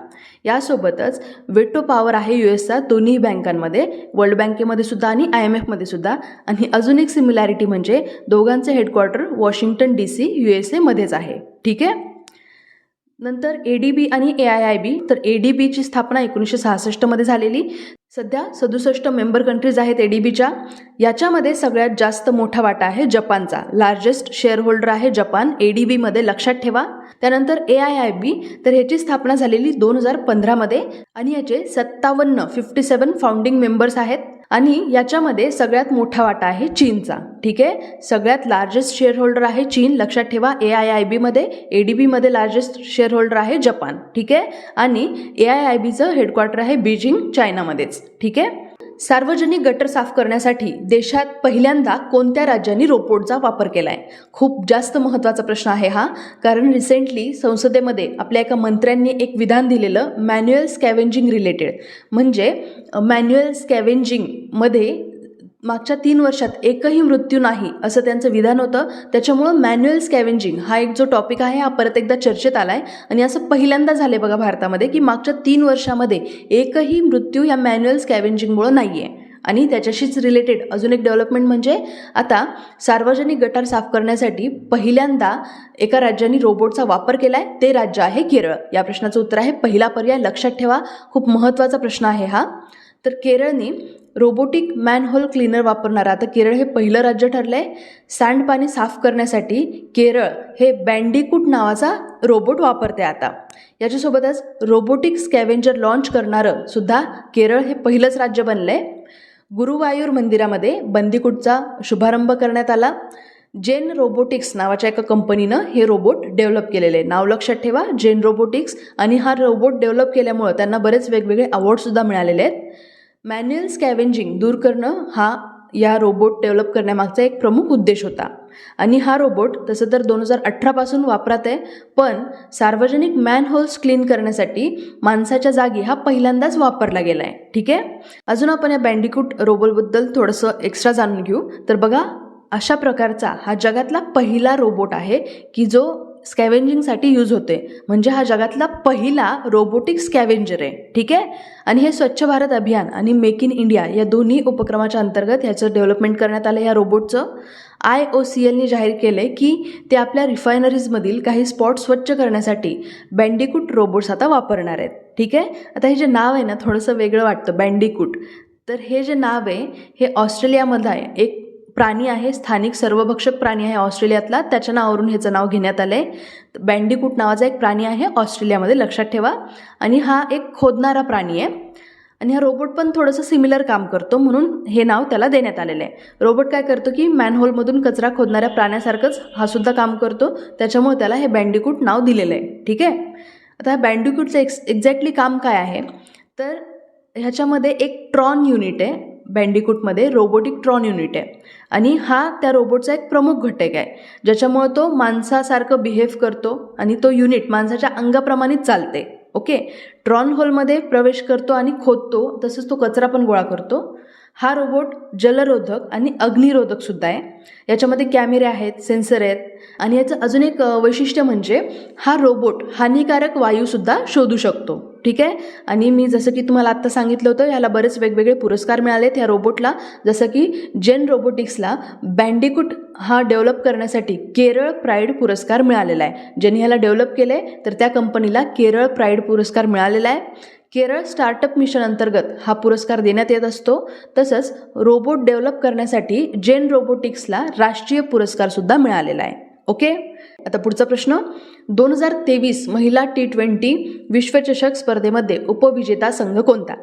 S1: यासोबतच वेटो पॉवर आहे US दोन्ही बँकांमध्ये, वर्ल्ड बँकेमध्ये सुद्धा आणि IMFमध्ये सुद्धा. आणि अजून एक सिमिलॅरिटी म्हणजे दोघांचे हेडक्वार्टर वॉशिंग्टन DC USA मध्येच आहे. ठीक आहे. नंतर ADB आणि AIIB, तर ADBची स्थापना 1966मध्ये झालेली. सध्या 67 मेंबर कंट्रीज आहेत ADBच्या. याच्यामध्ये सगळ्यात जास्त मोठा वाटा आहे जपानचा. लार्जेस्ट शेअर होल्डर आहे जपान ADBमध्ये, लक्षात ठेवा. त्यानंतर AIIB, तर ह्याची स्थापना झालेली 2015मध्ये आणि याचे 57 फाउंडिंग मेंबर्स आहेत. आणि याच्यामध्ये सगळ्यात मोठा वाटा आहे चीनचा. ठीक आहे, सगळ्यात लार्जेस्ट शेअर होल्डर आहे चीन, लक्षात ठेवा. AIIBमध्ये, ADBमध्ये लार्जेस्ट शेअर होल्डर आहे जपान. ठीक आहे, आणि AIIBचं हेडक्वार्टर आहे बीजिंग, चायनामध्येच. ठीक आहे. सार्वजनिक गटर साफ करण्यासाठी देशात पहिल्यांदा कोणत्या राज्यांनी रोबोटचा वापर केला आहे? खूप जास्त महत्त्वाचा प्रश्न आहे हा, कारण रिसेंटली संसदेमध्ये आपल्या एका मंत्र्यांनी एक विधान दिलेलं मॅन्युअल स्कॅव्हेंजिंग रिलेटेड. म्हणजे मॅन्युअल स्कॅव्हेंजिंगमध्ये मागच्या 3 वर्षात एकही मृत्यू नाही असं त्यांचं विधान होतं. त्याच्यामुळं मॅन्युअल स्कॅव्हेंजिंग हा एक जो टॉपिक आहे हा परत एकदा चर्चेत आला आहे. आणि असं पहिल्यांदा झालं आहे बघा भारतामध्ये की मागच्या 3 वर्षामध्ये एकही मृत्यू या मॅन्युअल स्कॅव्हेंजिंगमुळं नाही आहे. आणि त्याच्याशीच रिलेटेड अजून एक डेव्हलपमेंट म्हणजे आता सार्वजनिक गटार साफ करण्यासाठी पहिल्यांदा एका राज्याने रोबोटचा वापर केला आहे. ते राज्य आहे केरळ. या प्रश्नाचं उत्तर आहे पहिला पर्याय, लक्षात ठेवा. खूप महत्त्वाचा प्रश्न आहे हा. तर केरळने रोबोटिक मॅनहोल क्लीनर वापरणारं आता केरळ हे पहिलं राज्य ठरलं आहे. सांडपाणी साफ करण्यासाठी केरळ हे बँडिकूट नावाचा रोबोट वापरते आता. याच्यासोबतच रोबोटिक स्कॅव्हेंजर लॉन्च करणारं सुद्धा केरळ हे पहिलंच राज्य बनलं आहे. गुरुवायूर मंदिरामध्ये बंदीकूटचा शुभारंभ करण्यात आला. जेन रोबोटिक्स नावाच्या एका कंपनीनं हे रोबोट डेव्हलप केलेले आहे. नाव लक्षात ठेवा, जेन रोबोटिक्स. आणि हा रोबोट डेव्हलप केल्यामुळं त्यांना बरेच वेगवेगळे अवॉर्डसुद्धा मिळालेले आहेत. मॅन्युअल स्कॅव्हेंजिंग दूर करणं हा या रोबोट डेव्हलप करण्यामागचा एक प्रमुख उद्देश होता. आणि हा रोबोट तसं तर 2018 पासून वापरात आहे, पण सार्वजनिक मॅनहोल्स क्लीन करण्यासाठी माणसाच्या जागी हा पहिल्यांदाच वापरला गेला आहे. ठीक आहे. अजून आपण या बँडिकूट रोबोटबद्दल थोडंसं एक्स्ट्रा जाणून घेऊ. तर बघा, अशा प्रकारचा हा जगातला पहिला रोबोट आहे की जो स्कॅव्हेंजिंगसाठी यूज होते. म्हणजे हा जगातला पहिला रोबोटिक स्कॅव्हेंजर आहे. ठीक आहे. आणि हे स्वच्छ भारत अभियान आणि मेक इन इंडिया या दोन्ही उपक्रमाच्या अंतर्गत ह्याचं डेव्हलपमेंट करण्यात आलं. या रोबोटचं IOCLने जाहीर केलं आहे की ते आपल्या रिफायनरीजमधील काही स्पॉट स्वच्छ करण्यासाठी बँडिकूट रोबोट्स आता वापरणार आहेत. ठीक आहे. आता हे जे नाव आहे ना थोडंसं वेगळं वाटतं, बँडिकूट. तर हे जे नाव आहे हे ऑस्ट्रेलियामधलं आहे. एक प्राणी आहे, स्थानिक सर्वभक्षक प्राणी आहे ऑस्ट्रेलियातला, त्याच्या नावावरून ह्याचं नाव घेण्यात आलं आहे. बँडिकूट नावाचा एक प्राणी आहे ऑस्ट्रेलियामध्ये, लक्षात ठेवा. आणि हा एक खोदणारा प्राणी आहे. आणि हा रोबोट पण थोडंसं सिमिलर काम करतो, म्हणून हे नाव त्याला देण्यात आलेलं आहे. रोबोट काय करतो की मॅनहोलमधून कचरा खोदणाऱ्या प्राण्यासारखंच हा सुद्धा काम करतो, त्याच्यामुळे त्याला हे बँडिकूट नाव दिलेलं आहे. ठीक आहे. आता ह्या बँडिकूटचं एक्झॅक्टली काम काय आहे, तर ह्याच्यामध्ये एक ट्रॉन युनिट आहे. बँडिकूटमध्ये रोबोटिक ट्रॉन युनिट आहे. आणि हा त्या रोबोटचा एक प्रमुख घटक आहे, ज्याच्यामुळे तो माणसासारखं बिहेव करतो आणि तो युनिट माणसाच्या अंगाप्रमाणेच चालते. ओके. ट्रॉन होलमध्ये प्रवेश करतो आणि खोदतो, तसंच तो कचरा पण गोळा करतो. हा रोबोट जलरोधक आणि अग्निरोधक सुद्धा आहे. याच्यामध्ये कॅमेरे आहेत, सेन्सर आहेत. आणि याचं अजून एक वैशिष्ट्य म्हणजे हा रोबोट हानिकारक वायूसुद्धा शोधू शकतो. ठीक आहे. आणि मी जसं की तुम्हाला आत्ता सांगितलं होतं, ह्याला बरेच वेगवेगळे पुरस्कार मिळालेत ह्या रोबोटला. जसं की जेन रोबोटिक्सला बँडिकूट हा डेव्हलप करण्यासाठी केरळ प्राईड पुरस्कार मिळालेला आहे. ज्यांनी ह्याला डेव्हलप केलं आहे तर त्या कंपनीला केरळ प्राईड पुरस्कार मिळालेला आहे. केरळ स्टार्टअप मिशन अंतर्गत हा पुरस्कार देण्यात येत असतो. तसंच रोबोट डेव्हलप करण्यासाठी जेन रोबोटिक्सला राष्ट्रीय पुरस्कारसुद्धा मिळालेला आहे. ओके. आता पुढचा प्रश्न, 2023 महिला T20 विश्वचषक स्पर्धेमध्ये उपविजेता संघ कोणता?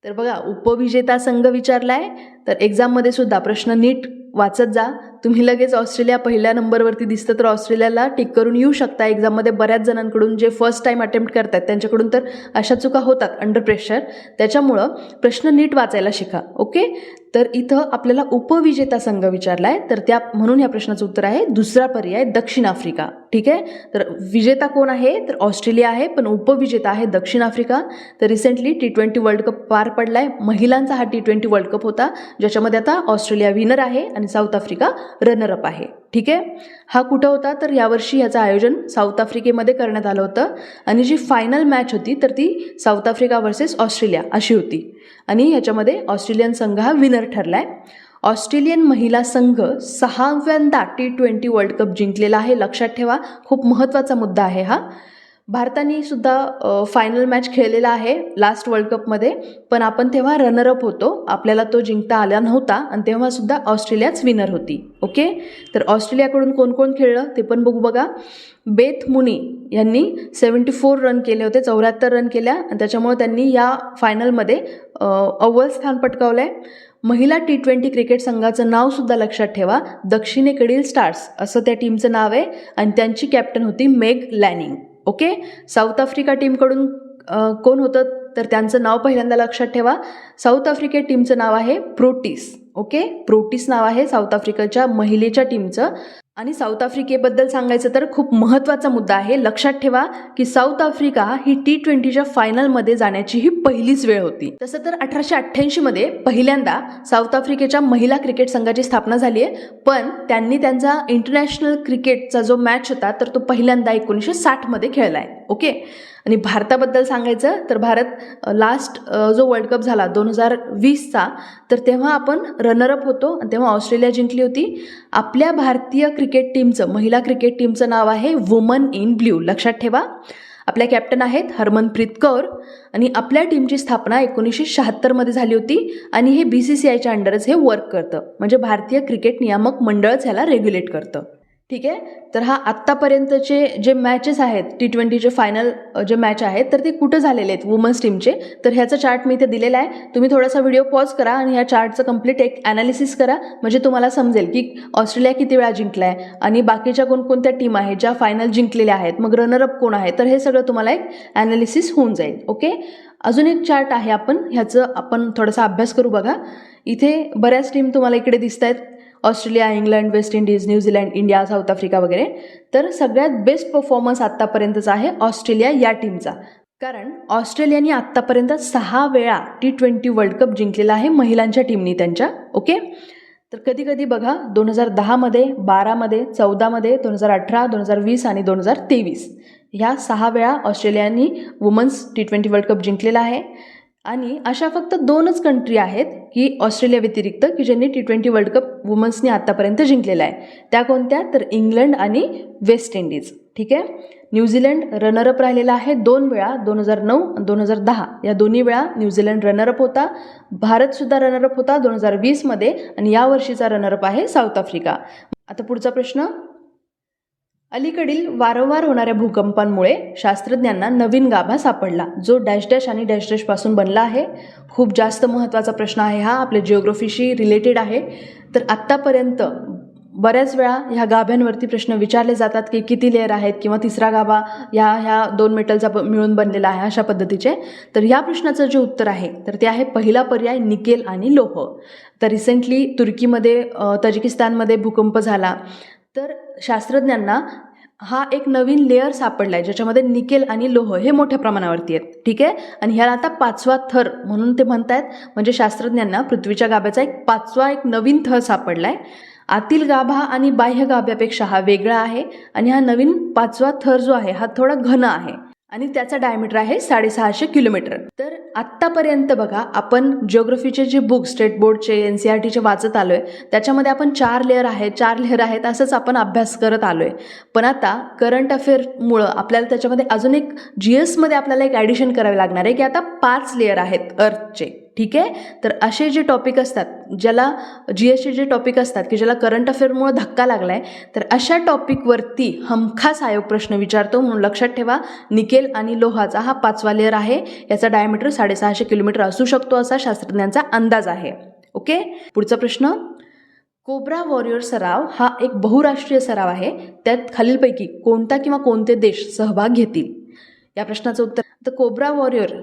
S1: तर बघा, उपविजेता संघ विचारला आहे तर एक्झाममध्ये सुद्धा प्रश्न नीट वाचत जा. तुम्ही लगेच ऑस्ट्रेलिया पहिल्या नंबरवरती दिसतं तर ऑस्ट्रेलियाला टिक करून येऊ शकता. एक्झाममध्ये बऱ्याच जणांकडून जे फर्स्ट टाईम अटेम्प्ट करतात त्यांच्याकडून तर अशा चुका होतात अंडर प्रेशर. त्याच्यामुळं प्रश्न नीट वाचायला शिका. ओके. तर इथं आपल्याला उपविजेता संघ विचारला आहे, तर त्या म्हणून या प्रश्नाचं उत्तर आहे दुसरा पर्याय, दक्षिण आफ्रिका. ठीक आहे. तर विजेता कोण आहे तर ऑस्ट्रेलिया आहे, पण उपविजेता आहे दक्षिण आफ्रिका. तर रिसेंटली T20 वर्ल्ड कप पार पडला आहे. महिलांचा हा T20 वर्ल्ड कप होता, ज्याच्यामध्ये आता ऑस्ट्रेलिया विनर आहे आणि साऊथ आफ्रिका रनरअप आहे. ठीक आहे. हा कुठं होता तर यावर्षी याचं आयोजन साऊथ आफ्रिकेमध्ये करण्यात आलं होतं. आणि जी फायनल मॅच होती तर ती साऊथ आफ्रिका वर्सेस ऑस्ट्रेलिया अशी होती. आणि ह्याच्यामध्ये ऑस्ट्रेलियन संघ हा विनर ठरला आहे. ऑस्ट्रेलियन महिला संघ 6व्यांदा T20 वर्ल्ड कप जिंकलेला आहे. लक्षात ठेवा, खूप महत्त्वाचा मुद्दा आहे हा. भारताने सुद्धा फायनल मॅच खेळलेला आहे लास्ट वर्ल्ड कपमध्ये, पण आपण तेव्हा रनरअप होतो, आपल्याला तो जिंकता आला नव्हता आणि तेव्हासुद्धा ऑस्ट्रेलियाच विनर होती. ओके, तर ऑस्ट्रेलियाकडून कोण कोण खेळलं ते पण बघू बघा. बेथ मुनी यांनी 74 रन केले होते, 74 रन केल्या आणि त्याच्यामुळे त्यांनी या फायनलमध्ये अव्वल स्थान पटकावलं आहे. महिला T20 क्रिकेट संघाचं नावसुद्धा लक्षात ठेवा, दक्षिणेकडील स्टार्स असं त्या टीमचं नाव आहे आणि त्यांची कॅप्टन होती मेग लॅनिंग. ओके, साऊथ आफ्रिका टीमकडून कोण होतं तर त्यांचं नाव पहिल्यांदा लक्षात ठेवा. साऊथ आफ्रिका टीमचं नाव आहे प्रोटीस. ओके, प्रोटीस नाव आहे साऊथ आफ्रिकेच्या महिलेच्या टीमचं. आणि साऊथ आफ्रिकेबद्दल सांगायचं तर खूप महत्त्वाचा मुद्दा आहे, लक्षात ठेवा की साऊथ आफ्रिका ही T20च्या फायनलमध्ये जाण्याची ही पहिलीच वेळ होती. तसं तर 1888मध्ये पहिल्यांदा साऊथ आफ्रिकेच्या महिला क्रिकेट संघाची स्थापना झाली आहे, पण त्यांनी त्यांचा इंटरनॅशनल क्रिकेटचा जो मॅच होता तर तो पहिल्यांदा 1960मध्ये खेळला आहे. ओके, आणि भारताबद्दल सांगायचं तर भारत लास्ट जो वर्ल्ड कप झाला 2020चा तर तेव्हा आपण रनरअप होतो आणि तेव्हा ऑस्ट्रेलिया जिंकली होती. आपल्या भारतीय क्रिकेट टीमचं, महिला क्रिकेट टीमचं नाव आहे वुमन इन ब्ल्यू. लक्षात ठेवा, आपल्या कॅप्टन आहेत हरमनप्रीत कौर आणि आपल्या टीमची स्थापना 1976मध्ये झाली होती आणि हे BCCIच्या अंडरच हे वर्क करतं, म्हणजे भारतीय क्रिकेट नियामक मंडळच ह्याला रेग्युलेट करतं. ठीक आहे, तर हा आत्तापर्यंतचे जे मॅचेस आहेत T20चे फायनल जे मॅच आहेत तर ते कुठं झालेले आहेत वुमन्स टीमचे, तर ह्याचा चार्ट मी इथे दिलेला आहे. तुम्ही थोडासा व्हिडिओ पॉज करा आणि ह्या चार्टचं कंप्लीट एक ॲनालिसिस करा, म्हणजे तुम्हाला समजेल की ऑस्ट्रेलिया किती वेळा जिंकला आहे आणि बाकीच्या कोणकोणत्या टीम आहेत ज्या फायनल जिंकलेल्या आहेत, मग रनरअप कोण आहे, तर हे सगळं तुम्हाला एक ॲनालिसिस होऊन जाईल. ओके, अजून एक चार्ट आहे, ह्याचं आपण थोडासा अभ्यास करू बघा. इथे बऱ्याच टीम तुम्हाला इकडे दिसत आहेत, Australia, England, West Indies, New Zealand, India, south Africa वगैरे. तर सगळ्यात बेस्ट परफॉर्मन्स आत्तापर्यंतचा आहे ऑस्ट्रेलिया या टीमचा, कारण ऑस्ट्रेलियाने आत्तापर्यंत 6 वेळा T20 वर्ल्ड कप जिंकलेला आहे महिलांच्या टीमनी त्यांच्या. ओके, तर कधी कधी बघा 2010मध्ये, 12मध्ये, 14मध्ये, 2018, 2020 आणि 2023 ह्या 6 वेळा ऑस्ट्रेलियाने वुमन्स T20 वर्ल्ड कप जिंकलेला आहे. आणि अशा फक्त 2च कंट्री आहेत की ऑस्ट्रेलिया व्यतिरिक्त की ज्यांनी T20 वर्ल्ड कप वुमन्सनी आत्तापर्यंत जिंकलेला आहे. त्या कोणत्या तर इंग्लंड आणि वेस्ट इंडिज. ठीक आहे, न्यूझीलंड रनरअप राहिलेला आहे 2 वेळा, 2009 आणि 2010 या दोन्ही वेळा न्यूझीलंड रनरअप होता. भारतसुद्धा रनरअप होता 2020मध्ये आणि यावर्षीचा रनरअप आहे साऊथ आफ्रिका. आता पुढचा प्रश्न, अलीकडील वारंवार होणाऱ्या भूकंपांमुळे शास्त्रज्ञांना नवीन गाभा सापडला जो डॅश डॅश आणि डॅश डॅश पासून बनला आहे. खूप जास्त महत्त्वाचा प्रश्न आहे हा, आपल्या जिओग्राफीशी रिलेटेड आहे. तर आत्तापर्यंत बऱ्याच वेळा ह्या गाभ्यांवरती प्रश्न विचारले जातात की किती लेअर आहेत किंवा तिसरा गाभा ह्या 2 मेटलचा मिळून बनलेला आहे, अशा पद्धतीचे. तर या प्रश्नाचं जे उत्तर आहे तर ते आहे पहिला पर्याय निकेल आणि लोह. तर रिसेंटली तुर्कीमध्ये, तजिकिस्तानमध्ये भूकंप झाला, तर शास्त्रज्ञांना हा एक नवीन लेअर सापडला आहे ज्याच्यामध्ये निकेल आणि लोह हे मोठ्या प्रमाणावरती आहेत. ठीक आहे, आणि ह्याला आता 5वा थर म्हणून ते म्हणतायत, म्हणजे शास्त्रज्ञांना पृथ्वीच्या गाभ्याचा एक 5वा एक नवीन थर सापडला आहे. आतील गाभा आणि बाह्य गाभ्यापेक्षा हा वेगळा आहे आणि हा नवीन 5वा थर जो आहे हा थोडा घन आहे आणि त्याचा डायमीटर आहे 650 किलोमीटर. तर आत्तापर्यंत बघा आपण जिओग्राफीचे जे बुक स्टेट बोर्डचे, NCERTचे वाचत आलो आहे त्याच्यामध्ये आपण 4 लेअर आहेत असंच आपण अभ्यास करत आलो आहे. पण आता करंट अफेअरमुळं आपल्याला त्याच्यामध्ये अजून एक GSमध्ये आपल्याला एक ॲडिशन करावे लागणार आहे की आता 5 लेअर आहेत अर्थचे. ठीक आहे, तर असे जे टॉपिक असतात ज्याला GSचे जे टॉपिक असतात की ज्याला करंट अफेअरमुळे धक्का लागला आहे, तर अशा टॉपिकवरती हमखास आयोग प्रश्न विचारतो. म्हणून लक्षात ठेवा, निकेल आणि लोहाचा हा 5वा लेअर आहे, याचा डायमीटर 650 किलोमीटर असू शकतो असा शास्त्रज्ञांचा अंदाज आहे. ओके, पुढचा प्रश्न, कोब्रा वॉरियर सराव हा एक बहुराष्ट्रीय सराव आहे, त्यात खालीलपैकी कोणता किंवा कोणते देश सहभाग घेतील? या प्रश्नाचं उत्तर, तर कोब्रा वॉरियर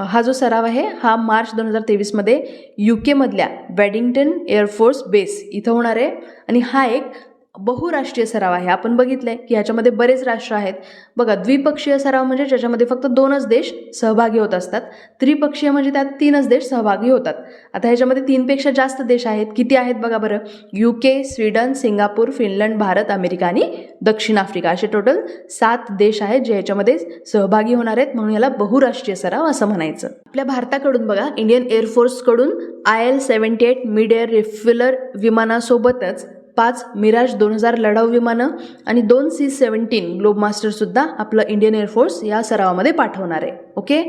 S1: हा जो सराव आहे हा मार्च 2023मध्ये UK मधल्या वेडिंग्टन एअरफोर्स बेस इथं होणार आहे आणि हा एक बहुराष्ट्रीय सराव आहे. आपण बघितलंय की ह्याच्यामध्ये बरेच राष्ट्र आहेत. बघा, द्विपक्षीय सराव म्हणजे ज्याच्यामध्ये फक्त 2च देश सहभागी होत असतात. त्रिपक्षीय म्हणजे त्यात 3च देश सहभागी होतात. आता ह्याच्यामध्ये 3पेक्षा जास्त देश आहेत. किती आहेत बघा बरं, UK, Sweden, Singapore, Finland, Bharat, America आणि दक्षिण आफ्रिका असे टोटल 7 देश आहेत जे ह्याच्यामध्ये सहभागी होणार आहेत. म्हणून याला बहुराष्ट्रीय सराव असं म्हणायचं. आपल्या भारताकडून बघा, इंडियन एअरफोर्सकडून IL-78 मिड एअर रिफ्युलर विमानासोबतच 5 मिराज 2000 लढाऊ विमानं आणि 2 C-17 ग्लोब मास्टरसुद्धा आपलं इंडियन एअरफोर्स या सरावामध्ये पाठवणार आहे. ओके,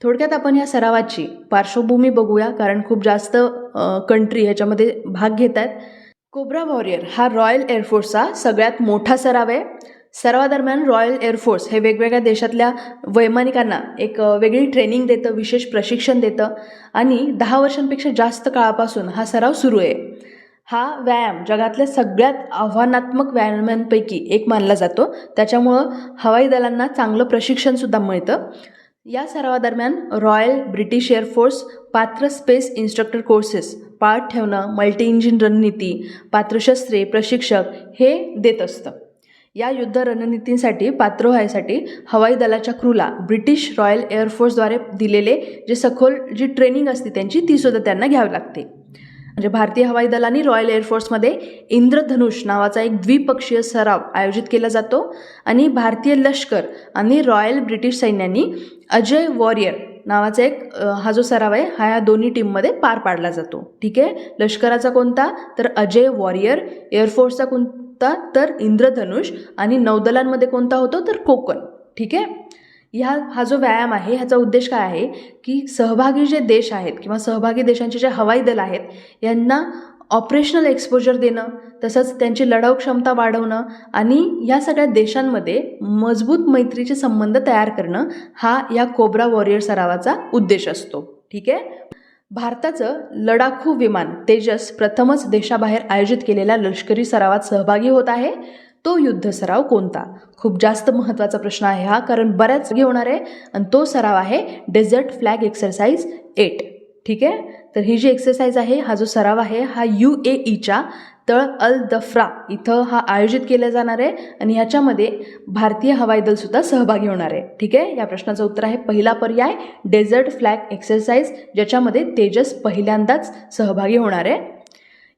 S1: थोडक्यात आपण या सरावाची पार्श्वभूमी बघूया, कारण खूप जास्त कंट्री ह्याच्यामध्ये भाग घेत आहेत. कोब्रा वॉरियर हा रॉयल एअरफोर्सचा सगळ्यात मोठा सराव आहे. सरावादरम्यान रॉयल एअरफोर्स हे वेगवेगळ्या देशातल्या वैमानिकांना एक वेगळी ट्रेनिंग देतं, विशेष प्रशिक्षण देतं आणि 10 वर्षांपेक्षा जास्त काळापासून हा सराव सुरू आहे. हा व्यायाम जगातल्या सगळ्यात आव्हानात्मक व्यायामांपैकी एक मानला जातो. त्याच्यामुळं हवाई दलांना चांगलं प्रशिक्षणसुद्धा मिळतं. या सरावादरम्यान रॉयल ब्रिटिश एअरफोर्स पात्र स्पेस इन्स्ट्रक्टर कोर्सेस, पाळत ठेवणं, मल्टी इंजिन रणनीती, पात्र शस्त्रे, प्रशिक्षक हे देत असतं. या युद्ध रणनीतींसाठी पात्र व्हायसाठी हवाई दलाच्या क्रूला ब्रिटिश रॉयल एअरफोर्सद्वारे दिलेले जे सखोल जी ट्रेनिंग असते त्यांची तीसुद्धा त्यांना घ्यावी लागते. म्हणजे भारतीय हवाई दल आणि रॉयल एअरफोर्समध्ये इंद्रधनुष नावाचा एक द्विपक्षीय सराव आयोजित केला जातो आणि भारतीय लष्कर आणि रॉयल ब्रिटिश सैन्यांनी अजय वॉरियर नावाचा एक हा जो सराव आहे हा या दोन्ही टीममध्ये पार पाडला जातो. ठीक आहे, लष्कराचा कोणता तर अजय वॉरियर, एअरफोर्सचा कोणता तर इंद्रधनुष आणि नौदलांमध्ये कोणता होतो तर कोकण. ठीक आहे, हा जो व्यायाम आहे ह्याचा उद्देश काय आहे की सहभागी जे देश आहेत किंवा सहभागी देशांचे जे हवाई दल आहेत यांना ऑपरेशनल एक्सपोजर देणं, तसंच त्यांची लढाऊ क्षमता वाढवणं आणि या सगळ्या देशांमध्ये मजबूत मैत्रीचे संबंध तयार करणं हा या कोब्रा वॉरियर सरावाचा उद्देश असतो. ठीक आहे, भारताचं लढाखू विमान तेजस प्रथमच देशाबाहेर आयोजित केलेल्या लष्करी सरावात सहभागी होत आहे. तो युद्ध सराव कोणता? खूप जास्त महत्त्वाचा प्रश्न आहे हा, कारण बऱ्याच होणार आहे आणि तो सराव आहे डेझर्ट फ्लॅग एक्सरसाइज 8. ठीक आहे, तर ही जी एक्सरसाइज आहे, हा जो सराव आहे हा UAEच्या तळ अल दफ्रा इथं हा आयोजित केला जाणार आहे आणि ह्याच्यामध्ये भारतीय हवाई दलसुद्धा सहभागी होणार आहे. ठीक आहे, या प्रश्नाचं उत्तर आहे पहिला पर्याय डेझर्ट फ्लॅग एक्सरसाइज, ज्याच्यामध्ये तेजस पहिल्यांदाच सहभागी होणार आहे.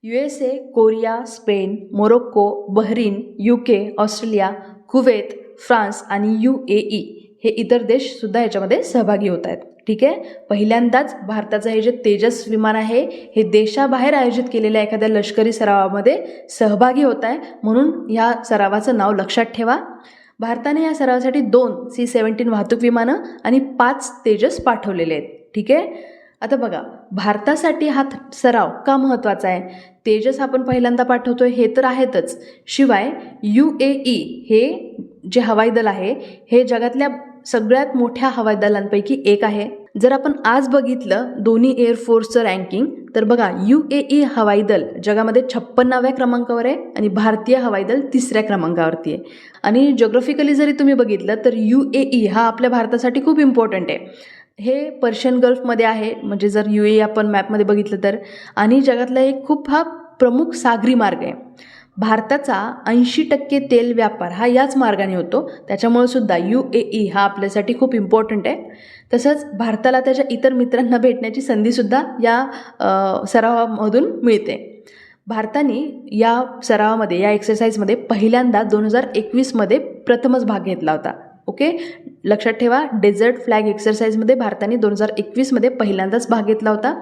S1: USA, Korea, Spain, Morocco, Bahrain, UK, Australia, Kuwait, France आणि UAE हे इतर देशसुद्धा याच्यामध्ये सहभागी होत आहेत. ठीक आहे, पहिल्यांदाच भारताचं हे जे तेजस विमान आहे हे देशाबाहेर आयोजित केलेल्या एखाद्या लष्करी सरावामध्ये सहभागी होत आहे, म्हणून ह्या सरावाचं नाव लक्षात ठेवा. भारताने या सरावासाठी 2 C-17 वाहतूक विमानं आणि 5 तेजस पाठवलेले आहेत. ठीक आहे, आता बघा भारतासाठी हा सराव का महत्त्वाचा आहे. तेजस आपण पहिल्यांदा पाठवतोय हे तर आहेतच, शिवाय UAE हे जे हवाई दल आहे हे जगातल्या सगळ्यात मोठ्या हवाई दलांपैकी एक आहे. जर आपण आज बघितलं दोन्ही एअरफोर्सचं रँकिंग तर बघा UAE हवाई दल जगामध्ये 56व्या क्रमांकावर आहे आणि भारतीय हवाई दल 3ऱ्या क्रमांकावरती आहे. आणि जिओग्राफिकली जरी तुम्ही बघितलं तर UAE हा आपल्या भारतासाठी खूप इम्पॉर्टंट आहे. हे पर्शियन गल्फमध्ये आहे, म्हणजे जर UAE आपण मॅपमध्ये बघितलं तर, आणि जगातला एक खूप हा प्रमुख सागरी मार्ग आहे. भारताचा 80% तेल व्यापार हा याच मार्गाने होतो, त्याच्यामुळे सुद्धा UAE हा आपल्यासाठी खूप इम्पॉर्टंट आहे. तसंच भारताला त्याच्या इतर मित्रांना भेटण्याची संधीसुद्धा या सरावामधून मिळते. भारताने या सरावामध्ये या एक्सरसाइजमध्ये पहिल्यांदा 2021मध्ये प्रथमच भाग घेतला होता. ओके, लक्षात ठेवा डेझर्ट फ्लॅग एक्सरसाइजमध्ये भारताने 2021मध्ये पहिल्यांदाच भाग घेतला होता.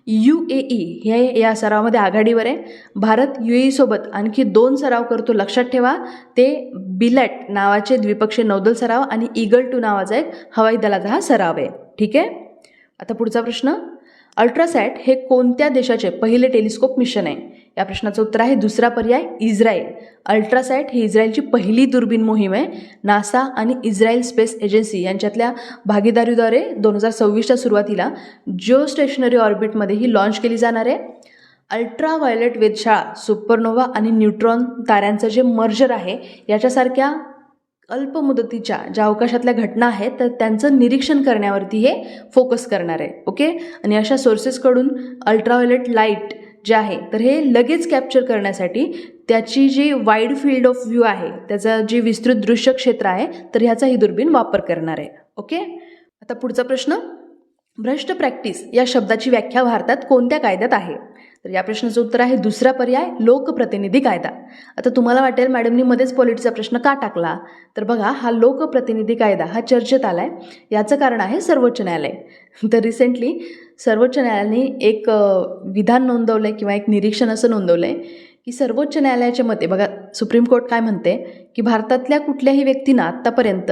S1: UAE हे या सरावामध्ये आघाडीवर आहे. भारत UAE सोबत आणखी 2 सराव करतो, लक्षात ठेवा. ते बिलॅट नावाचे द्विपक्षीय नौदल सराव आणि ईगल 2 नावाचा एक हवाई दलाचा हा सराव आहे. ठीक आहे, आता पुढचा प्रश्न, अल्ट्रासॅट हे कोणत्या देशाचे पहिले टेलिस्कोप मिशन आहे. या प्रश्नाचं उत्तर आहे दुसरा पर्याय इस्रायल. अल्ट्रासॅट ही इस्रायलची पहिली दुर्बीण मोहीम आहे. नासा आणि इस्रायल स्पेस एजन्सी यांच्यातल्या भागीदारीद्वारे 2026च्या सुरुवातीला जिओ स्टेशनरी ऑर्बिटमध्ये ही लॉन्च केली जाणार आहे. अल्ट्राव्हायोलेट वेधशाळा, सुपरनोव्हा आणि न्यूट्रॉन ताऱ्यांचं जे मर्जर आहे याच्यासारख्या अल्प मुदतीच्या ज्या अवकाशातल्या घटना आहेत तर त्यांचं निरीक्षण करण्यावरती हे फोकस करणार आहे. ओके, आणि अशा सोर्सेसकडून अल्ट्राव्हायोलेट लाईट जे आहे तर हे लगेच कॅप्चर करण्यासाठी त्याची जी वाईड फील्ड ऑफ व्ह्यू आहे, त्याचं जे विस्तृत दृश्य क्षेत्र आहे तर ह्याचा ही दुर्बीण वापर करणार आहे. ओके, आता पुढचा प्रश्न, भ्रष्ट प्रॅक्टिस या शब्दाची व्याख्या भारतात कोणत्या कायद्यात आहे. तर या प्रश्नाचं उत्तर आहे दुसरा पर्याय लोकप्रतिनिधी कायदा. आता तुम्हाला वाटेल मॅडमनी मध्येच पॉलिटिचा प्रश्न का टाकला, तर बघा हा लोकप्रतिनिधी कायदा हा चर्चेत आला आहे. याचं कारण आहे सर्वोच्च न्यायालय. तर रिसेंटली सर्वोच्च न्यायालयाने एक विधान नोंदवलं आहे किंवा एक निरीक्षण असं नोंदवलं आहे की सर्वोच्च न्यायालयाच्या मते बघा सुप्रीम कोर्ट काय म्हणते की भारतातल्या कुठल्याही व्यक्तींना आत्तापर्यंत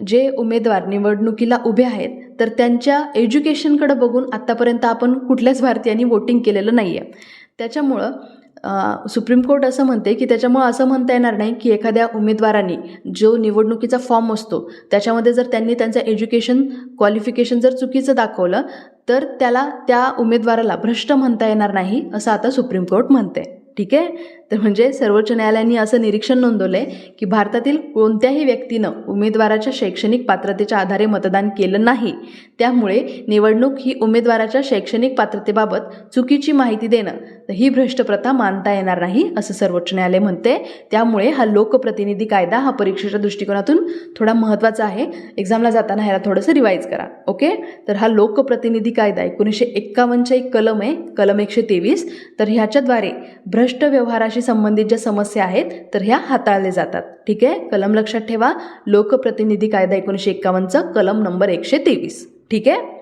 S1: जे उमेदवार निवडणुकीला उभे आहेत तर त्यांच्या एज्युकेशनकडे बघून आत्तापर्यंत आपण कुठल्याच भारतीयांनी वोटिंग केलेलं नाही आहे. त्याच्यामुळं सुप्रीम कोर्ट असं म्हणते की त्याच्यामुळं असं म्हणता येणार नाही की एखाद्या उमेदवारांनी जो निवडणुकीचा फॉर्म असतो त्याच्यामध्ये जर त्यांनी त्यांचं एज्युकेशन क्वालिफिकेशन जर चुकीचं दाखवलं तर त्याला त्या उमेदवाराला भ्रष्ट म्हणता येणार नाही असं आता सुप्रीम कोर्ट म्हणते. ठीक आहे. तर म्हणजे सर्वोच्च न्यायालयाने असं निरीक्षण नोंदवलं आहे की भारतातील कोणत्याही व्यक्तीनं उमेदवाराच्या शैक्षणिक पात्रतेच्या आधारे मतदान केलं नाही, त्यामुळे निवडणूक ही उमेदवाराच्या शैक्षणिक पात्रतेबाबत चुकीची माहिती देणं तर ही भ्रष्ट प्रथा मानता येणार नाही असं सर्वोच्च न्यायालय म्हणते. त्यामुळे हा लोकप्रतिनिधी कायदा हा परीक्षेच्या दृष्टिकोनातून थोडा महत्त्वाचा आहे. एक्झामला जाताना ह्याला थोडंसं रिवाईज करा. ओके. तर हा लोकप्रतिनिधी कायदा 1951चा एक कलम आहे, कलम 123. तर ह्याच्याद्वारे भ्रष्ट व्यवहाराशी संबंधित ज्या समस्या आहेत तर ह्या हाताळल्या जातात. ठीक आहे. कलम लक्षात ठेवा, लोकप्रतिनिधी कायदा 1951चा कलम नंबर 123. ठीक आहे.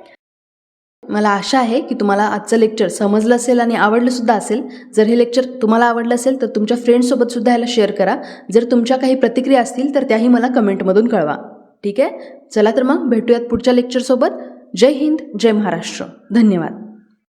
S1: मला आशा आहे की तुम्हाला आजचं लेक्चर समजलं असेल आणि आवडलं सुद्धा असेल. जर हे लेक्चर तुम्हाला आवडलं असेल तर तुमच्या फ्रेंड्ससोबत सुद्धा ह्याला शेअर करा. जर तुमच्या काही प्रतिक्रिया असतील तर त्याही मला कमेंटमधून कळवा. ठीक आहे. चला तर मग भेटूयात पुढच्या लेक्चरसोबत. जय हिंद, जय महाराष्ट्र. धन्यवाद.